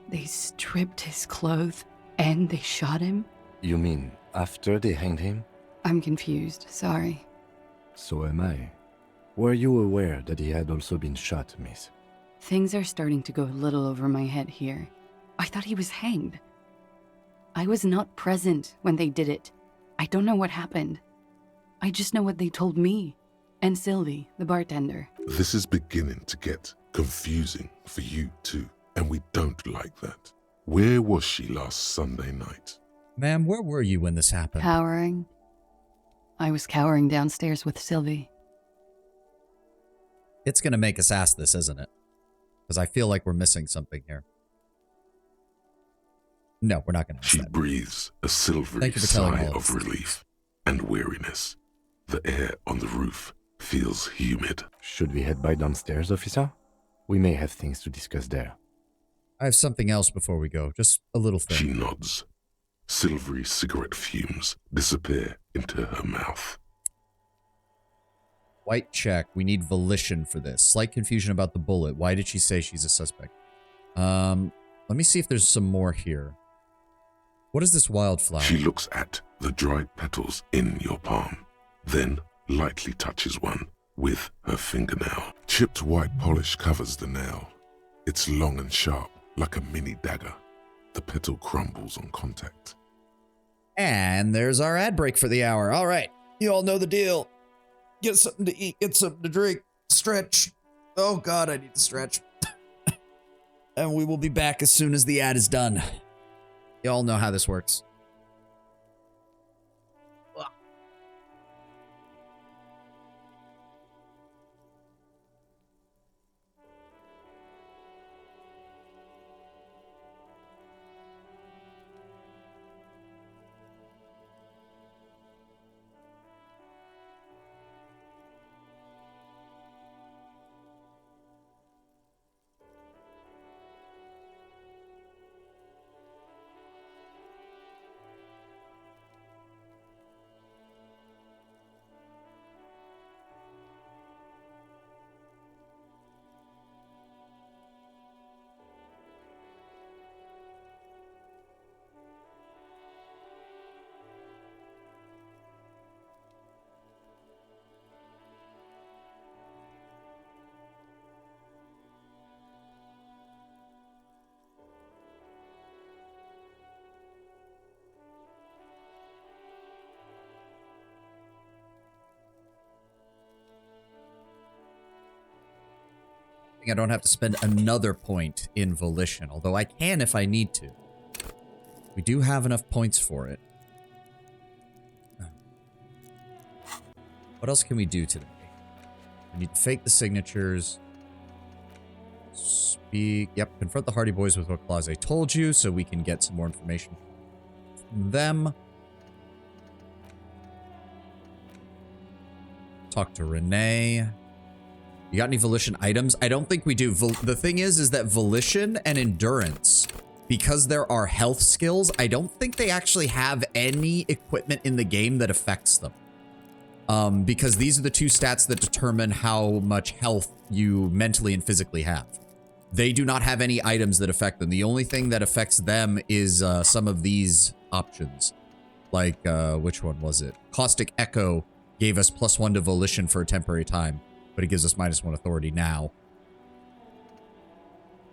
They stripped his clothes and they shot him? You mean after they hanged him? I'm confused, sorry. So am I. Were you aware that he had also been shot, miss? Things are starting to go a little over my head here. I thought he was hanged. I was not present when they did it. I don't know what happened. I just know what they told me. And Sylvie, the bartender. This is beginning to get confusing for you too, and we don't like that. Where was she last Sunday night? Ma'am, where were you when this happened? Cowering. I was cowering downstairs with Sylvie. It's gonna make us ask this, isn't it? Because I feel like we're missing something here. No, we're not gonna ask She that. breathes a silvery Thank you for telling sigh all of of this. relief and weariness. The air on the roof feels humid. Should we head by downstairs, officer? We may have things to discuss there. I have something else before we go. Just a little thing. She nods. Silvery cigarette fumes disappear into her mouth. White check. We need volition for this. Slight confusion about the bullet. Why did she say she's a suspect? Let me see if there's some more here. What is this wildflower? She looks at the dried petals in your palm, then lightly touches one with her fingernail. Chipped white polish covers the nail. It's long and sharp, like a mini dagger. The petal crumbles on contact. And there's our ad break for the hour. All right. You all know the deal. Get something to eat, get something to drink, stretch. Oh God, I need to stretch. And we will be back as soon as the ad is done. You all know how this works. I don't have to spend another point in volition, although I can if I need to. We do have enough points for it. What else can we do today? We need to fake the signatures. Speak. Yep, confront the Hardy Boys with what Clause told you, so we can get some more information from them. Talk to Renee. You got any volition items? I don't think we do. The thing is that volition and endurance, because there are health skills, I don't think they actually have any equipment in the game that affects them. Because these are the two stats that determine how much health you mentally and physically have. They do not have any items that affect them. The only thing that affects them is some of these options. Like, which one was it? Caustic Echo gave us +1 to volition for a temporary time, but it gives us -1 authority now.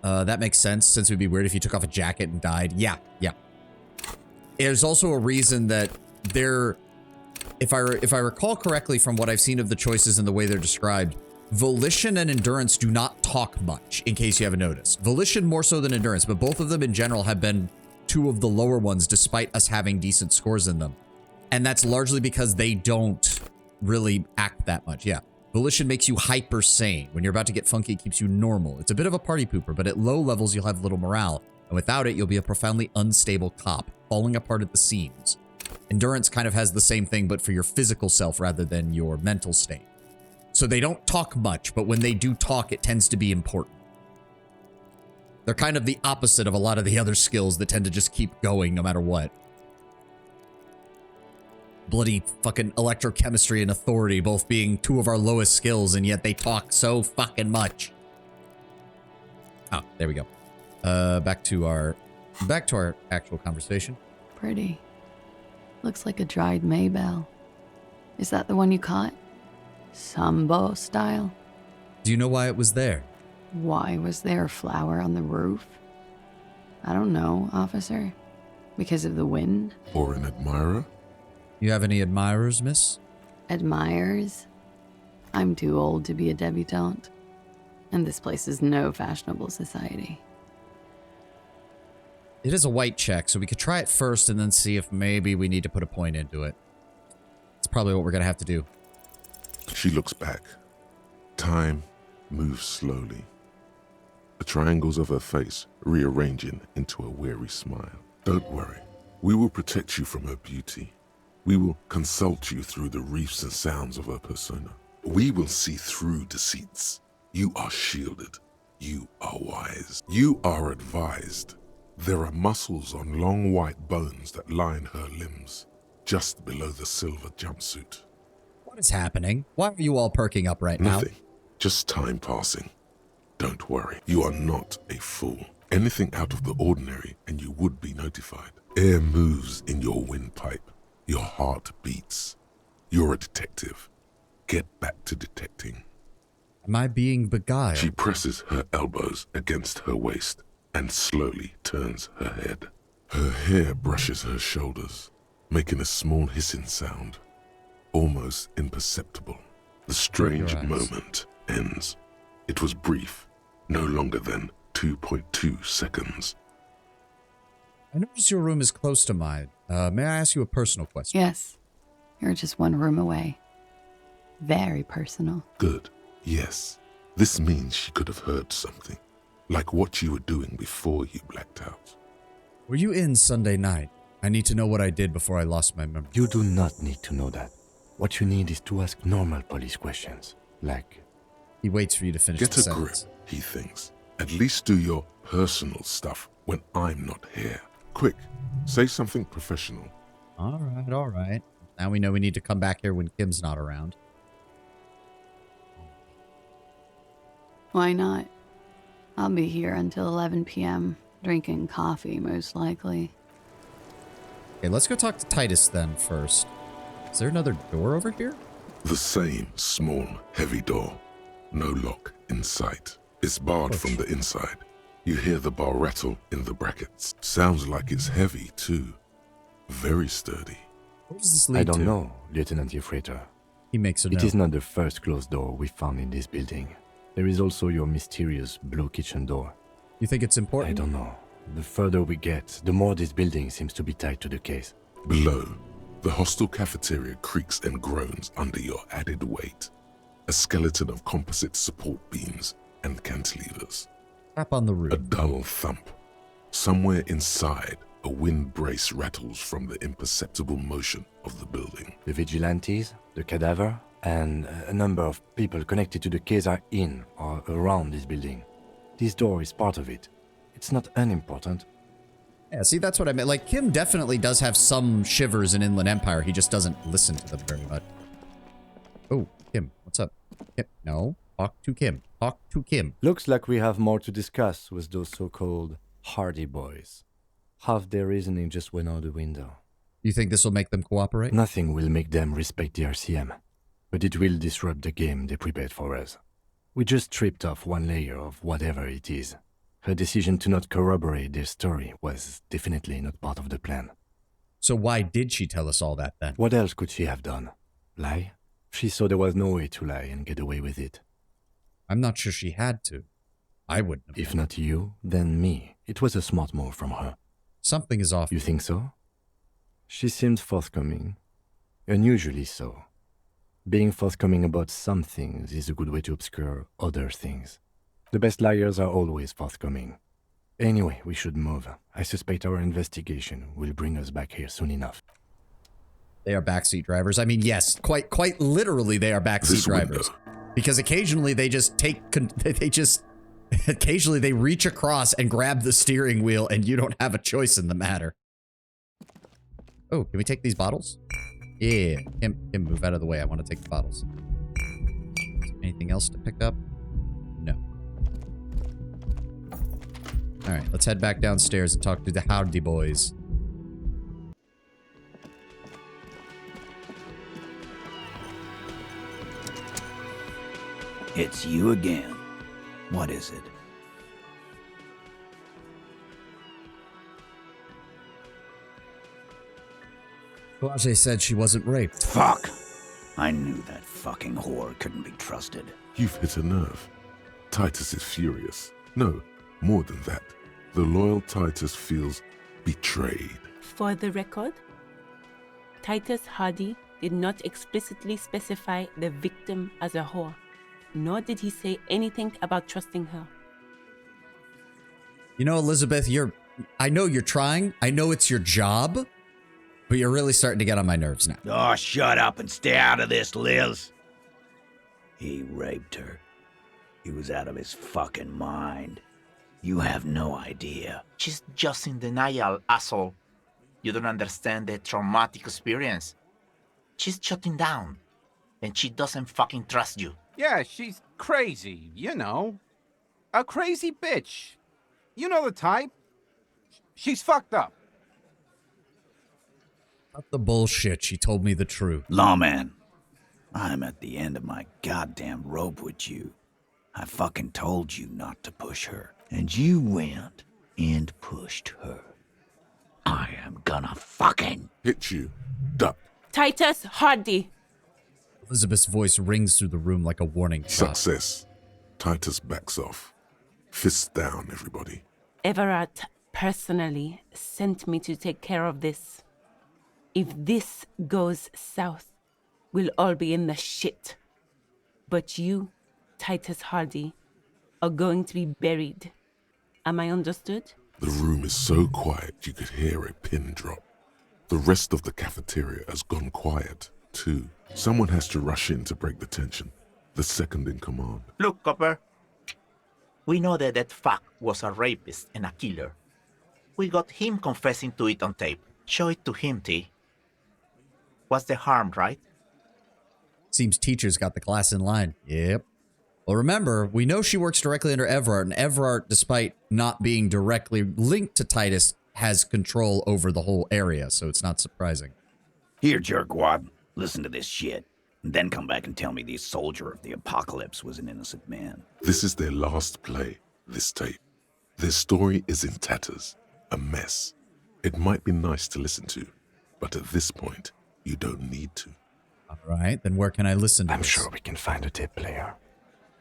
That makes sense, since it would be weird if you took off a jacket and died. Yeah. There's also a reason that they're... If I recall correctly from what I've seen of the choices and the way they're described, volition and endurance do not talk much, in case you haven't noticed. Volition more so than endurance, but both of them in general have been two of the lower ones, despite us having decent scores in them. And that's largely because they don't really act that much. Yeah. Volition makes you hyper sane. When you're about to get funky, it keeps you normal. It's a bit of a party pooper, but at low levels, you'll have little morale. And without it, you'll be a profoundly unstable cop, falling apart at the seams. Endurance kind of has the same thing, but for your physical self rather than your mental state. So they don't talk much, but when they do talk, it tends to be important. They're kind of the opposite of a lot of the other skills that tend to just keep going no matter what. Bloody fucking electrochemistry and authority both being two of our lowest skills, and yet they talk so fucking much. Oh, there we go. Back to our actual conversation. Pretty. Looks like a dried maybell. Is that the one you caught? Sambo style? Do you know why it was there? Why was there a flower on the roof? I don't know, officer. Because of the wind? Or an admirer? You have any admirers, miss? Admirers? I'm too old to be a debutante. And this place is no fashionable society. It is a white check, so we could try it first and then see if maybe we need to put a point into it. It's probably what we're going to have to do. She looks back. Time moves slowly. The triangles of her face rearranging into a weary smile. Don't worry. We will protect you from her beauty. We will consult you through the reefs and sounds of her persona. We will see through deceits. You are shielded. You are wise. You are advised. There are muscles on long white bones that line her limbs, just below the silver jumpsuit. What is happening? Why are you all perking up right now? Nothing. Just time passing. Don't worry. You are not a fool. Anything out of the ordinary and you would be notified. Air moves in your windpipe. Your heart beats. You're a detective. Get back to detecting. Am I being beguiled? She presses her elbows against her waist and slowly turns her head. Her hair brushes her shoulders, making a small hissing sound, almost imperceptible. The strange moment ends. It was brief, no longer than 2.2 seconds. I notice your room is close to mine. May I ask you a personal question? Yes. You're just one room away. Very personal. Good. Yes. This means she could have heard something, like what you were doing before you blacked out. Were you in Sunday night? I need to know what I did before I lost my memory. You do not need to know that. What you need is to ask normal police questions, like... He waits for you to finish Get the a sentence. grip, he thinks. At least do your personal stuff when I'm not here. Quick, say something professional. All right. Now we know we need to come back here when Kim's not around. Why not? I'll be here until 11 p.m., drinking coffee, most likely. Okay, let's go talk to Titus then first. Is there another door over here? The same small, heavy door. No lock in sight. It's barred from the inside. You hear the bar rattle in the brackets. Sounds like it's heavy, too. Very sturdy. Where does this lead I don't to? know, Lieutenant Yefreiter. He makes a note. It is not the first closed door we found in this building. There is also your mysterious blue kitchen door. You think it's important? I don't know. The further we get, the more this building seems to be tied to the case. Below, the hostel cafeteria creaks and groans under your added weight. A skeleton of composite support beams and cantilevers. Tap on the roof. A dull thump. Somewhere inside, a wind brace rattles from the imperceptible motion of the building. The vigilantes, the cadaver, and a number of people connected to the case are in or around this building. This door is part of it. It's not unimportant. Yeah, see, that's what I meant. Like, Kim definitely does have some shivers in Inland Empire. He just doesn't listen to them very much. Oh, Kim, what's up? Kim, no, talk to Kim. Talk to Kim. Looks like we have more to discuss with those so-called Hardy boys. Half their reasoning just went out the window. You think this will make them cooperate? Nothing will make them respect the RCM, but it will disrupt the game they prepared for us. We just stripped off one layer of whatever it is. Her decision to not corroborate their story was definitely not part of the plan. So why did she tell us all that then? What else could she have done? Lie? She saw there was no way to lie and get away with it. I'm not sure she had to. I wouldn't have. If not you, then me. It was a smart move from her. Something is off. You think so? She seemed forthcoming. Unusually so. Being forthcoming about some things is a good way to obscure other things. The best liars are always forthcoming. Anyway, we should move. I suspect our investigation will bring us back here soon enough. They are backseat drivers. I mean, yes, quite literally they are backseat drivers. Because occasionally they just occasionally they reach across and grab the steering wheel and you don't have a choice in the matter. Oh, can we take these bottles? Yeah, Kim, move out of the way. I want to take the bottles. Anything else to pick up? No. All right, let's head back downstairs and talk to the Harrier Du Bois. It's you again. What is it? Boise said she wasn't raped. Fuck! I knew that fucking whore couldn't be trusted. You've hit a nerve. Titus is furious. No, more than that. The loyal Titus feels betrayed. For the record, Titus Hardy did not explicitly specify the victim as a whore, nor did he say anything about trusting her. You know, Elizabeth, I know you're trying. I know it's your job. But you're really starting to get on my nerves now. Oh, shut up and stay out of this, Liz. He raped her. He was out of his fucking mind. You have no idea. She's just in denial, asshole. You don't understand the traumatic experience. She's shutting down. And she doesn't fucking trust you. Yeah, she's crazy, you know. A crazy bitch. You know the type. She's fucked up. Not the bullshit. She told me the truth. Lawman, I'm at the end of my goddamn rope with you. I fucking told you not to push her. And you went and pushed her. I am gonna fucking hit you. Duck. Titus Hardy. Elizabeth's voice rings through the room like a warning shot. Success. Titus backs off. Fists down, everybody. Everett personally sent me to take care of this. If this goes south, we'll all be in the shit. But you, Titus Hardy, are going to be buried. Am I understood? The room is so quiet you could hear a pin drop. The rest of the cafeteria has gone quiet, too. Someone has to rush in to break the tension. The second in command. Look, Copper. We know that that fuck was a rapist and a killer. We got him confessing to it on tape. Show it to him, T. What's the harm, right? Seems teachers got the class in line. Yep. Well, remember, we know she works directly under Everett, and Everett, despite not being directly linked to Titus, has control over the whole area, so it's not surprising. Here, jerkwad, listen to this shit, and then come back and tell me the soldier of the apocalypse was an innocent man. This is their last play, this tape. Their story is in tatters, a mess. It might be nice to listen to, but at this point, you don't need to. All right, then where can I listen to I'm this? sure we can find a tape player.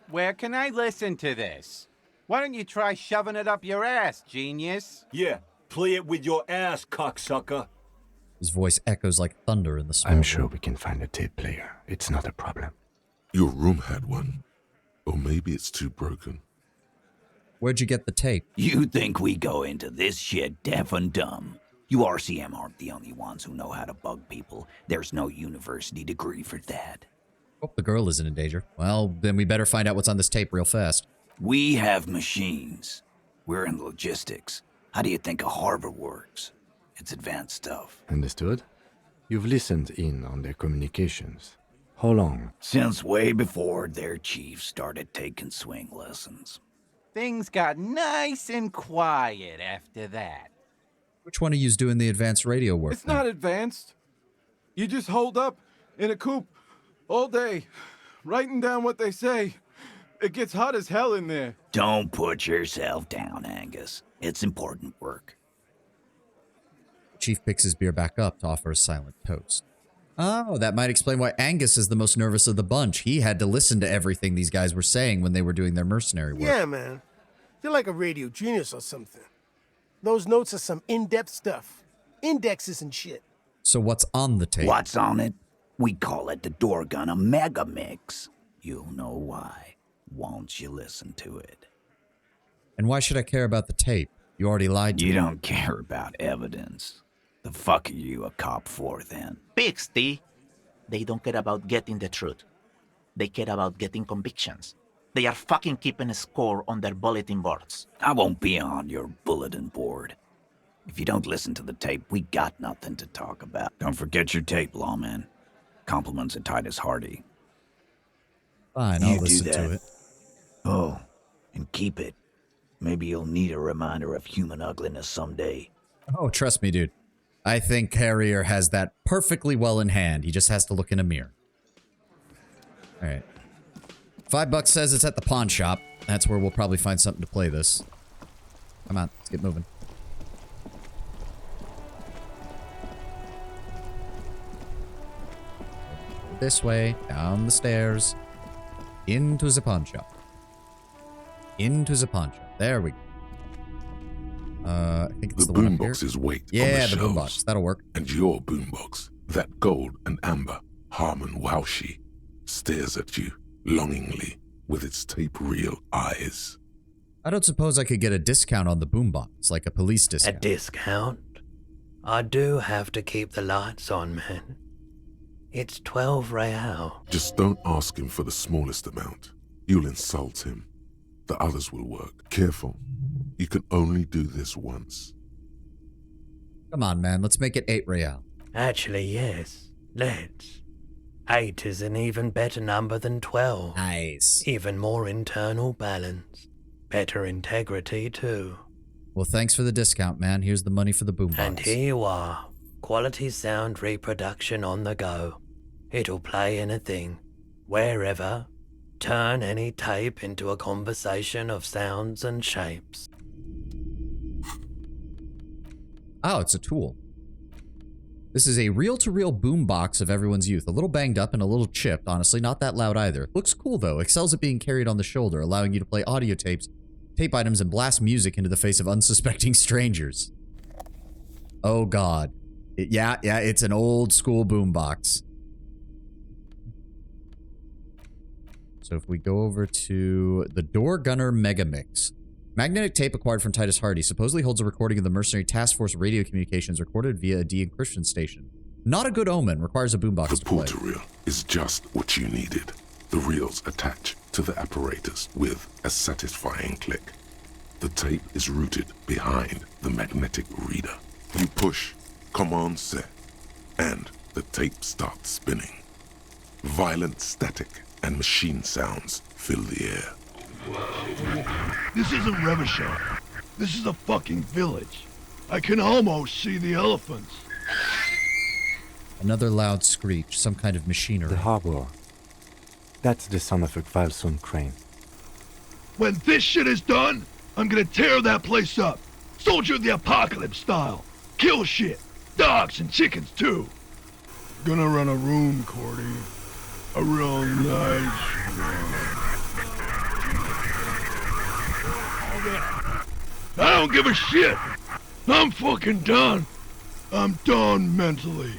Where can I listen to this? Why don't you try shoving it up your ass, genius? Yeah, play it with your ass, cocksucker. His voice echoes like thunder in the small I'm room. sure we can find a tape player. It's not a problem. Your room had one. Or maybe it's too broken. Where'd you get the tape? You think we go into this shit deaf and dumb? You RCM aren't the only ones who know how to bug people. There's no university degree for that. Hope the girl isn't in danger. Well, then we better find out what's on this tape real fast. We have machines. We're in logistics. How do you think a harbor works? It's advanced stuff. Understood? You've listened in on their communications. How long? Since way before their chief started taking swing lessons. Things got nice and quiet after that. Which one of you's doing the advanced radio work? It's not advanced. You just hold up in a coop all day, writing down what they say. It gets hot as hell in there. Don't put yourself down, Angus. It's important work. Chief picks his beer back up to offer a silent toast. Oh, that might explain why Angus is the most nervous of the bunch. He had to listen to everything these guys were saying when they were doing their mercenary work. Yeah, man. You're like a radio genius or something. Those notes are some in-depth stuff. Indexes and shit. So what's on the tape? What's on it? We call it the door gun a mega mix. You'll know why once you listen to it. And why should I care about the tape? You already lied to me. You don't care about evidence. The fuck are you a cop for, then? Pigs, T. They don't care about getting the truth. They care about getting convictions. They are fucking keeping a score on their bulletin boards. I won't be on your bulletin board. If you don't listen to the tape, we got nothing to talk about. Don't forget your tape, lawman. Compliments of Titus Hardy. Fine, I'll listen to it. Oh, and keep it. Maybe you'll need a reminder of human ugliness someday. Oh, trust me, dude. I think Harrier has that perfectly well in hand. He just has to look in a mirror. All right. $5 says it's at the pawn shop. That's where we'll probably find something to play this. Come on, let's get moving. This way, down the stairs, into the pawn shop. Into the pawn shop. There we go. I think it's the one up here. Boombox's weight yeah, on the the shelves, boombox. That'll work. And your boombox, that gold and amber Harmon Waushi, stares at you longingly with its tape reel eyes. I don't suppose I could get a discount on the boombox, like a police discount. A discount? I do have to keep the lights on, man. It's 12 real. Just don't ask him for the smallest amount. You'll insult him. The others will work. Careful. You can only do this once. Come on, man. Let's make it 8 real. Actually, yes. Let's. 8 is an even better number than 12. Nice. Even more internal balance. Better integrity, too. Well, thanks for the discount, man. Here's the money for the boombox. And here you are. Quality sound reproduction on the go. It'll play anything, wherever. Turn any tape into a conversation of sounds and shapes. Oh, it's a tool. This is a reel-to-reel boombox of everyone's youth. A little banged up and a little chipped, honestly. Not that loud either. Looks cool, though. Excels at being carried on the shoulder, allowing you to play audio tapes, tape items, and blast music into the face of unsuspecting strangers. Oh, God. Yeah, it's an old-school boombox. So if we go over to the Door Gunner Mega Mix. Magnetic tape acquired from Titus Hardy supposedly holds a recording of the Mercenary Task Force radio communications recorded via a de-encryption station. Not a good omen. Requires a boombox to play. The portal reel is just what you needed. The reels attach to the apparatus with a satisfying click. The tape is rooted behind the magnetic reader. You push Command Set, and the tape starts spinning. Violent static and machine sounds fill the air. This isn't Revachon. This is a fucking village. I can almost see the elephants. Another loud screech, some kind of machinery. The harbor. That's the sound of a Kvalson crane. When this shit is done, I'm gonna tear that place up. Soldier of the Apocalypse style. Kill shit. Dogs and chickens too. Gonna run a room, Cordy. A real nice one. I don't give a shit. I'm fucking done. I'm done mentally.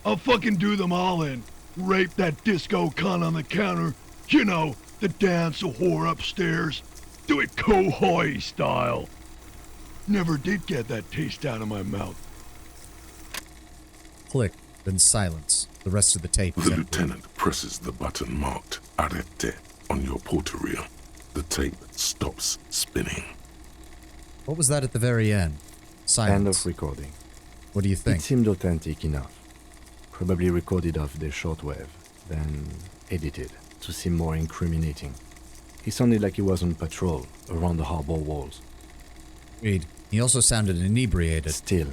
I'll fucking do them all in. Rape that disco cunt on the counter. You know, the dance a whore upstairs. Do it Kohoi style. Never did get that taste out of my mouth. Click, then silence. The rest of the tape is The empty. lieutenant presses the button marked Arete on your portal reel. The tape stops spinning. What was that at the very end? Silence. End of recording. What do you think? It seemed authentic enough. Probably recorded off the shortwave, then edited to seem more incriminating. He sounded like he was on patrol around the harbor walls. Reed, he also sounded inebriated. Still.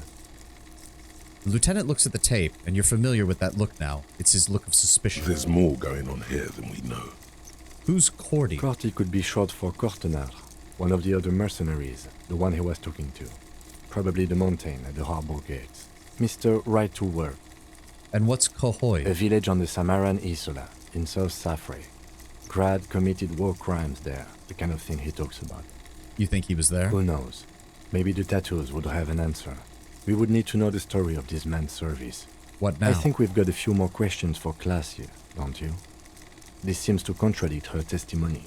The lieutenant looks at the tape, and you're familiar with that look now. It's his look of suspicion. There's more going on here than we know. Who's Cordy? Cordy could be short for Cortenar, one of the other mercenaries, the one he was talking to. Probably the mountain at the harbor gates. Mr. Right to Work. And what's Kohoi? A village on the Samaran Isola, in South Safre. Grad committed war crimes there, the kind of thing he talks about. You think he was there? Who knows? Maybe the tattoos would have an answer. We would need to know the story of this man's service. What now? I think we've got a few more questions for class here, don't you? This seems to contradict her testimony,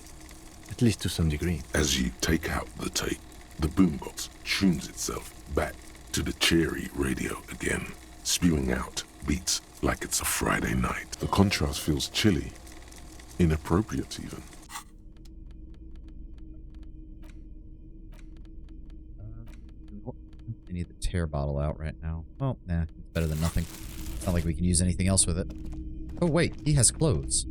at least to some degree. As you take out the tape, the boombox tunes itself back to the cheery radio again, spewing out beats like it's a Friday night. The contrast feels chilly, inappropriate even. I need the tear bottle out right now. Well, nah, it's better than nothing. It's not like we can use anything else with it. Oh wait, he has clothes.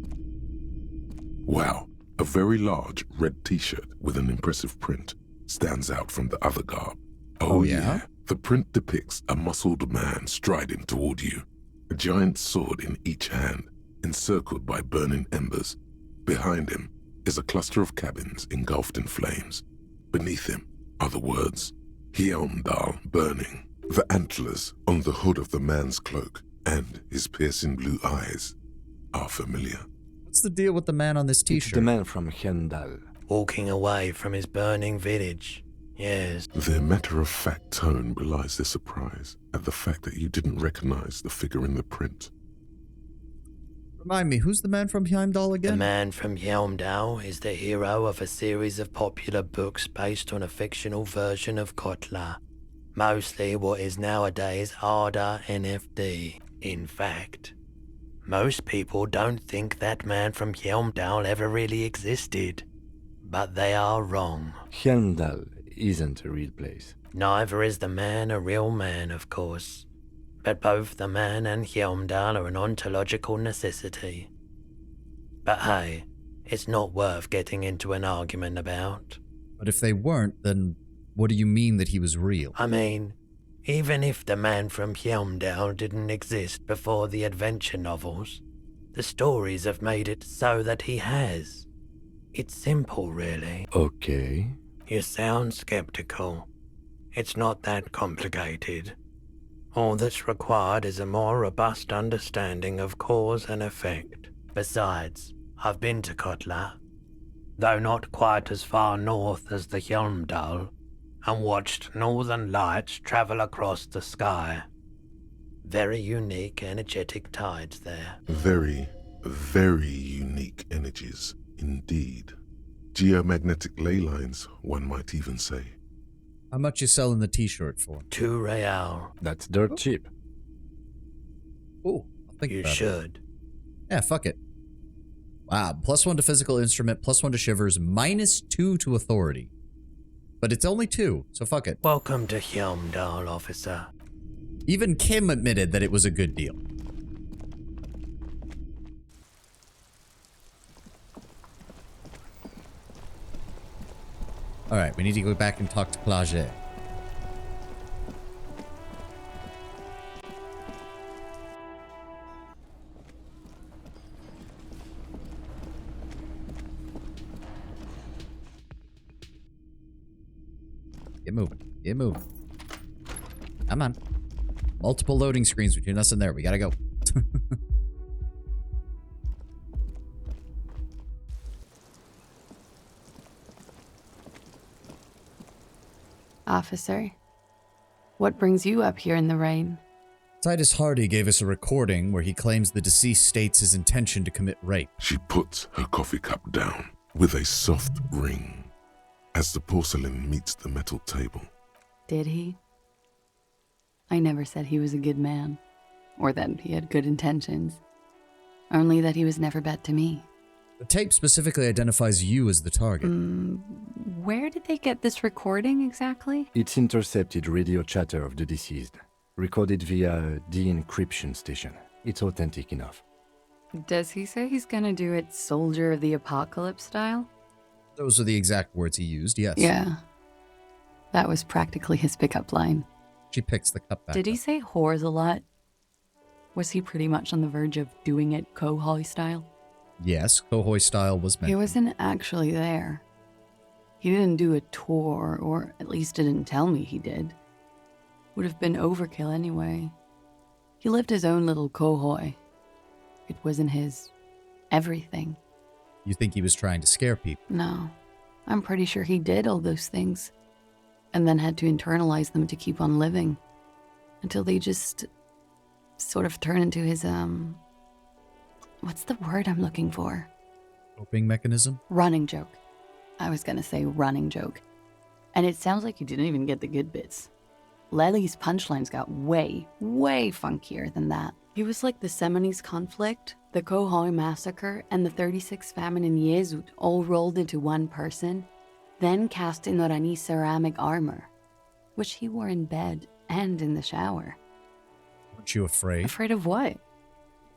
Wow, a very large red t-shirt with an impressive print stands out from the other garb. Oh yeah? The print depicts a muscled man striding toward you, a giant sword in each hand, encircled by burning embers. Behind him is a cluster of cabins engulfed in flames. Beneath him are the words, Hjelmdal burning. The antlers on the hood of the man's cloak and his piercing blue eyes are familiar. What's the deal with the man on this t-shirt? The man from Hjelmdal. Walking away from his burning village. Yes. Their matter-of-fact tone belies their surprise at the fact that you didn't recognize the figure in the print. Remind me, who's the man from Heimdall again? The man from Hjelmdal is the hero of a series of popular books based on a fictional version of Kotla. Mostly what is nowadays Arda NFD. In fact, most people don't think that man from Hjelmdal ever really existed. But they are wrong. Hjelmdal isn't a real place. Neither is the man a real man, of course. But both the man and Hjelmdal are an ontological necessity. But hey, it's not worth getting into an argument about. But if they weren't, then what do you mean that he was real? I mean, even if the man from Hjelmdal didn't exist before the adventure novels, the stories have made it so that he has. It's simple, really. Okay. You sound skeptical. It's not that complicated. All that's required is a more robust understanding of cause and effect. Besides, I've been to Kotla, though not quite as far north as the Hjelmdal, and watched northern lights travel across the sky. Very unique, energetic tides there. Very, very unique energies indeed. Geomagnetic ley lines, one might even say. How much you selling the t-shirt for? 2 real. That's dirt cheap. Ooh, I'll think You about should. it. Yeah, fuck it. Wow, +1 to physical instrument, +1 to shivers, -2 to authority. But it's only 2, so fuck it. Welcome to Hjelmdal, officer. Even Kim admitted that it was a good deal. Alright, we need to go back and talk to Plage. Get moving. Get moving. Come on. Multiple loading screens between us and there. We gotta go. Officer, what brings you up here in the rain? Titus Hardy gave us a recording where he claims the deceased states his intention to commit rape. She puts her coffee cup down with a soft ring as the porcelain meets the metal table. Did he? I never said he was a good man, or that he had good intentions. Only that he was never bad to me. The tape specifically identifies you as the target. Where did they get this recording exactly? It's intercepted radio chatter of the deceased, recorded via a de-encryption station. It's authentic enough. Does he say he's gonna do it Soldier of the Apocalypse style? Those are the exact words he used, yes. Yeah. That was practically his pickup line. She picks the cup back Did he up. say whores a lot? Was he pretty much on the verge of doing it Kohoi style? Yes, Kohoi style was He meant. wasn't actually there. He didn't do a tour, or at least didn't tell me he did. Would have been overkill anyway. He lived his own little Kohoi. It wasn't his everything. You think he was trying to scare people? No, I'm pretty sure he did all those things, and then had to internalize them to keep on living, until they just sort of turn into his, what's the word I'm looking for? Coping mechanism? Running joke. I was gonna say running joke. And it sounds like you didn't even get the good bits. Lely's punchlines got way, way funkier than that. He was like the Seminese conflict, the Khohoi massacre, and the 36 famine in Yezud all rolled into one person, then cast in Orani ceramic armor, which he wore in bed and in the shower. Weren't you afraid? Afraid of what?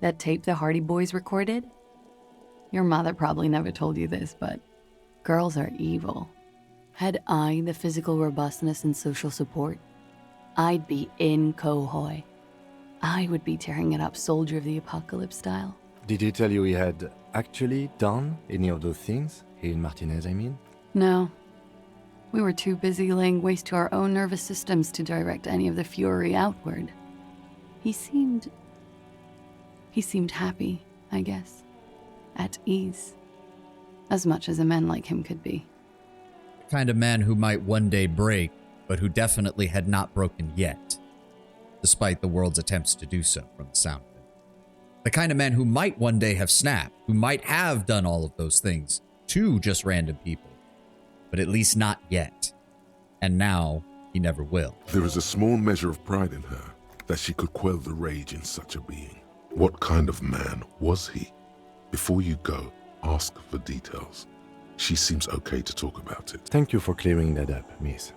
That tape the Hardy Boys recorded? Your mother probably never told you this, but girls are evil. Had I the physical robustness and social support, I'd be in Khohoi. I would be tearing it up Soldier of the Apocalypse style. Did he tell you he had actually done any of those things? He and Martinez, I mean? No. We were too busy laying waste to our own nervous systems to direct any of the fury outward. He seemed happy, I guess. At ease. As much as a man like him could be. The kind of man who might one day break, but who definitely had not broken yet, despite the world's attempts to do so from the sound of it. The kind of man who might one day have snapped, who might have done all of those things to just random people, but at least not yet. And now, he never will. There is a small measure of pride in her that she could quell the rage in such a being. What kind of man was he? Before you go, ask for details. She seems okay to talk about it. Thank you for clearing that up, miss.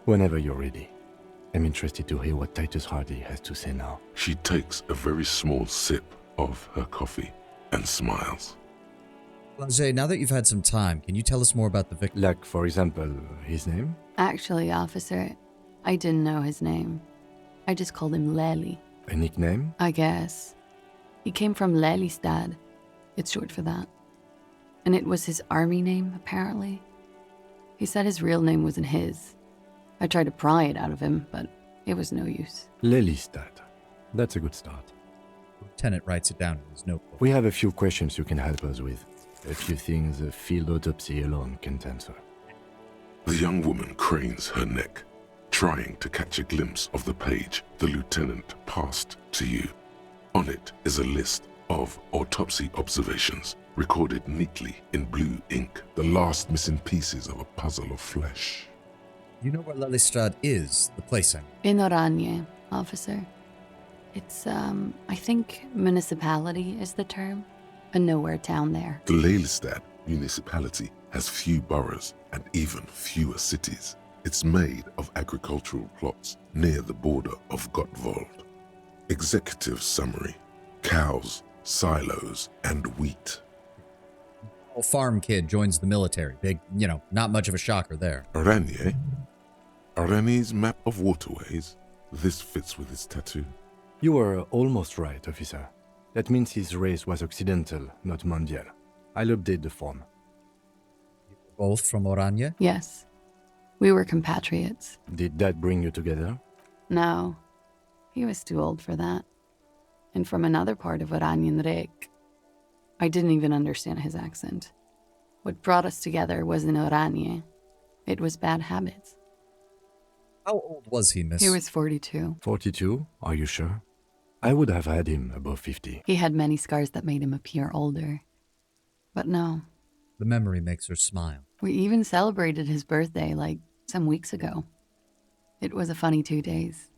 Whenever you're ready. I'm interested to hear what Titus Hardy has to say now. She takes a very small sip of her coffee and smiles. Jay, now that you've had some time, can you tell us more about the victim? Like, for example, his name? Actually, officer, I didn't know his name. I just called him Lely. A nickname? I guess. He came from Lelystad. It's short for that. And it was his army name, apparently. He said his real name wasn't his. I tried to pry it out of him, but it was no use. Lelystad. That's a good start. The lieutenant writes it down in his notebook. We have a few questions you can help us with. A few things a field autopsy alone can't answer. The young woman cranes her neck, trying to catch a glimpse of the page the lieutenant passed to you. On it is a list of autopsy observations, recorded neatly in blue ink, the last missing pieces of a puzzle of flesh. You know where Lelystad is, the place I'm in? In Oranje, officer. It's, I think municipality is the term. A nowhere town there. The Lelystad municipality has few boroughs and even fewer cities. It's made of agricultural plots near the border of Gottwald. Executive summary: cows, silos, and wheat. A farm kid joins the military. Big, not much of a shocker there. Oranje? Oranje's map of waterways? This fits with his tattoo. You were almost right, officer. That means his race was occidental, not mondial. I'll update the form. Both from Oranje? Yes. We were compatriots. Did that bring you together? No. He was too old for that. And from another part of Oranjenrek. I didn't even understand his accent. What brought us together wasn't Oranje. It was bad habits. How old was he, miss? He was 42. 42? Are you sure? I would have had him above 50. He had many scars that made him appear older. But no. The memory makes her smile. We even celebrated his birthday, like, some weeks ago. It was a funny 2 days.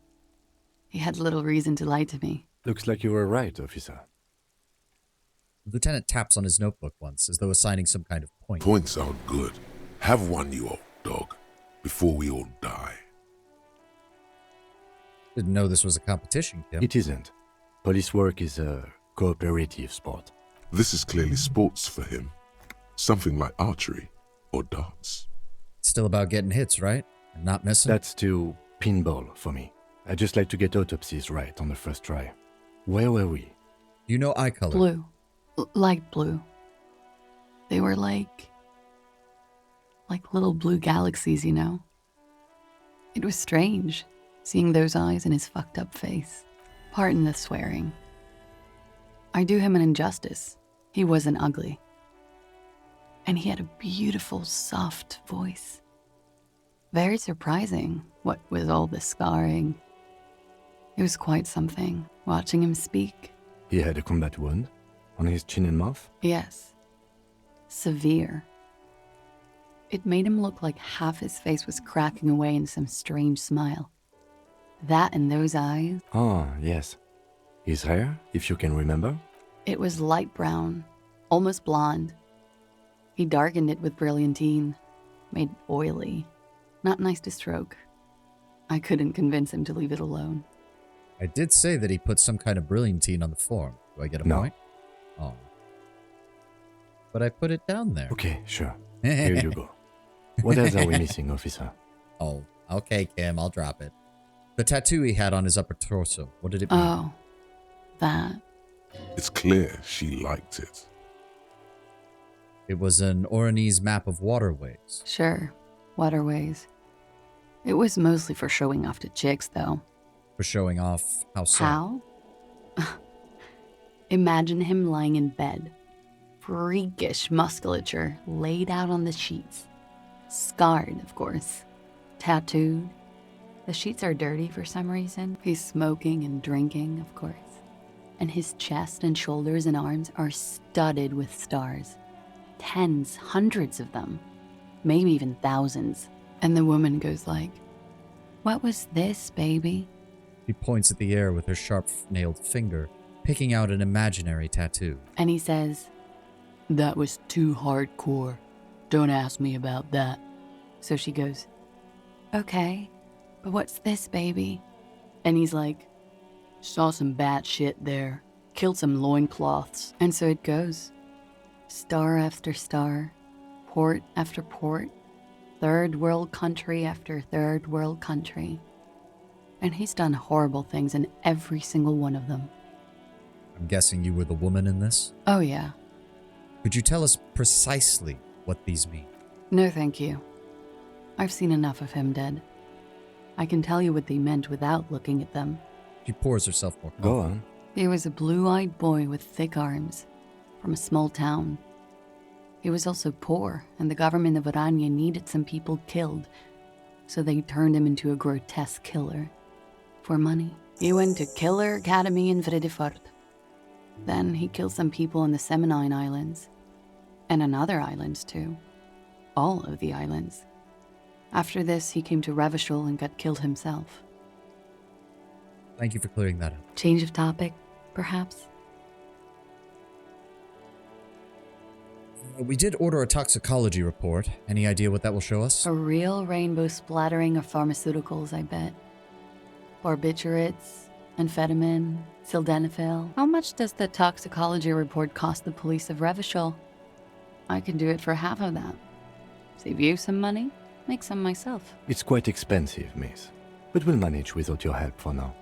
He had little reason to lie to me. Looks like you were right, officer. The lieutenant taps on his notebook once, as though assigning some kind of point. Points are good. Have one, you old dog, before we all die. Didn't know this was a competition, Kim. It isn't. Police work is a cooperative sport. This is clearly sports for him. Something like archery or darts. It's still about getting hits, right? And not missing? That's too pinball for me. I just like to get autopsies right on the first try. Where were we? You know eye color? Blue. Light blue. They were like little blue galaxies, you know? It was strange, seeing those eyes in his fucked up face. Pardon the swearing. I do him an injustice. He wasn't ugly. And he had a beautiful, soft voice. Very surprising, what with all the scarring. It was quite something, watching him speak. He had a combat wound on his chin and mouth? Yes. Severe. It made him look like half his face was cracking away in some strange smile. That and those eyes. Ah, yes. His hair, if you can remember? It was light brown, almost blonde. He darkened it with brilliantine, made it oily. Not nice to stroke. I couldn't convince him to leave it alone. I did say that he put some kind of brilliantine on the form. Do I get a point? Oh. But I put it down there. Okay, sure. Here you go. What else are we missing, officer? Oh, okay, Kim, I'll drop it. The tattoo he had on his upper torso. What did it mean? Oh, that. It's clear she liked it. It was an Oranese map of waterways. Sure, waterways. It was mostly for showing off to chicks, though. For showing off how so? How? Imagine him lying in bed. Freakish musculature laid out on the sheets. Scarred, of course. Tattooed. The sheets are dirty for some reason. He's smoking and drinking, of course. And his chest and shoulders and arms are studded with stars. Tens, hundreds of them. Maybe even thousands. And the woman goes like, "What was this, baby?" She points at the air with her sharp-nailed finger, picking out an imaginary tattoo. And he says, "That was too hardcore. Don't ask me about that." So she goes, "Okay, but what's this, baby?" And he's like, "Saw some bat shit there. Killed some loincloths." And so it goes. Star after star. Port after port. Third world country after third world country. And he's done horrible things in every single one of them. I'm guessing you were the woman in this? Oh, yeah. Could you tell us precisely what these mean? No, thank you. I've seen enough of him dead. I can tell you what they meant without looking at them. She pours herself more coffee. Go on. He was a blue-eyed boy with thick arms, from a small town. He was also poor, and the government of Orania needed some people killed, so they turned him into a grotesque killer. For money. He went to Killer Academy in Vredefort. Then he killed some people on the Seminine Islands. And on other islands, too. All of the islands. After this, he came to Revachol and got killed himself. Thank you for clearing that up. Change of topic, perhaps? We did order a toxicology report. Any idea what that will show us? A real rainbow splattering of pharmaceuticals, I bet. Barbiturates, amphetamine, sildenafil. How much does the toxicology report cost the police of Revachol? I can do it for half of that. Save you some money, make some myself. It's quite expensive, miss. But we'll manage without your help for now.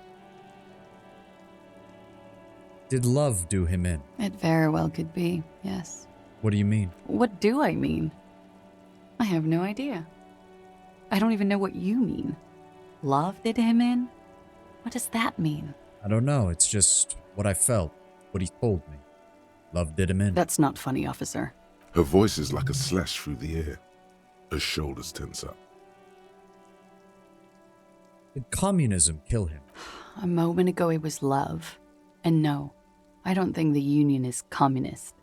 Did love do him in? It very well could be, yes. What do you mean? What do I mean? I have no idea. I don't even know what you mean. Love did him in? What does that mean? I don't know. It's just what I felt, what he told me. Love did him in. That's not funny, officer. Her voice is like a slash through the air. Her shoulders tense up. Did communism kill him? A moment ago it was love. And no, I don't think the Union is communist.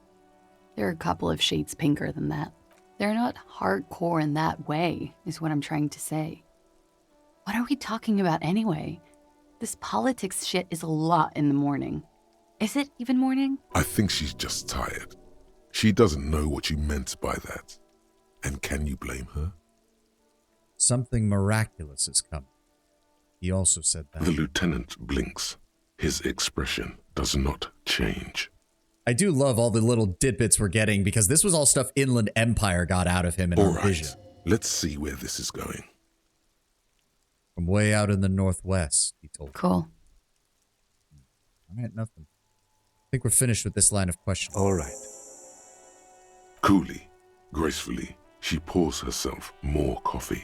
They're a couple of shades pinker than that. They're not hardcore in that way, is what I'm trying to say. What are we talking about anyway? This politics shit is a lot in the morning. Is it even morning? I think she's just tired. She doesn't know what you meant by that. And can you blame her? Something miraculous is coming. He also said that. The lieutenant blinks. His expression does not change. I do love all the little tidbits we're getting because this was all stuff Inland Empire got out of him in our vision. Let's see where this is going. From way out in the northwest, he told me. Cool. All right, nothing. I think we're finished with this line of questioning. All right. Coolly, gracefully, she pours herself more coffee.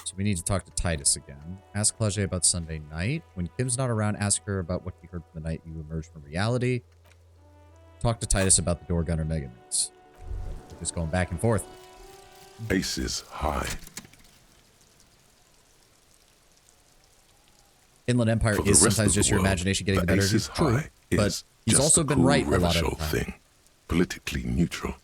So we need to talk to Titus again. Ask Claude about Sunday night. When Kim's not around, ask her about what you heard from the night you emerged from reality. Talk to Titus about the door gunner Mega Mix. We're just going back and forth. Aces high. Inland Empire For the is rest sometimes of the just your world, imagination getting the the better Ace of you. is True, high but is he's just also a been cool right a lot of Revachol the time. thing, politically neutral.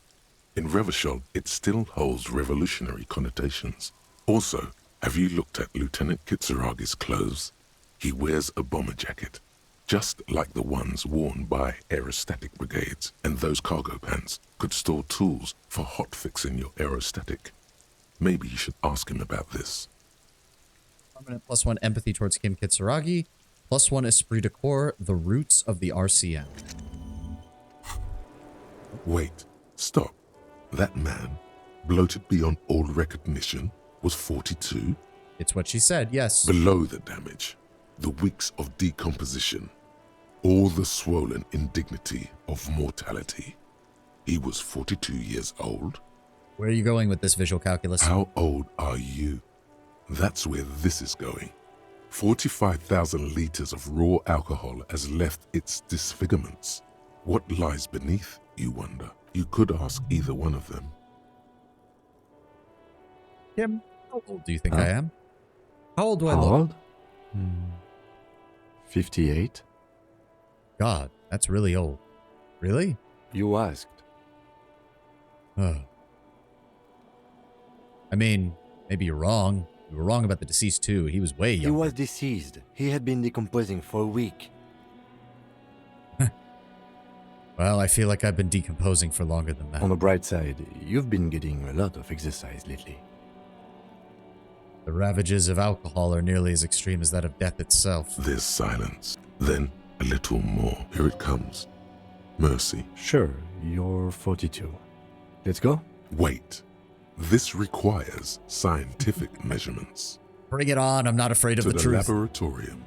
In Revachol, it still holds revolutionary connotations. Also, have you looked at Lieutenant Kitsuragi's clothes? He wears a bomber jacket, just like the ones worn by aerostatic brigades, and those cargo pants could store tools for hotfixing your aerostatic. Maybe you should ask him about this. Permanent +1 empathy towards Kim Kitsuragi, +1 esprit de corps, the roots of the RCM. Wait, stop. That man, bloated beyond all recognition, was 42? It's what she said, yes. Below the damage, the weeks of decomposition, all the swollen indignity of mortality. He was 42 years old? Where are you going with this visual calculus? How old are you? That's where this is going. 45,000 liters of raw alcohol has left its disfigurements. What lies beneath, you wonder? You could ask either one of them. Kim, how old do you think I am? How old do I How look? old? 58. God, that's really old. Really? You asked. I mean, maybe you're wrong. You were wrong about the deceased too. He was way He younger. was deceased. He had been decomposing for a week. Well, I feel like I've been decomposing for longer than that. On the bright side, you've been getting a lot of exercise lately. The ravages of alcohol are nearly as extreme as that of death itself. There's silence. Then a little more. Here it comes. Mercy. Sure, you're 42. Let's go? Wait. This requires scientific measurements. Bring it on. I'm not afraid of To the the truth. laboratorium.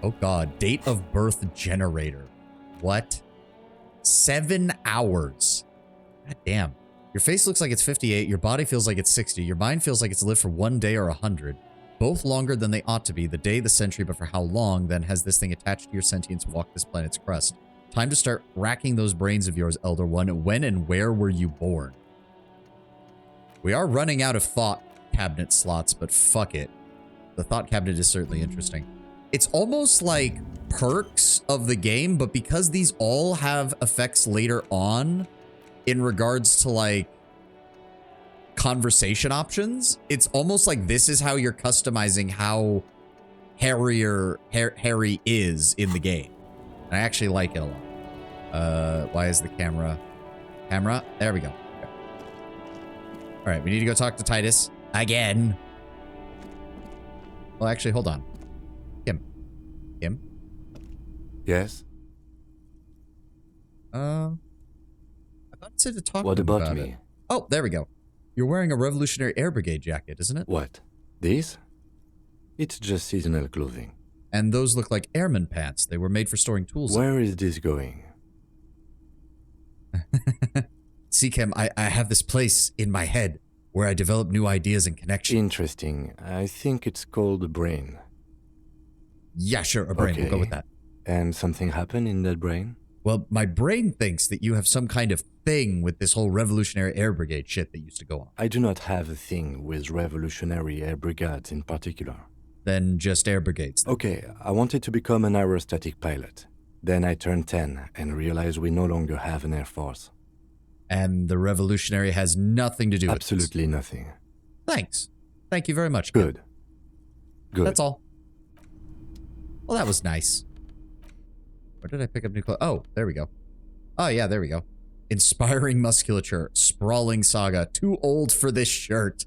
Oh God, date of birth generator. What? 7 hours. God damn. Your face looks like it's 58. Your body feels like it's 60. Your mind feels like it's lived for 1 day or 100. Both longer than they ought to be. The day, the century, but for how long then has this thing attached to your sentience walked this planet's crust? Time to start racking those brains of yours, Elder One. When and where were you born? We are running out of thought cabinet slots, but fuck it. The thought cabinet is certainly interesting. It's almost like perks of the game, but because these all have effects later on in regards to like conversation options, it's almost like this is how you're customizing how Harry is in the game. And I actually like it a lot. Why is the camera? There we go. Okay. All right, we need to go talk to Titus again. Well, actually, hold on. Kim? Yes? I thought it said to talk What to him about me? me? Oh, there we go. You're wearing a Revolutionary Air Brigade jacket, isn't it? What? These? It's just seasonal clothing. And those look like airman pants. They were made for storing tools. Where is this going? See, Kim, I have this place in my head where I develop new ideas and connections. Interesting. I think it's called a brain. Yeah, sure, a brain. Okay. We'll go with that. And something happened in that brain? Well, my brain thinks that you have some kind of thing with this whole Revolutionary Air Brigade shit that used to go on. I do not have a thing with Revolutionary Air Brigades in particular. Then just air brigades. Okay, I wanted to become an aerostatic pilot. Then I turned 10 and realized we no longer have an air force. And the Revolutionary has nothing to do with this. Absolutely nothing. Thanks. Thank you very much. Kim. Good. Good. That's all. Well, that was nice. Where did I pick up new clothes? Oh, there we go. Oh, yeah, there we go. Inspiring musculature. Sprawling saga. Too old for this shirt.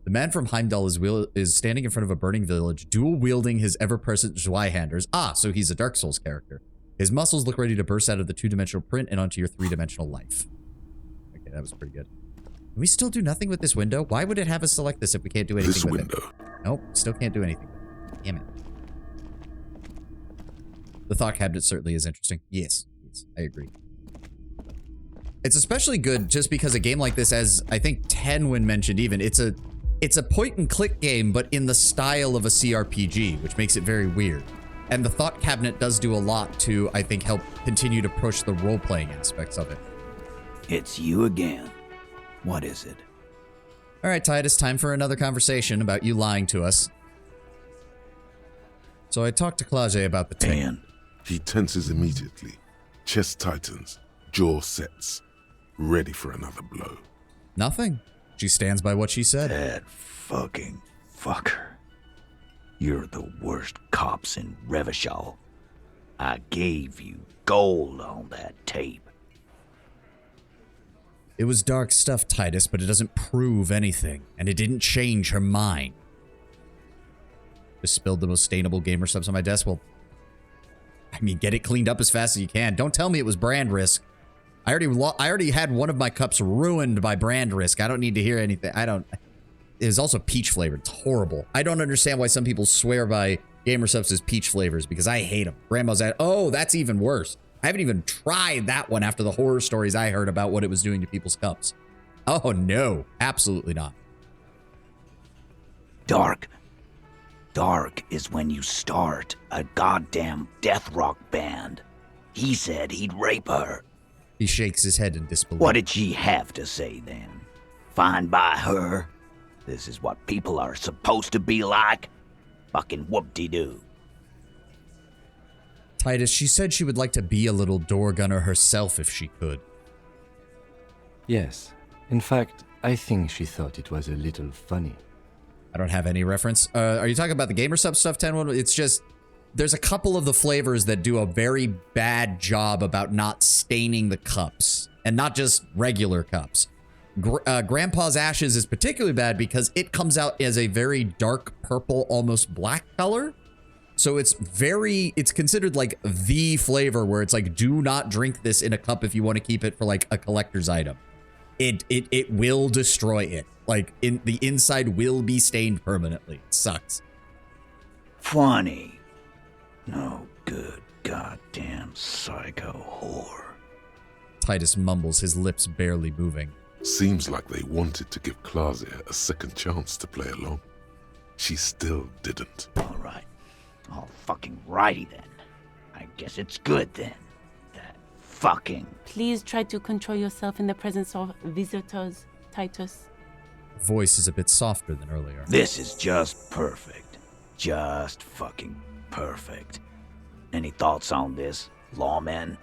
The man from Heimdall is standing in front of a burning village, dual-wielding his ever-present Zweihanders. Ah, so he's a Dark Souls character. His muscles look ready to burst out of the two-dimensional print and onto your three-dimensional life. Okay, that was pretty good. Can we still do nothing with this window? Why would it have us select this if we can't do anything This with window. it? Nope, still can't do anything. Damn it. The thought cabinet certainly is interesting. Yes, I agree. It's especially good just because a game like this, as I think Tenwin mentioned even, it's a point-and-click game, but in the style of a CRPG, which makes it very weird. And the thought cabinet does do a lot to, I think, help continue to push the role-playing aspects of it. It's you again. What is it? All right, Titus, time for another conversation about you lying to us. So I talked to Clage about the tape. He tenses immediately. Chest tightens, jaw sets, ready for another blow. Nothing. She stands by what she said. That fucking fucker. You're the worst cops in Revachol. I gave you gold on that tape. It was dark stuff, Titus, but it doesn't prove anything, and it didn't change her mind. Just spilled the most stainable gamer subs on my desk. Well, I mean, get it cleaned up as fast as you can. Don't tell me it was brand risk. I already had one of my cups ruined by brand risk. I don't need to hear anything. It was also peach flavored. It's horrible. I don't understand why some people swear by gamer subs as peach flavors because I hate them. Grandma's at, oh, that's even worse. I haven't even tried that one after the horror stories I heard about what it was doing to people's cups. Oh, no. Absolutely not. Dark. Dark is when you start a goddamn death rock band. He said he'd rape her. He shakes his head in disbelief. What did she have to say then? Fine by her? This is what people are supposed to be like? Fucking whoop-de-doo. Titus, she said she would like to be a little door gunner herself if she could. Yes. In fact, I think she thought it was a little funny. I don't have any reference. Are you talking about the gamer sub stuff, 10-1? It's just, there's a couple of the flavors that do a very bad job about not staining the cups. And not just regular cups. Grandpa's Ashes is particularly bad because it comes out as a very dark purple, almost black color. So it's considered like the flavor where it's like, do not drink this in a cup if you want to keep it for like a collector's item. It will destroy it. Like, the inside will be stained permanently. It sucks. Funny. No good goddamn psycho whore. Titus mumbles, his lips barely moving. Seems like they wanted to give Claudia a second chance to play along. She still didn't. All right. All fucking righty then. I guess it's good then. That fucking... Please try to control yourself in the presence of visitors, Titus. Voice is a bit softer than earlier. This is just perfect. Just fucking perfect. Any thoughts on this, lawman?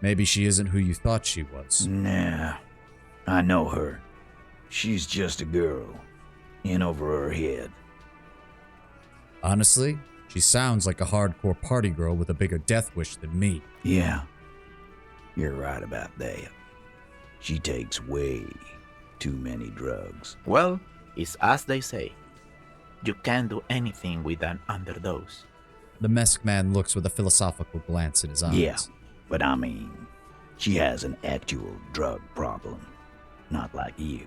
Maybe she isn't who you thought she was. Nah. I know her. She's just a girl. In over her head. Honestly, she sounds like a hardcore party girl with a bigger death wish than me. Yeah. You're right about that. She takes way too many drugs. Well, it's as they say. You can't do anything with an underdose. The masked man looks with a philosophical glance in his eyes. Yeah, but I mean, she has an actual drug problem. Not like you.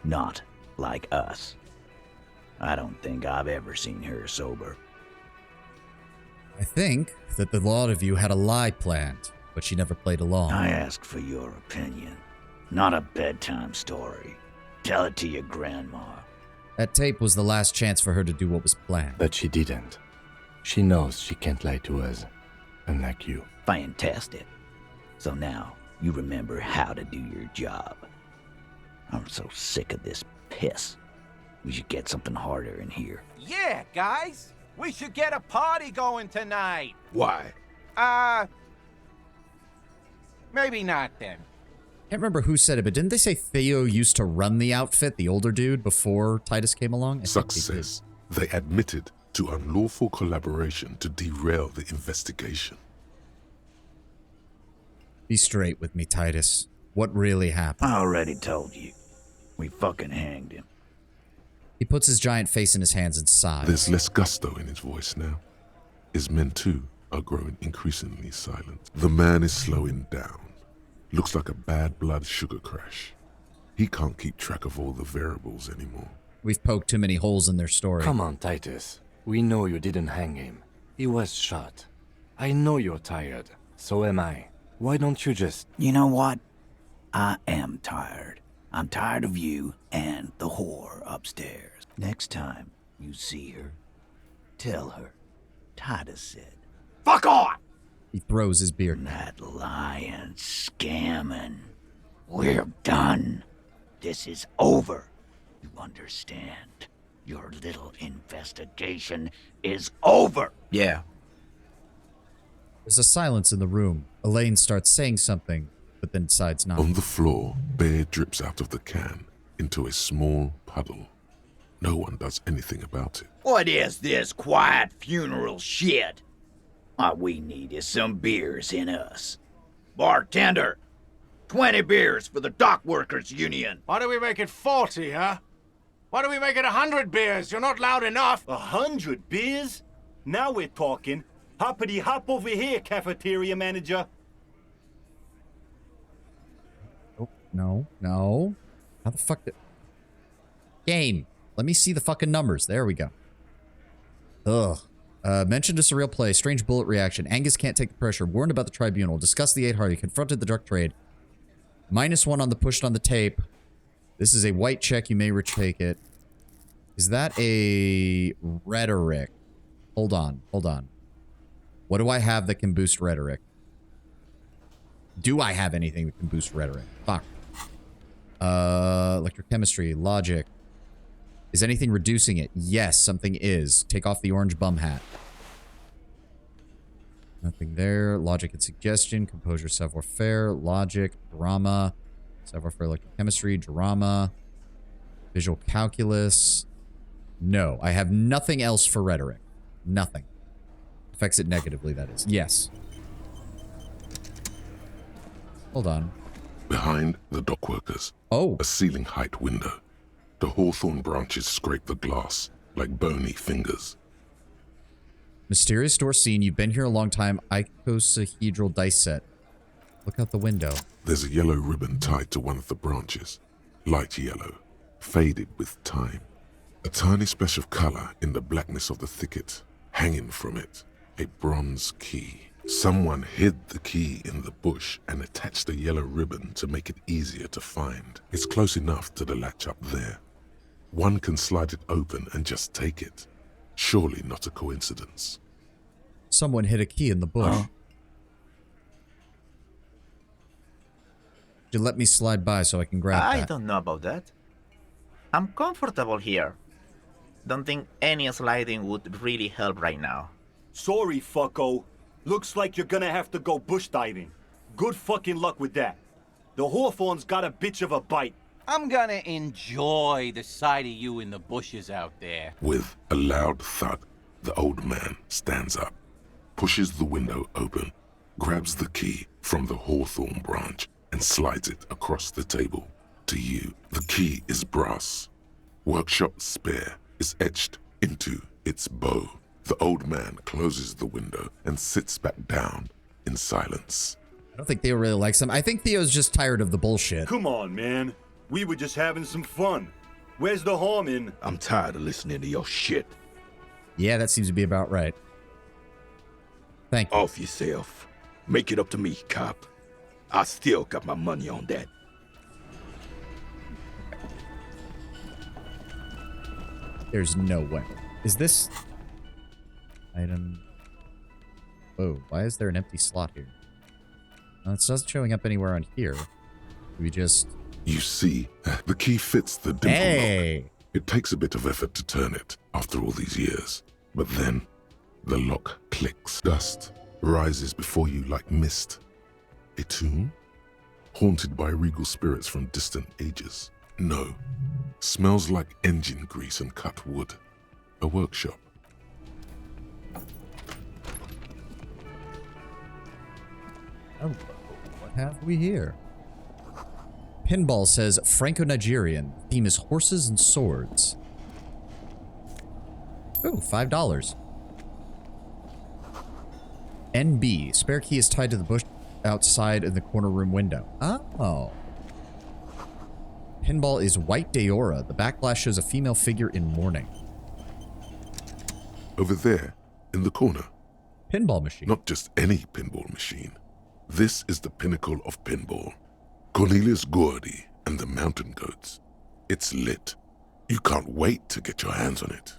Not like us. I don't think I've ever seen her sober. I think that the lot of you had a lie planned, but she never played along. I ask for your opinion. Not a bedtime story. Tell it to your grandma. That tape was the last chance for her to do what was planned. But she didn't. She knows she can't lie to us, unlike you. Fantastic. So now, you remember how to do your job. I'm so sick of this piss. We should get something harder in here. Yeah, guys. We should get a party going tonight. Why? Maybe not then. Can't remember who said it, but didn't they say Theo used to run the outfit, the older dude, before Titus came along? Success. They admitted to unlawful collaboration to derail the investigation. Be straight with me, Titus. What really happened? I already told you. We fucking hanged him. He puts his giant face in his hands and sighs. There's less gusto in his voice now. His men, too, are growing increasingly silent. The man is slowing down. Looks like a bad blood sugar crash. He can't keep track of all the variables anymore. We've poked too many holes in their story. Come on, Titus. We know you didn't hang him. He was shot. I know you're tired. So am I. Why don't you just... You know what? I am tired. I'm tired of you and the whore upstairs. Next time you see her, tell her Titus said, "Fuck on!" He throws his beard. That lying, scamming. We're done. This is over. You understand? Your little investigation is over. Yeah. There's a silence in the room. Elaine starts saying something, but then decides not. On the floor, beer drips out of the can into a small puddle. No one does anything about it. What is this quiet funeral shit? All we need is some beers in us. Bartender, 20 beers for the Dock Workers Union. Why do we make it 40, huh? Why do we make it 100 beers? You're not loud enough. 100 beers? Now we're talking. Hoppity hop over here, cafeteria manager. Oh, no. How the fuck did... Game. Let me see the fucking numbers. There we go. Ugh. Mentioned a surreal play. Strange bullet reaction. Angus can't take the pressure. Warned about the tribunal. Discussed the 8 Hardy. Confronted the drug trade. -1 on the pushed on the tape. This is a white check. You may retake it. Is that a rhetoric? Hold on. What do I have that can boost rhetoric? Do I have anything that can boost rhetoric? Fuck. Electrochemistry. Logic. Is anything reducing it? Yes, something is. Take off the orange bum hat. Nothing there. Logic and suggestion. Composure, savoir-faire. Logic. Drama. Savoir-faire, electrochemistry. Drama. Visual calculus. No, I have nothing else for rhetoric. Nothing. Affects it negatively, that is. Yes. Hold on. Behind the dock workers. Oh. A ceiling height window. The hawthorn branches scrape the glass like bony fingers. Mysterious door scene. You've been here a long time. Icosahedral dice set. Look out the window. There's a yellow ribbon tied to one of the branches. Light yellow. Faded with time. A tiny splash of color in the blackness of the thicket. Hanging from it. A bronze key. Someone hid the key in the bush and attached a yellow ribbon to make it easier to find. It's close enough to the latch up there. One can slide it open and just take it. Surely not a coincidence. Someone hid a key in the bush. You let me slide by so I can grab that. I don't know about that. I'm comfortable here. Don't think any sliding would really help right now. Sorry, fucko. Looks like you're gonna have to go bush diving. Good fucking luck with that. The hawthorn's got a bitch of a bite. I'm gonna enjoy the sight of you in the bushes out there. With a loud thud, the old man stands up, pushes the window open, grabs the key from the hawthorn branch, and slides it across the table. To you, the key is brass. Workshop spare is etched into its bow. The old man closes the window and sits back down in silence. I don't think Theo really likes him. I think Theo's just tired of the bullshit. Come on, man. We were just having some fun. Where's the harm in? I'm tired of listening to your shit. Yeah, that seems to be about right. Thank you. Off yourself. Make it up to me, cop. I still got my money on that. There's no way. Is this... item... Oh, why is there an empty slot here? It's not showing up anywhere on here. We just... You see, the key fits the dimple lock. It takes a bit of effort to turn it after all these years. But then, the lock clicks. Dust rises before you like mist. A tomb? Haunted by regal spirits from distant ages. No. Smells like engine grease and cut wood. A workshop. Oh, what have we here? Pinball says Franco-Nigerian. Theme is horses and swords. Oh, $5. NB. Spare key is tied to the bush outside in the corner room window. Oh. Pinball is white Deora. The backflash shows a female figure in mourning. Over there, in the corner. Pinball machine. Not just any pinball machine. This is the pinnacle of pinball. Cornelius Gordy and the Mountain Goats. It's lit. You can't wait to get your hands on it.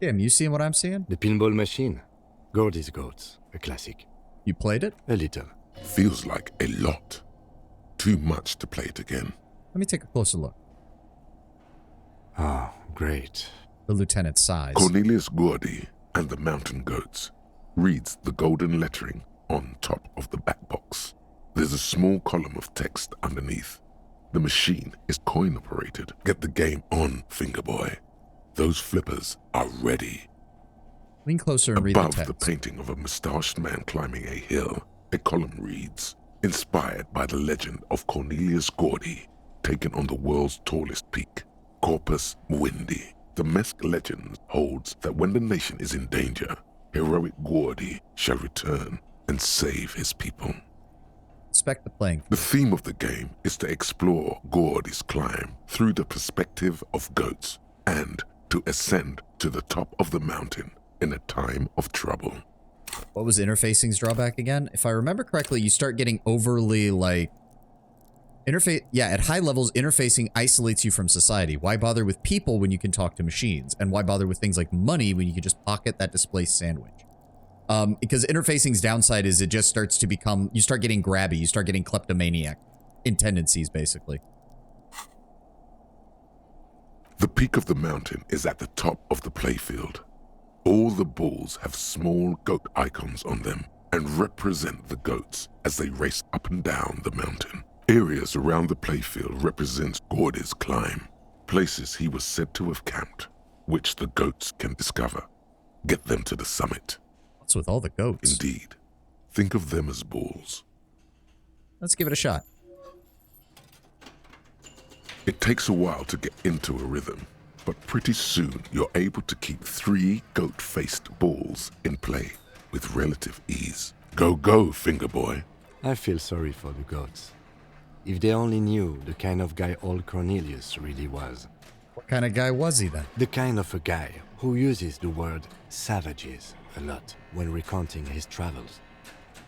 Tim, you seeing what I'm seeing? The pinball machine. Gordy's Goats. A classic. You played it? A little. Feels like a lot. Too much to play it again. Let me take a closer look. Ah, great. The lieutenant sighs. Cornelius Gordy and the Mountain Goats reads the golden lettering on top of the back box. There's a small column of text underneath. The machine is coin-operated. Get the game on, Fingerboy. Those flippers are ready. Lean closer and read the Above text. the painting of a mustached man climbing a hill, a column reads, inspired by the legend of Cornelius Gordy, taken on the world's tallest peak, Corpus Windy. The Mesk legend holds that when the nation is in danger, heroic Gordy shall return and save his people. Inspect the playing. The theme of the game is to explore Gordy's climb through the perspective of goats and to ascend to the top of the mountain in a time of trouble. What was interfacing's drawback again? If I remember correctly, you start getting overly like at high levels, interfacing isolates you from society. Why bother with people when you can talk to machines? And why bother with things like money when you can just pocket that displaced sandwich? Because interfacing's downside is it just starts to become, you start getting grabby, you start getting kleptomaniac in tendencies, basically. The peak of the mountain is at the top of the playfield. All the balls have small goat icons on them and represent the goats as they race up and down the mountain. Areas around the playfield represent Gordy's climb, places he was said to have camped, which the goats can discover. Get them to the summit. What's with all the goats? Indeed. Think of them as balls. Let's give it a shot. It takes a while to get into a rhythm, but pretty soon you're able to keep 3 goat-faced balls in play with relative ease. Go, go, Fingerboy. I feel sorry for the goats. If they only knew the kind of guy old Cornelius really was. What kind of guy was he then? The kind of a guy who uses the word savages a lot when recounting his travels.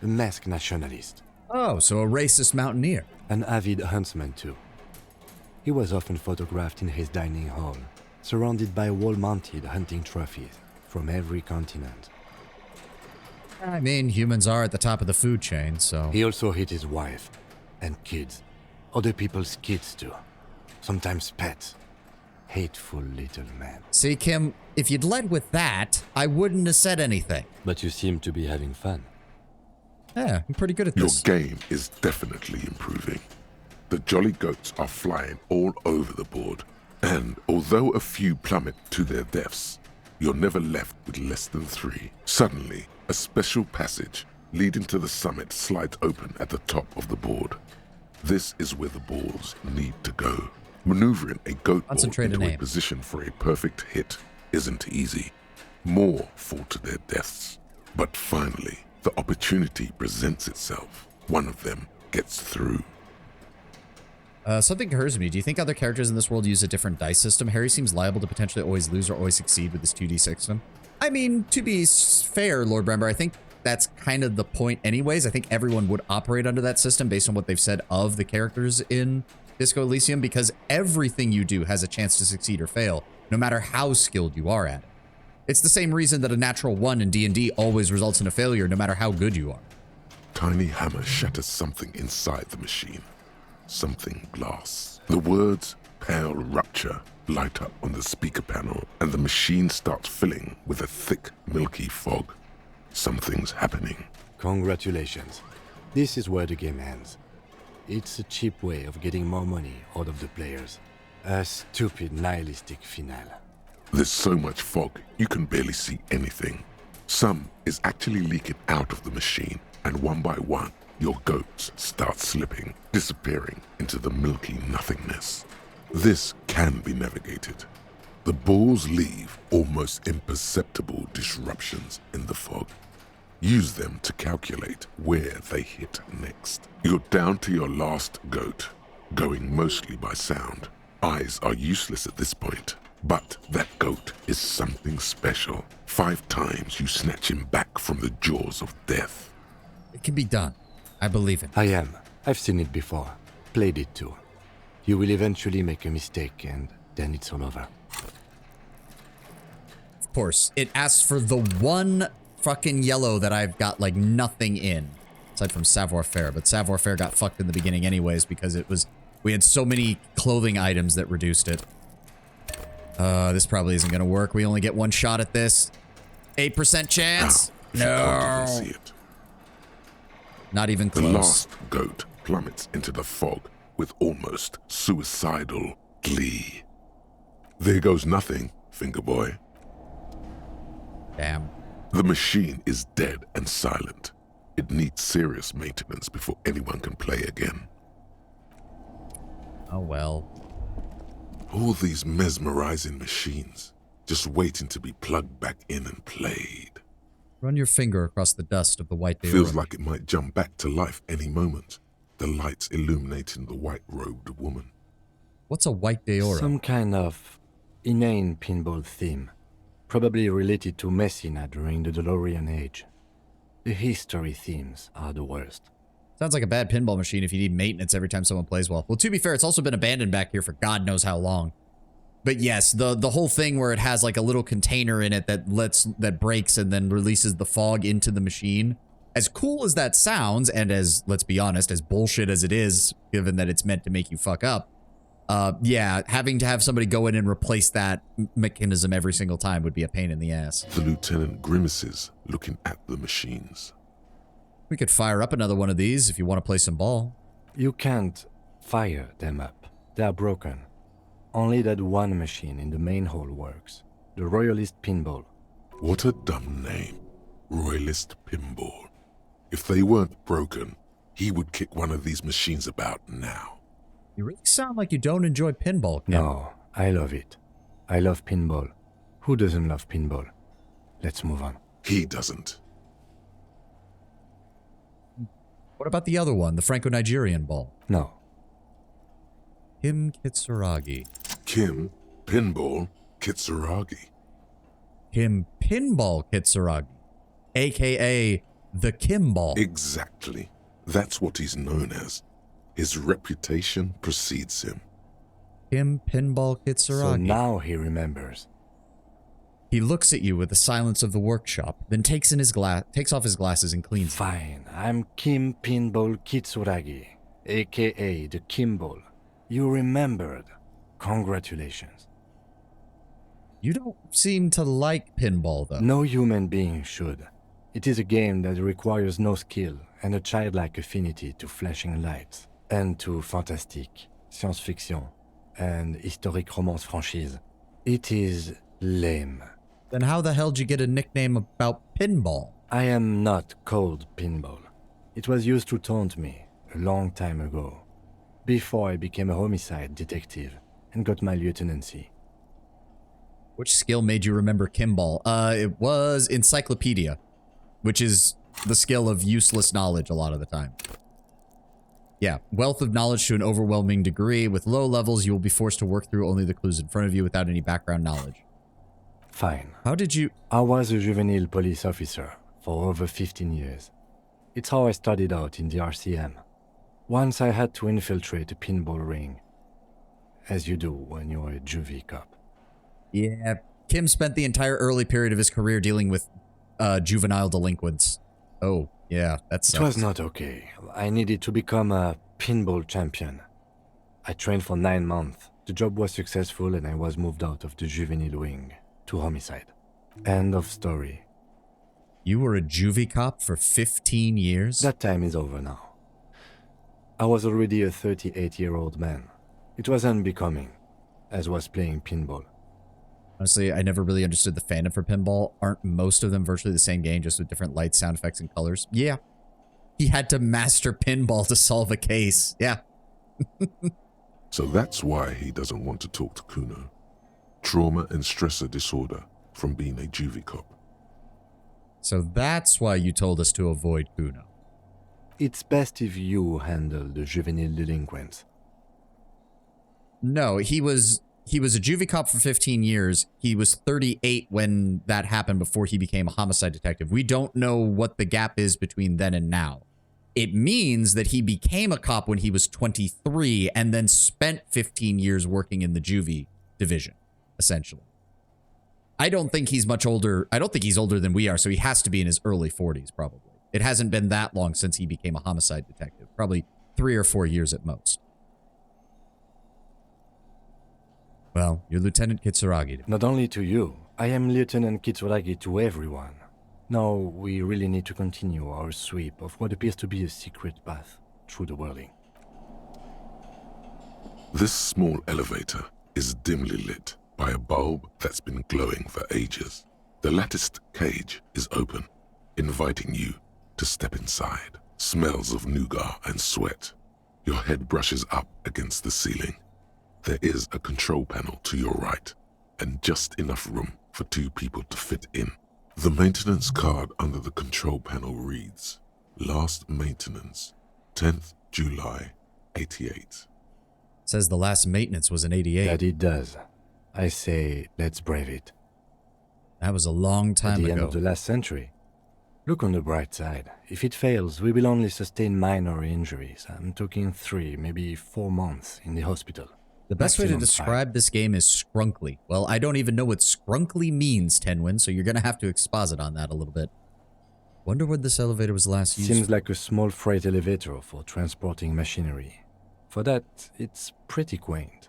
A masked nationalist. Oh, so a racist mountaineer. An avid huntsman too. He was often photographed in his dining hall, surrounded by wall-mounted hunting trophies from every continent. I mean, humans are at the top of the food chain, so... He also hit his wife and kids. Other people's kids too. Sometimes pets. Hateful little man. See, Kim, if you'd led with that, I wouldn't have said anything. But you seem to be having fun. Yeah, I'm pretty good at Your this. game is definitely improving. The jolly goats are flying all over the board, and although a few plummet to their deaths, you're never left with less than 3. Suddenly, a special passage leading to the summit slides open at the top of the board. This is where the balls need to go. Maneuvering a goat ball into a position for a perfect hit isn't easy. More fall to their deaths. But finally, the opportunity presents itself. One of them gets through. Something occurs to me. Do you think other characters in this world use a different dice system? Harry seems liable to potentially always lose or always succeed with his 2d6 system. I mean, to be fair, Lord Brember, I think that's kind of the point anyways. I think everyone would operate under that system based on what they've said of the characters in Disco Elysium, because everything you do has a chance to succeed or fail, no matter how skilled you are at it. It's the same reason that a natural 1 in D&D always results in a failure, no matter how good you are. Tiny hammer shatters something inside the machine. Something glass. The words "pale rupture" light up on the speaker panel, and the machine starts filling with a thick, milky fog. Something's happening. Congratulations. This is where the game ends. It's a cheap way of getting more money out of the players. A stupid nihilistic finale. There's so much fog, you can barely see anything. Some is actually leaking out of the machine, and one by one, your goats start slipping, disappearing into the milky nothingness. This can be navigated. The balls leave almost imperceptible disruptions in the fog. Use them to calculate where they hit next. You're down to your last goat, going mostly by sound. Eyes are useless at this point, but that goat is something special. 5 times you snatch him back from the jaws of death. It can be done. I believe it. I am. I've seen it before. Played it too. You will eventually make a mistake and then it's all over. Of course, it asks for the one fucking yellow that I've got like nothing in, aside from savoir-faire, but savoir-faire got fucked in the beginning anyways because we had so many clothing items that reduced it. This probably isn't gonna work. We only get one shot at this. 8% chance. How No. did he see it? Not even The close. last goat plummets into the fog with almost suicidal glee. There goes nothing, finger boy. Damn. The machine is dead and silent. It needs serious maintenance before anyone can play again. Oh well. All these mesmerizing machines, just waiting to be plugged back in and played. Run your finger across the dust of the white day. Feels like it might jump back to life any moment. The lights illuminating the white-robed woman. What's a white Deora? Some kind of inane pinball theme, probably related to Messina during the DeLorean age. The history themes are the worst. Sounds like a bad pinball machine if you need maintenance every time someone plays well. Well, to be fair, it's also been abandoned back here for God knows how long. But yes, the whole thing where it has like a little container in it that breaks and then releases the fog into the machine. As cool as that sounds, and as, let's be honest, as bullshit as it is, given that it's meant to make you fuck up, yeah, having to have somebody go in and replace that mechanism every single time would be a pain in the ass. The lieutenant grimaces, looking at the machines. We could fire up another one of these if you want to play some ball. You can't fire them up. They are broken. Only that one machine in the main hall works. The Royalist Pinball. What a dumb name. Royalist Pinball. If they weren't broken, he would kick one of these machines about now. You really sound like you don't enjoy pinball, Kim. No, I love it. I love pinball. Who doesn't love pinball? Let's move on. He doesn't. What about the other one, the Franco-Nigerian ball? No. Kim Kitsuragi. Kim Pinball Kitsuragi. Kim Pinball Kitsuragi. A.K.A. the Kimball. Exactly. That's what he's known as. His reputation precedes him. Kim Pinball Kitsuragi. So now he remembers. He looks at you with the silence of the workshop, then takes off his glasses and cleans them. Fine, I'm Kim Pinball Kitsuragi, a.k.a. the Kimball. You remembered. Congratulations. You don't seem to like pinball, though. No human being should. It is a game that requires no skill and a childlike affinity to flashing lights, and to fantastique, science fiction, and historic romance franchise. It is lame. Then how the hell did you get a nickname about pinball? I am not called Pinball. It was used to taunt me a long time ago, before I became a homicide detective and got my lieutenancy. Which skill made you remember Kimball? It was encyclopedia, which is the skill of useless knowledge a lot of the time. Yeah, wealth of knowledge to an overwhelming degree. With low levels, you will be forced to work through only the clues in front of you without any background knowledge. Fine. How did you... I was a juvenile police officer for over 15 years. It's how I started out in the RCM. Once I had to infiltrate a pinball ring. As you do when you're a juvie cop. Yeah, Kim spent the entire early period of his career dealing with juvenile delinquents. Oh, yeah, that sucks. It was not okay. I needed to become a pinball champion. I trained for 9 months. The job was successful and I was moved out of the juvenile wing to homicide. End of story. You were a juvie cop for 15 years? That time is over now. I was already a 38-year-old man. It was unbecoming, as was playing pinball. Honestly, I never really understood the fandom for pinball. Aren't most of them virtually the same game, just with different lights, sound effects, and colors? Yeah. He had to master pinball to solve a case. Yeah. So that's why he doesn't want to talk to Kuno. Trauma and stressor disorder from being a juvie cop. So that's why you told us to avoid Kuno. It's best if you handle the juvenile delinquents. No, he was a juvie cop for 15 years. He was 38 when that happened before he became a homicide detective. We don't know what the gap is between then and now. It means that he became a cop when he was 23 and then spent 15 years working in the juvie division, essentially. I don't think he's much older. I don't think he's older than we are, so he has to be in his early 40s, probably. It hasn't been that long since he became a homicide detective. Probably 3 or 4 years at most. Well, you're Lieutenant Kitsuragi. Not only to you, I am Lieutenant Kitsuragi to everyone. Now, we really need to continue our sweep of what appears to be a secret path through the whirling. This small elevator is dimly lit by a bulb that's been glowing for ages. The latticed cage is open, inviting you to step inside. Smells of nougat and sweat. Your head brushes up against the ceiling. There is a control panel to your right, and just enough room for 2 people to fit in. The maintenance card under the control panel reads, Last maintenance, 10th July, 88. Says the last maintenance was in 88. That it does. I say, let's brave it. That was a long time ago. At the end of the last century. Look on the bright side. If it fails, we will only sustain minor injuries. I'm talking 3, maybe 4 months in the hospital. The best way to Maximum describe 5. this game is scrunkly. Well, I don't even know what scrunkly means, Tenwin, so you're going to have to exposit on that a little bit. Wonder when this elevator was last used. Seems like a small freight elevator for transporting machinery. For that, it's pretty quaint.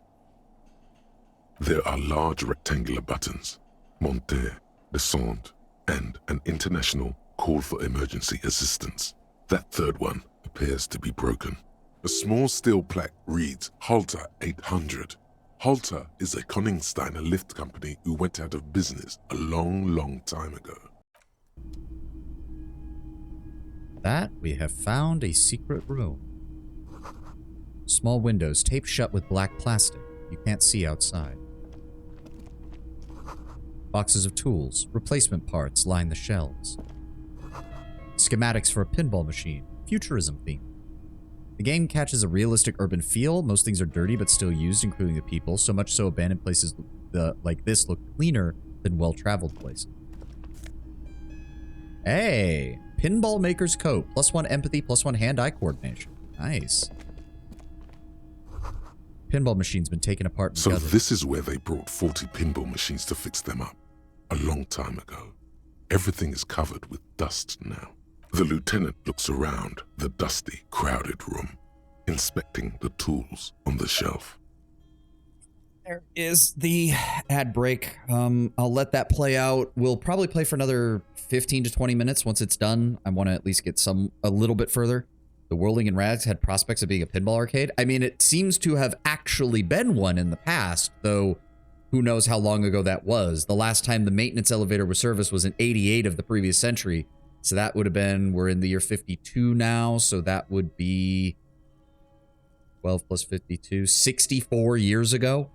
There are large rectangular buttons, monter, descend, and an international call for emergency assistance. That third one appears to be broken. A small steel plaque reads Halter 800. Halter is a Koningsteiner lift company who went out of business a long time ago. That we have found a secret room. Small windows taped shut with black plastic. You can't see outside. Boxes of tools, replacement parts line the shelves. Schematics for a pinball machine, futurism theme. The game catches a realistic urban feel. Most things are dirty but still used, including the people. So much so abandoned places like this look cleaner than well-traveled places. Hey! Pinball Maker's Coat. +1 empathy, +1 hand-eye coordination. Nice. Pinball machine's been taken apart and So gutted. this is where they brought 40 pinball machines to fix them up. A long time ago. Everything is covered with dust now. The lieutenant looks around the dusty, crowded room, inspecting the tools on the shelf. There is the ad break. I'll let that play out. We'll probably play for another 15 to 20 minutes once it's done. I want to at least get a little bit further. The Whirling in Rags had prospects of being a pinball arcade. I mean, it seems to have actually been one in the past, though who knows how long ago that was. The last time the maintenance elevator was serviced was in 88 of the previous century. So that would have been, we're in the year 52 now, so that would be 12 plus 52, 64 years ago.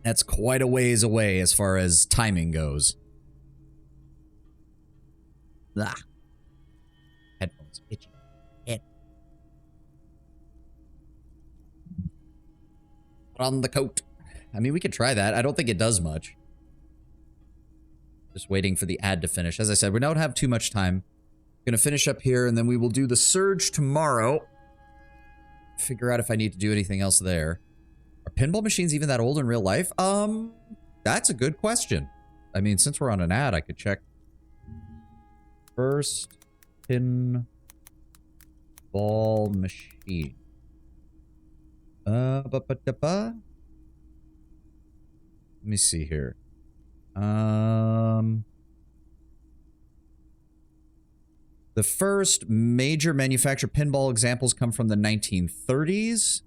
That's quite a ways away as far as timing goes. Ah. Headphones itchy. Head. Put on the coat. I mean, we could try that. I don't think it does much. Just waiting for the ad to finish. As I said, we don't have too much time. Gonna finish up here, and then we will do the Surge tomorrow. Figure out if I need to do anything else there. Are pinball machines even that old in real life? That's a good question. I mean, since we're on an ad, I could check. First pinball machine. Let me see here. The first major manufactured pinball examples come from the 1930s.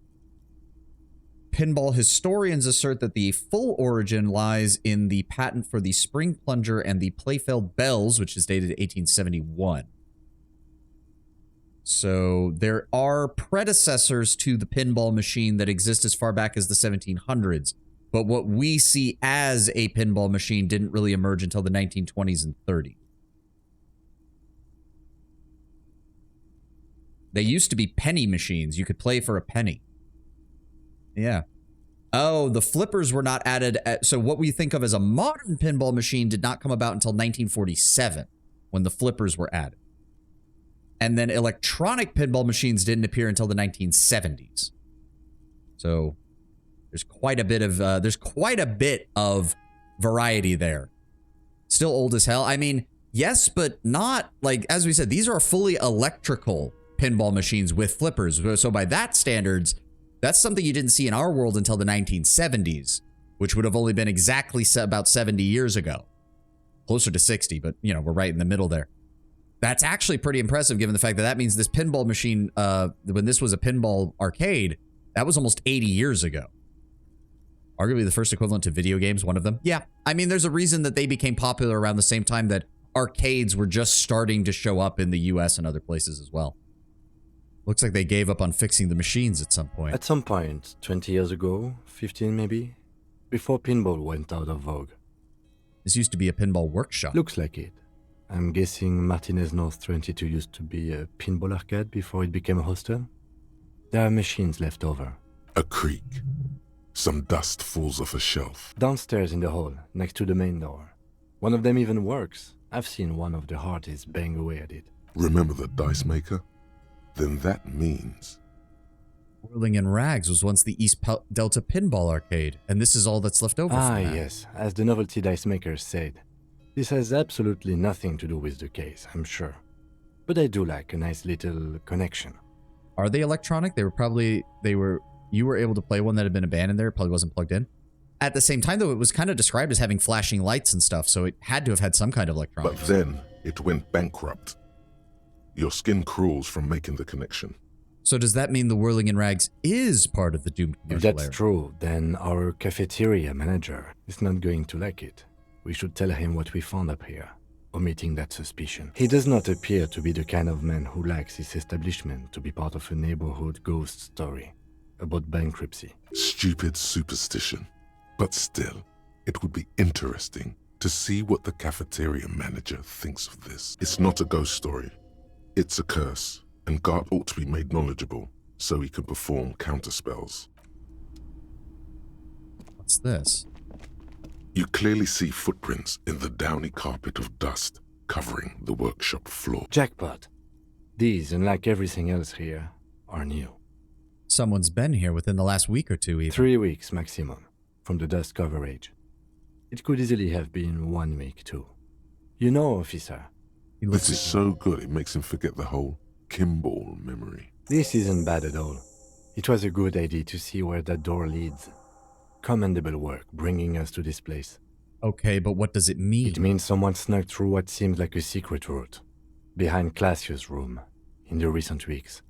Pinball historians assert that the full origin lies in the patent for the spring plunger and the Playfeld bells, which is dated 1871. So there are predecessors to the pinball machine that exist as far back as the 1700s. But what we see as a pinball machine didn't really emerge until the 1920s and 30s. They used to be penny machines. You could play for a penny. Yeah. Oh, the flippers were not added. So what we think of as a modern pinball machine did not come about until 1947 when the flippers were added. And then electronic pinball machines didn't appear until the 1970s. So there's quite a bit of variety there. Still old as hell. I mean, yes, but not like, as we said, these are fully electrical pinball machines with flippers. So by that standards, That's something you didn't see in our world until the 1970s, which would have only been exactly about 70 years ago. Closer to 60, but, you know, we're right in the middle there. That's actually pretty impressive given the fact that that means this pinball machine, when this was a pinball arcade, that was almost 80 years ago. Arguably the first equivalent to video games, one of them. Yeah, I mean, there's a reason that they became popular around the same time that arcades were just starting to show up in the US and other places as well. Looks like they gave up on fixing the machines at some point. At some point, 20 years ago, 15 maybe, before pinball went out of vogue. This used to be a pinball workshop. Looks like it. I'm guessing Martinez North 22 used to be a pinball arcade before it became a hostel. There are machines left over. A creak. Some dust falls off a shelf. Downstairs in the hall, next to the main door. One of them even works. I've seen one of the hearties bang away at it. Remember the dice maker? Then that means... Whirling in Rags was once the East Delta Pinball Arcade, and this is all that's left over from that. Yes, as the novelty dice maker said. This has absolutely nothing to do with the case, I'm sure. But I do like a nice little connection. Are they electronic? You were able to play one that had been abandoned there, probably wasn't plugged in. At the same time, though, it was kind of described as having flashing lights and stuff, so it had to have had some kind of electronics. But then it went bankrupt. Your skin crawls from making the connection. So does that mean the Whirling in Rags is part of the doomed commercial If that's true, then our cafeteria manager is not going to like it. We should tell him what we found up here, omitting that suspicion. He does not appear to be the kind of man who likes his establishment to be part of a neighborhood ghost story about bankruptcy. Stupid superstition. But still, it would be interesting to see what the cafeteria manager thinks of this. It's not a ghost story. It's a curse, and Gart ought to be made knowledgeable so he can perform counterspells. What's this? You clearly see footprints in the downy carpet of dust covering the workshop floor. Jackpot. These, unlike everything else here, are new. Someone's been here within the last week or two, even. 3 weeks maximum, from the dust coverage. It could easily have been 1 week, too. You know, officer. This is so good it makes him forget the whole Kimball memory. This isn't bad at all. It was a good idea to see where that door leads. Commendable work bringing us to this place. Okay, but what does it mean? It means someone snuck through what seems like a secret route, behind Classius' room, in the recent weeks.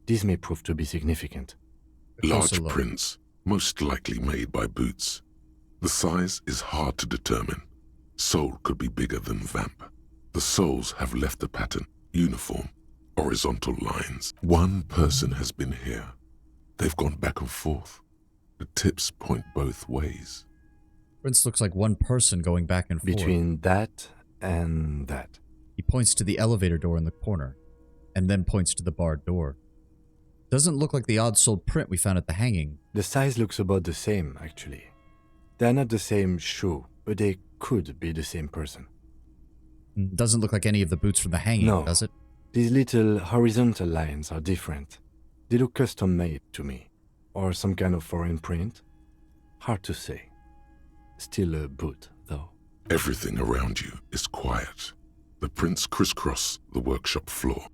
This may prove to be significant. Large prints, most likely made by Boots. The size is hard to determine. Soul could be bigger than Vamp. The soles have left a pattern, uniform, horizontal lines. One person has been here. They've gone back and forth. The tips point both ways. Prince looks like one person going back and forth. Between that and that. He points to the elevator door in the corner, and then points to the barred door. Doesn't look like the odd-soled print we found at the hanging. The size looks about the same, actually. They're not the same shoe, but they could be the same person. Doesn't look like any of the boots from the hanging, does it? These little horizontal lines are different. They look custom-made to me. Or some kind of foreign print. Hard to say. Still a boot, though. Everything around you is quiet. The prints crisscross the workshop floor.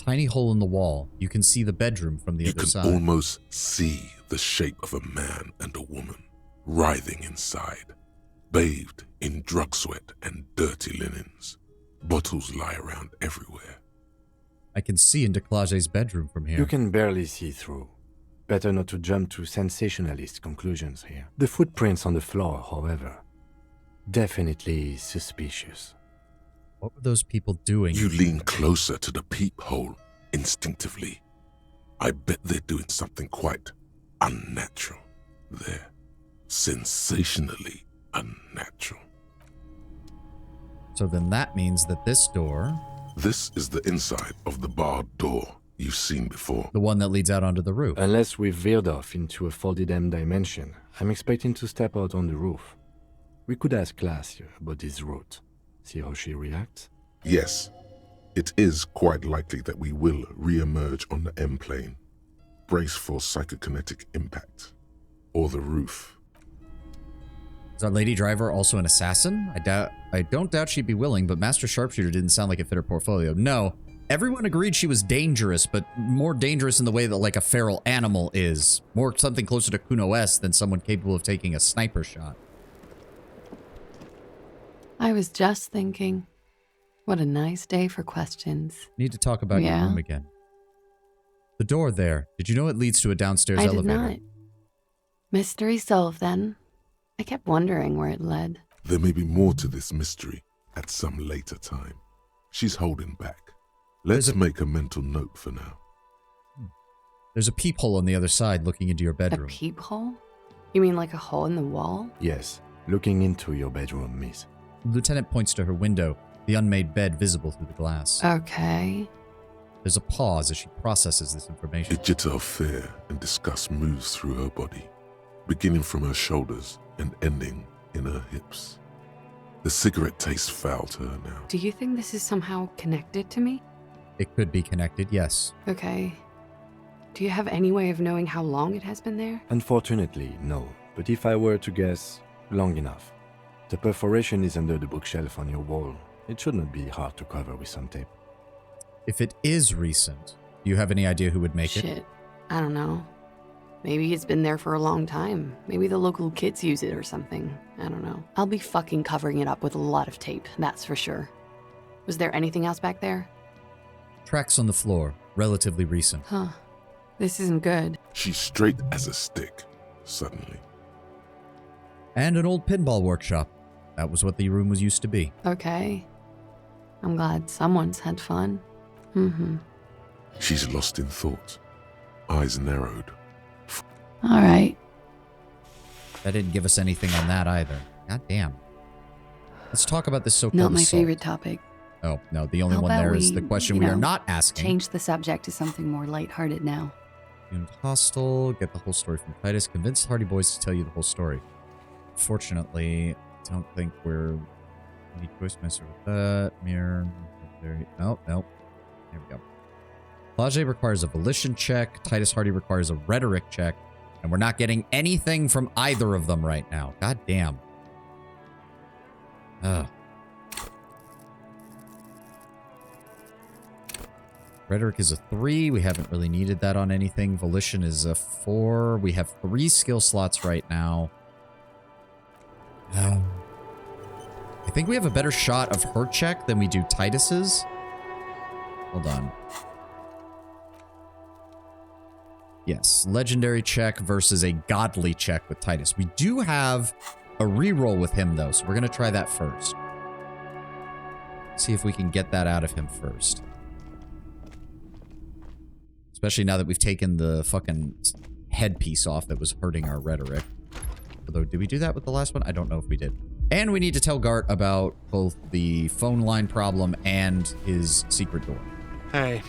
Tiny hole in the wall. You can see the bedroom from the other side. You can almost see the shape of a man and a woman writhing inside, bathed in drug sweat and dirty linens. Bottles lie around everywhere. I can see into Clage's bedroom from here. You can barely see through. Better not to jump to sensationalist conclusions here. The footprints on the floor, however, definitely suspicious. What were those people doing? You lean closer to the peephole instinctively. I bet they're doing something quite unnatural. They're sensationally unnatural. So then that means that this door... This is the inside of the barred door you've seen before. The one that leads out onto the roof. Unless we've veered off into a folded M dimension, I'm expecting to step out on the roof. We could ask Class about this route. See how she reacts? Yes. It is quite likely that we will re-emerge on the M plane. Brace for psychokinetic impact. Or the roof. Is our lady driver also an assassin? I don't doubt she'd be willing, but Master Sharpshooter didn't sound like it fit her portfolio. No, Everyone agreed she was dangerous, but more dangerous in the way that like a feral animal is. More something closer to Kuno-S than someone capable of taking a sniper shot. I was just thinking, what a nice day for questions. Need to talk about your room again. The door there, did you know it leads to a downstairs elevator? I did not. Mystery solved then. I kept wondering where it led. There may be more to this mystery at some later time. She's holding back. Let's make a mental note for now. There's a peephole on the other side looking into your bedroom. A peephole? You mean like a hole in the wall? Yes, looking into your bedroom, miss. The lieutenant points to her window, the unmade bed visible through the glass. Okay. There's a pause as she processes this information. A jitter of fear and disgust moves through her body, beginning from her shoulders and ending in her hips. The cigarette tastes foul to her now. Do you think this is somehow connected to me? It could be connected, yes. Okay. Do you have any way of knowing how long it has been there? Unfortunately, no. But if I were to guess, long enough. The perforation is under the bookshelf on your wall. It should not be hard to cover with some tape. If it is recent, do you have any idea who would make it? Shit. I don't know. Maybe it's been there for a long time. Maybe the local kids use it or something. I don't know. I'll be fucking covering it up with a lot of tape, that's for sure. Was there anything else back there? Tracks on the floor, relatively recent. Huh. This isn't good. She's straight as a stick, suddenly. And an old pinball workshop. That was what the room was used to be. Okay. I'm glad someone's had fun. Mm-hmm. She's lost in thought, eyes narrowed. All right. That didn't give us anything on that either. God damn. Let's talk about this so-called Not my assault. favorite topic. Oh, no, the only How one about there is the we, question you we are know, not asking. Change the subject to something more lighthearted now. Doomed hostile, get the whole story from Titus, convince the Hardy Boys to tell you the whole story. Fortunately, I don't think we're any choice master with that. Mirror. Nope. There we go. Plage requires a volition check. Titus Hardy requires a rhetoric check. And we're not getting anything from either of them right now. God damn. Ugh. Rhetoric is a 3. We haven't really needed that on anything. Volition is a 4. We have 3 skill slots right now. I think we have a better shot of her check than we do Titus's. Hold on. Yes, legendary check versus a godly check with Titus. We do have a reroll with him, though, so we're going to try that first. See if we can get that out of him first. Especially now that we've taken the fucking headpiece off that was hurting our rhetoric. Although, did we do that with the last one? I don't know if we did. And we need to tell Gart about both the phone line problem and his secret door. Hey,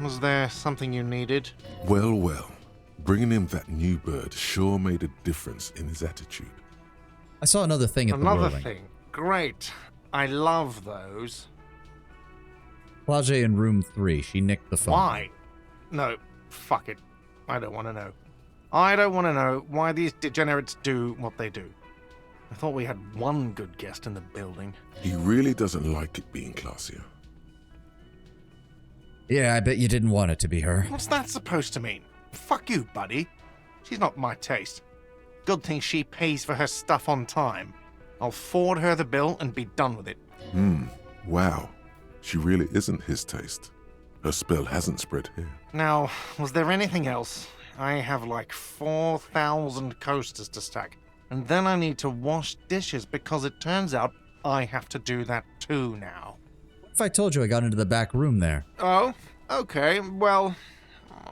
was there something you needed? Well. Bringing him that new bird sure made a difference in his attitude. I saw another thing at the Another whirling. thing. Great. I love those. Plage in room 3. She nicked the phone. Why? No, fuck it. I don't want to know. I don't want to know why these degenerates do what they do. I thought we had one good guest in the building. He really doesn't like it being classier. Yeah, I bet you didn't want it to be her. What's that supposed to mean? Fuck you, buddy. She's not my taste. Good thing she pays for her stuff on time. I'll forward her the bill and be done with it. Wow. She really isn't his taste. Her spell hasn't spread here. Now, was there anything else? I have like 4,000 coasters to stack. And then I need to wash dishes because it turns out I have to do that too now. What if I told you I got into the back room there? Oh, okay. Well,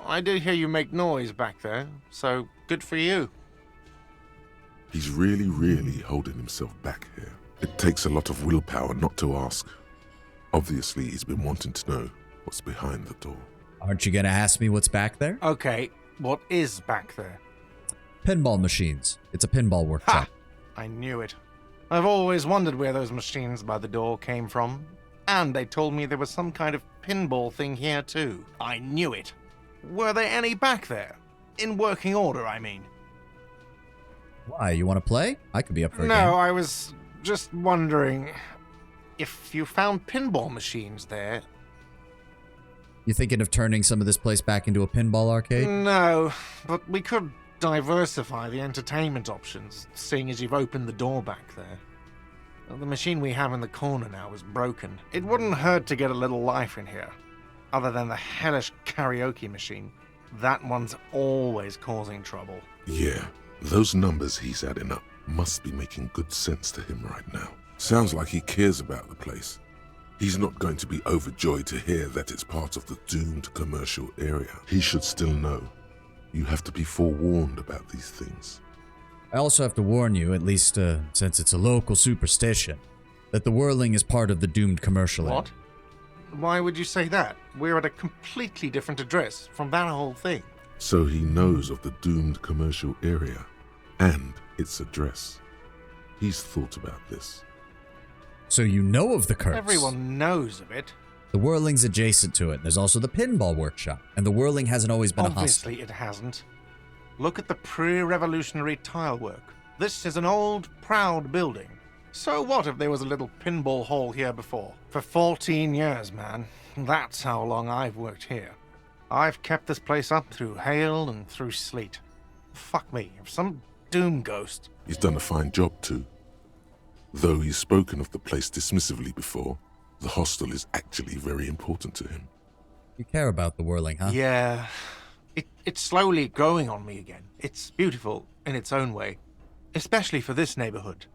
I did hear you make noise back there, so good for you. He's really holding himself back here. It takes a lot of willpower not to ask. Obviously, he's been wanting to know what's behind the door. Aren't you going to ask me what's back there? Okay, what is back there? Pinball machines. It's a pinball workshop. I knew it. I've always wondered where those machines by the door came from. And they told me there was some kind of pinball thing here too. I knew it. Were there any back there? In working order, I mean. Why, you want to play? I could be up for a game. No, I was just wondering if you found pinball machines there. You thinking of turning some of this place back into a pinball arcade? No, but we could diversify the entertainment options, seeing as you've opened the door back there. The machine we have in the corner now is broken. It wouldn't hurt to get a little life in here. Other than the hellish karaoke machine. That one's always causing trouble. Yeah, those numbers he's adding up must be making good sense to him right now. Sounds like he cares about the place. He's not going to be overjoyed to hear that it's part of the doomed commercial area. He should still know. You have to be forewarned about these things. I also have to warn you, at least since it's a local superstition, that the whirling is part of the doomed commercial area. What? Why would you say that? We're at a completely different address from that whole thing. So he knows of the doomed commercial area and its address. He's thought about this. So you know of the curse? Everyone knows of it. The whirling's adjacent to it. There's also the pinball workshop, and the whirling hasn't always been a hostel. Obviously it hasn't. Look at the pre-revolutionary tile work. This is an old, proud building. So what if there was a little pinball hall here before? For 14 years, man. That's how long I've worked here. I've kept this place up through hail and through sleet. Fuck me, if some doom ghost... He's done a fine job too. Though he's spoken of the place dismissively before, the hostel is actually very important to him. You care about the whirling, huh? Yeah. It's slowly growing on me again. It's beautiful in its own way. Especially for this neighborhood.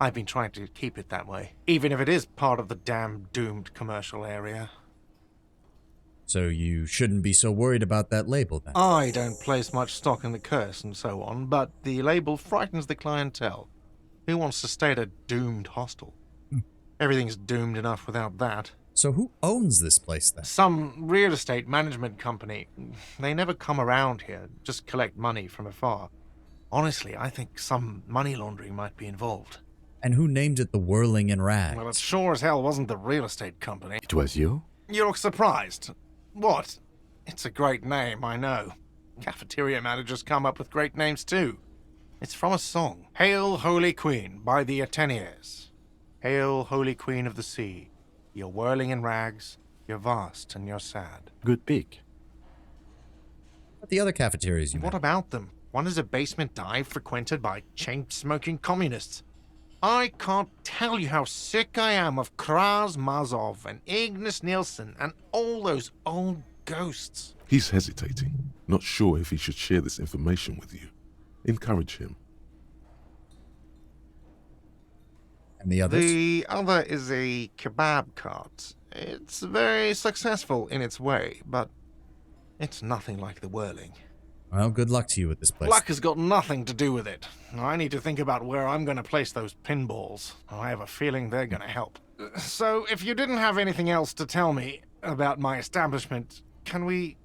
I've been trying to keep it that way. Even if it is part of the damn doomed commercial area. So you shouldn't be so worried about that label then? I don't place much stock in the curse and so on, but the label frightens the clientele. Who wants to stay at a doomed hostel? Everything's doomed enough without that. So who owns this place then? Some real estate management company. They never come around here, just collect money from afar. Honestly, I think some money laundering might be involved. And who named it the Whirling in Rags? Well, it sure as hell wasn't the real estate company. It was you? You look surprised. What? It's a great name, I know. Cafeteria managers come up with great names too. It's from a song. Hail, Holy Queen, by the Ateniers. Hail, Holy Queen of the Sea. You're whirling in rags, you're vast and you're sad. Good pick. What the other cafeterias you What met? about them? One is a basement dive frequented by chain-smoking communists. I can't tell you how sick I am of Kraz Mazov and Ignis Nielsen and all those old ghosts. He's hesitating, not sure if he should share this information with you. Encourage him. And the others? The other is a kebab cart. It's very successful in its way, but it's nothing like the whirling. Well, good luck to you with this place. Luck has got nothing to do with it. I need to think about where I'm going to place those pinballs. I have a feeling they're going to help. So, if you didn't have anything else to tell me about my establishment, can we,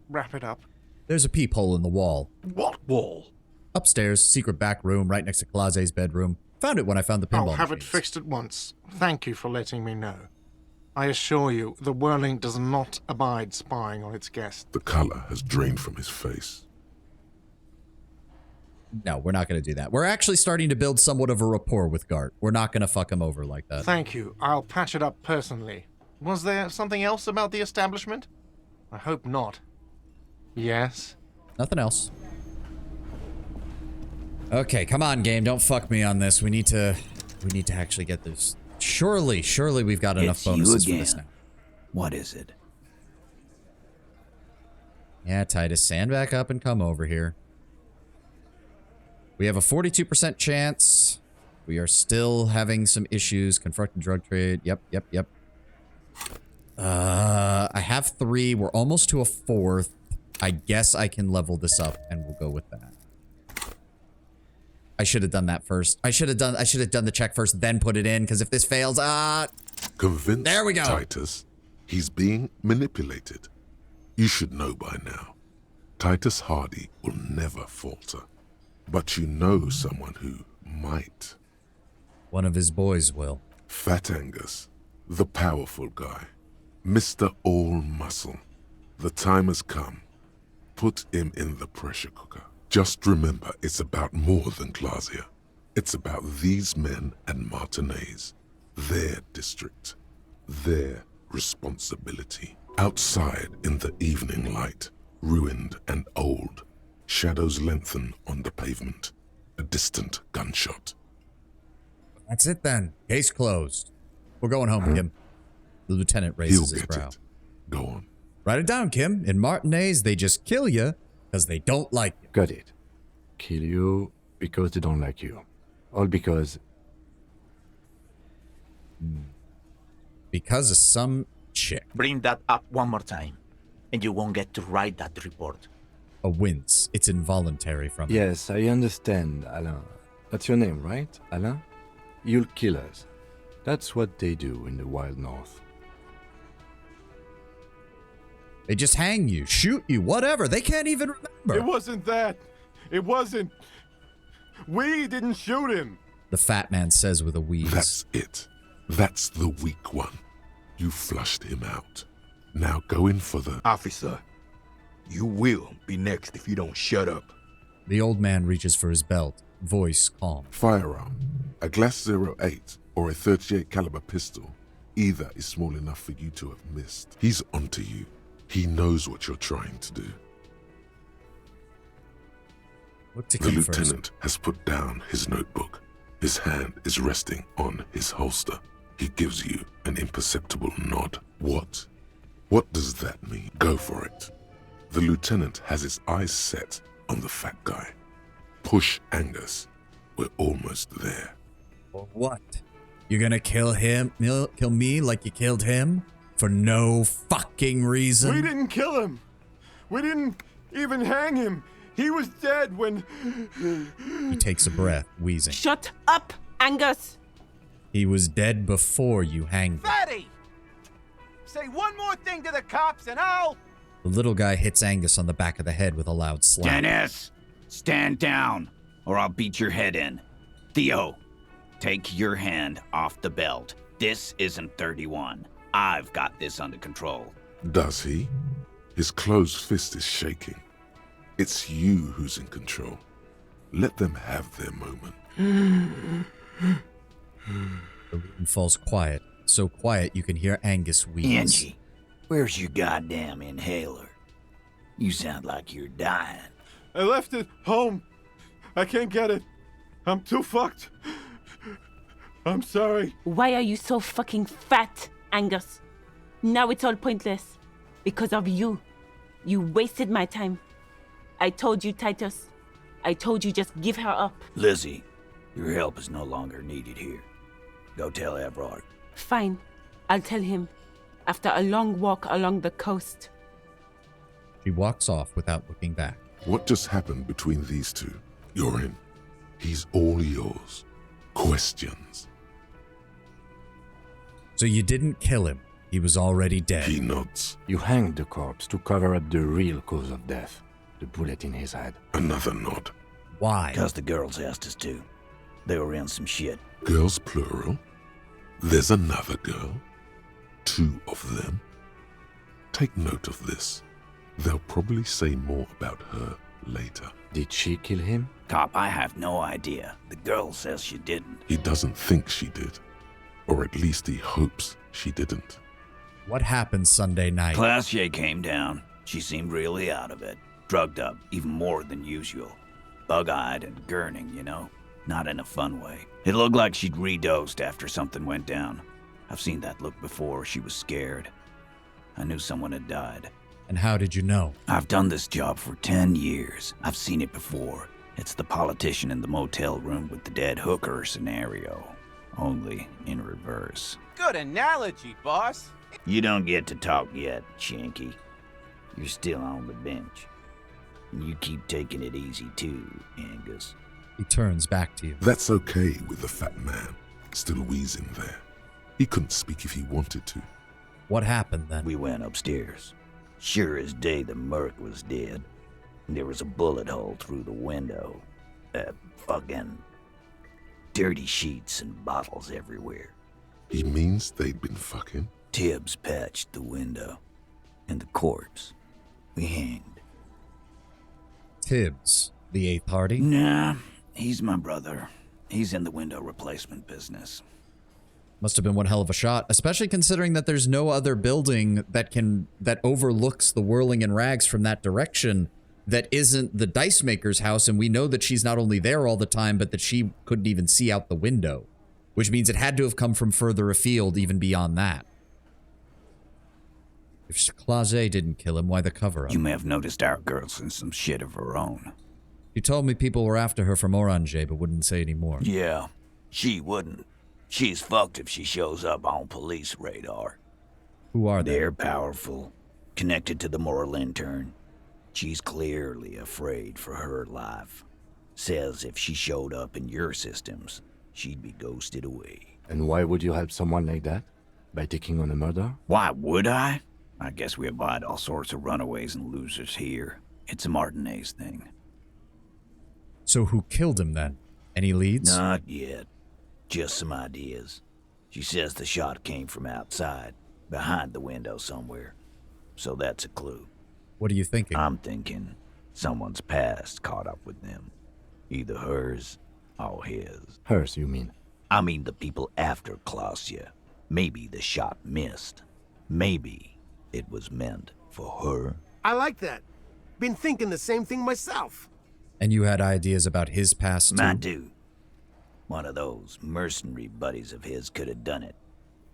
wrap it up? There's a peephole in the wall. What wall? Upstairs, secret back room, right next to Claze's bedroom. Found it when I found the pinball I'll have machines. it fixed at once. Thank you for letting me know. I assure you, the whirling does not abide spying on its guests. The color has drained from his face. No, we're not going to do that. We're actually starting to build somewhat of a rapport with Gart. We're not going to fuck him over like that. Thank you. I'll patch it up personally. Was there something else about the establishment? I hope not. Yes? Nothing else. Okay, come on, game. Don't fuck me on this. We need to actually get this. Surely we've got enough bonuses for this now. What is it? Yeah, Titus, stand back up and come over here. We have a 42% chance. We are still having some issues. Confronting drug trade. Yep. I have 3. We're almost to a 4th. I guess I can level this up and we'll go with that. I should have done that first. I should have done the check first, then put it in, because if this fails, Convince there we go. Titus he's being manipulated. You should know by now. Titus Hardy will never falter. But you know someone who might. One of his boys will. Fat Angus, the powerful guy. Mr. All Muscle. The time has come. Put him in the pressure cooker. Just remember, it's about more than Glazia. It's about these men and Martinez, their district, their responsibility. Outside in the evening light, ruined and old, shadows lengthen on the pavement. A distant gunshot. That's it then. Case closed. We're going home, Kim. The lieutenant raises his brow. Go on. Write it down, Kim. In Martinez, they just kill you because they don't like you. Got it. Kill you because they don't like you. All because... Because of some chick. Bring that up one more time, and you won't get to write that report. A wince. It's involuntary from Yes, I understand, Alain. That's your name, right, Alain? You'll kill us. That's what they do in the wild north. They just hang you, shoot you, whatever. They can't even remember. It wasn't that. It wasn't. We didn't shoot him. The fat man says with a wheeze. That's it. That's the weak one. You flushed him out. Now go in for the... Officer, you will be next if you don't shut up. The old man reaches for his belt, voice calm. Firearm. A Glass 08 or a 38 caliber pistol. Either is small enough for you to have missed. He's onto you. He knows what you're trying to do. The lieutenant has put down his notebook. His hand is resting on his holster. He gives you an imperceptible nod. What? What does that mean? Go for it. The lieutenant has his eyes set on the fat guy. Push Angus. We're almost there. For what? You're gonna kill him? Kill me like you killed him? For no fucking reason? We didn't kill him. We didn't even hang him. He was dead when... He takes a breath, wheezing. Shut up, Angus! He was dead before you hanged him. Fatty! Say one more thing to the cops and I'll... The little guy hits Angus on the back of the head with a loud slap. Dennis, stand down, or I'll beat your head in. Theo, take your hand off the belt. This isn't 31. I've got this under control. Does he? His closed fist is shaking. It's you who's in control. Let them have their moment. The room falls quiet. So quiet you can hear Angus wheeze. Angie, where's your goddamn inhaler? You sound like you're dying. I left it home. I can't get it. I'm too fucked. I'm sorry. Why are you so fucking fat, Angus? Now it's all pointless. Because of you. You wasted my time. I told you, Titus. I told you just give her up. Lizzie, your help is no longer needed here. Go tell Everard. Fine. I'll tell him. After a long walk along the coast. She walks off without looking back. What just happened between these two? You're in. He's all yours. Questions. So you didn't kill him. He was already dead. He nods. You hanged the corpse to cover up the real cause of death. The bullet in his head. Another nod. Why? Because the girls asked us to. They were in some shit. Girls plural? There's another girl? 2 of them? Take note of this. They'll probably say more about her later. Did she kill him? Cop, I have no idea. The girl says she didn't. He doesn't think she did. Or at least he hopes she didn't. What happened Sunday night? Classier came down. She seemed really out of it. Drugged up, even more than usual. Bug-eyed and gurning, you know? Not in a fun way. It looked like she'd redosed after something went down. I've seen that look before. She was scared. I knew someone had died. And how did you know? I've done this job for 10 years. I've seen it before. It's the politician in the motel room with the dead hooker scenario. Only in reverse. Good analogy, boss. You don't get to talk yet, Shanky. You're still on the bench. And you keep taking it easy too, Angus. He turns back to you. That's okay with the fat man, still wheezing there. He couldn't speak if he wanted to. What happened then? We went upstairs. Sure as day the Merc was dead. There was a bullet hole through the window. Fucking dirty sheets and bottles everywhere. He means they'd been fucking? Tibbs patched the window. And the corpse. We hanged. Tibbs, the 8th Hardy? Nah, he's my brother. He's in the window replacement business. Must have been one hell of a shot, especially considering that there's no other building that overlooks the whirling in rags from that direction that isn't the dice maker's house, and we know that she's not only there all the time, but that she couldn't even see out the window, which means it had to have come from further afield, even beyond that. If Clauset didn't kill him, why the cover-up? You may have noticed our girl's in some shit of her own. She told me people were after her from Oranje, but wouldn't say any more. Yeah, she wouldn't. She's fucked if she shows up on police radar. Who are they? They're powerful, connected to the moral intern. She's clearly afraid for her life. Says if she showed up in your systems, she'd be ghosted away. And why would you help someone like that? By taking on a murder? Why would I? I guess we abide all sorts of runaways and losers here. It's a Martinez thing. So who killed him then? Any leads? Not yet. Just some ideas. She says the shot came from outside, behind the window somewhere. So that's a clue. What are you thinking? I'm thinking someone's past caught up with them. Either hers or his. Hers, you mean? I mean the people after Clausia. Maybe the shot missed. Maybe it was meant for her. I like that. Been thinking the same thing myself. And you had ideas about his past too? My dude. One of those mercenary buddies of his could have done it.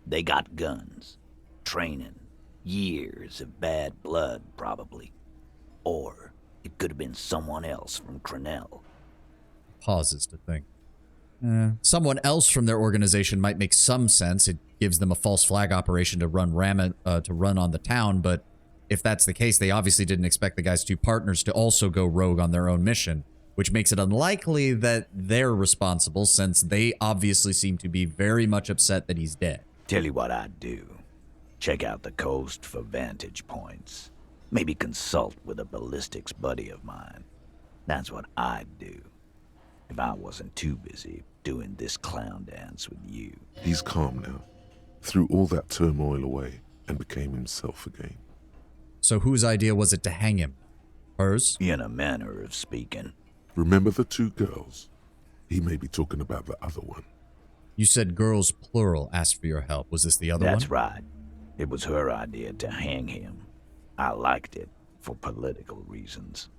They got guns, training, years of bad blood, probably. Or it could have been someone else from Crenell. Pauses to think. Someone else from their organization might make some sense. It gives them a false flag operation to run on the town, but if that's the case, they obviously didn't expect the guy's two partners to also go rogue on their own mission, which makes it unlikely that they're responsible, since they obviously seem to be very much upset that he's dead. Tell you what I'd do. Check out the coast for vantage points. Maybe consult with a ballistics buddy of mine. That's what I'd do, if I wasn't too busy doing this clown dance with you. He's calm now, threw all that turmoil away, and became himself again. So whose idea was it to hang him? Hers? In a manner of speaking. Remember the two girls? He may be talking about the other one. You said girls, plural, asked for your help. Was this the other one? That's right. It was her idea to hang him. I liked it for political reasons.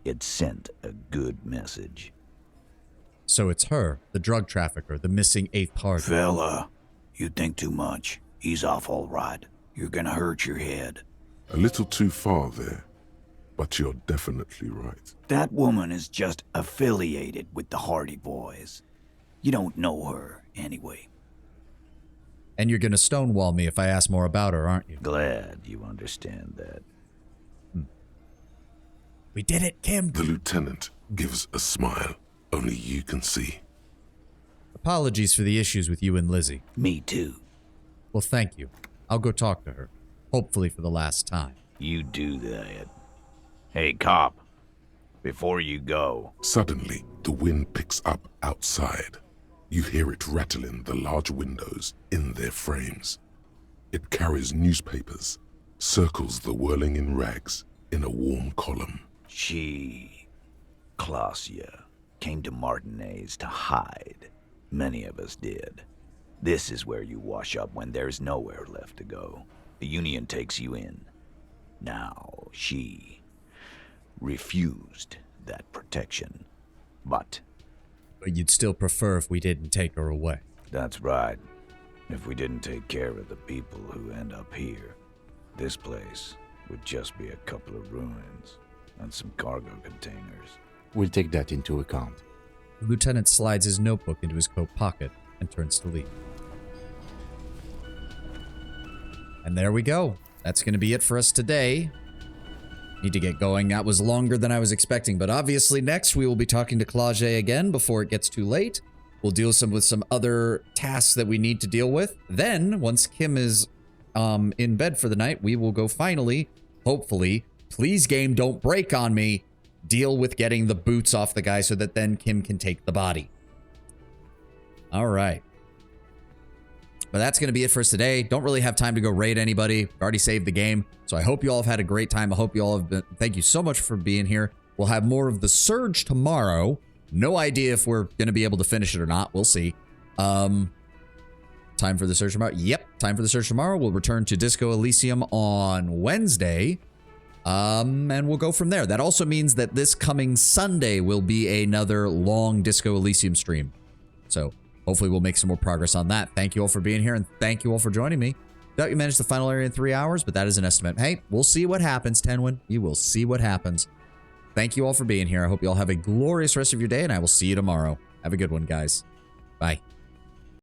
It sent a good message. So it's her, the drug trafficker, the missing eighth party. Fella, you think too much. He's off all right. You're gonna hurt your head. A little too far there, but you're definitely right. That woman is just affiliated with the Hardy Boys. You don't know her, anyway. And you're gonna stonewall me if I ask more about her, aren't you? Glad you understand that. We did it, Kim. The lieutenant gives a smile only you can see. Apologies for the issues with you and Lizzie. Me too. Well, thank you. I'll go talk to her. Hopefully for the last time. You do that. Hey, cop. Before you go... Suddenly, the wind picks up outside. You hear it rattling the large windows in their frames. It carries newspapers, circles the whirling in rags in a warm column. She, Clausia, came to Martinez to hide. Many of us did. This is where you wash up when there's nowhere left to go. The Union takes you in. Now, she refused that protection. But you'd still prefer if we didn't take her away. That's right. If we didn't take care of the people who end up here, this place would just be a couple of ruins and some cargo containers. We'll take that into account. The lieutenant slides his notebook into his coat pocket and turns to leave. And there we go. That's going to be it for us today. Need to get going. That was longer than I was expecting, but obviously next we will be talking to Clauset again before it gets too late. We'll deal with some other tasks that we need to deal with. Then, once Kim is in bed for the night, we will go finally, hopefully, please game don't break on me, deal with getting the boots off the guy so that then Kim can take the body. All right. But that's going to be it for us today. Don't really have time to go raid anybody. Already saved the game. So I hope you all have had a great time. I hope you all have been... Thank you so much for being here. We'll have more of the Surge tomorrow. No idea if we're going to be able to finish it or not. We'll see. Time for the search tomorrow. Yep, time for the search tomorrow. We'll return to Disco Elysium on Wednesday. And we'll go from there. That also means that this coming Sunday will be another long Disco Elysium stream. So hopefully we'll make some more progress on that. Thank you all for being here, and thank you all for joining me. Doubt you managed the final area in 3 hours, but that is an estimate. Hey, we'll see what happens, Tenwin. You will see what happens. Thank you all for being here. I hope you all have a glorious rest of your day, and I will see you tomorrow. Have a good one, guys. Bye.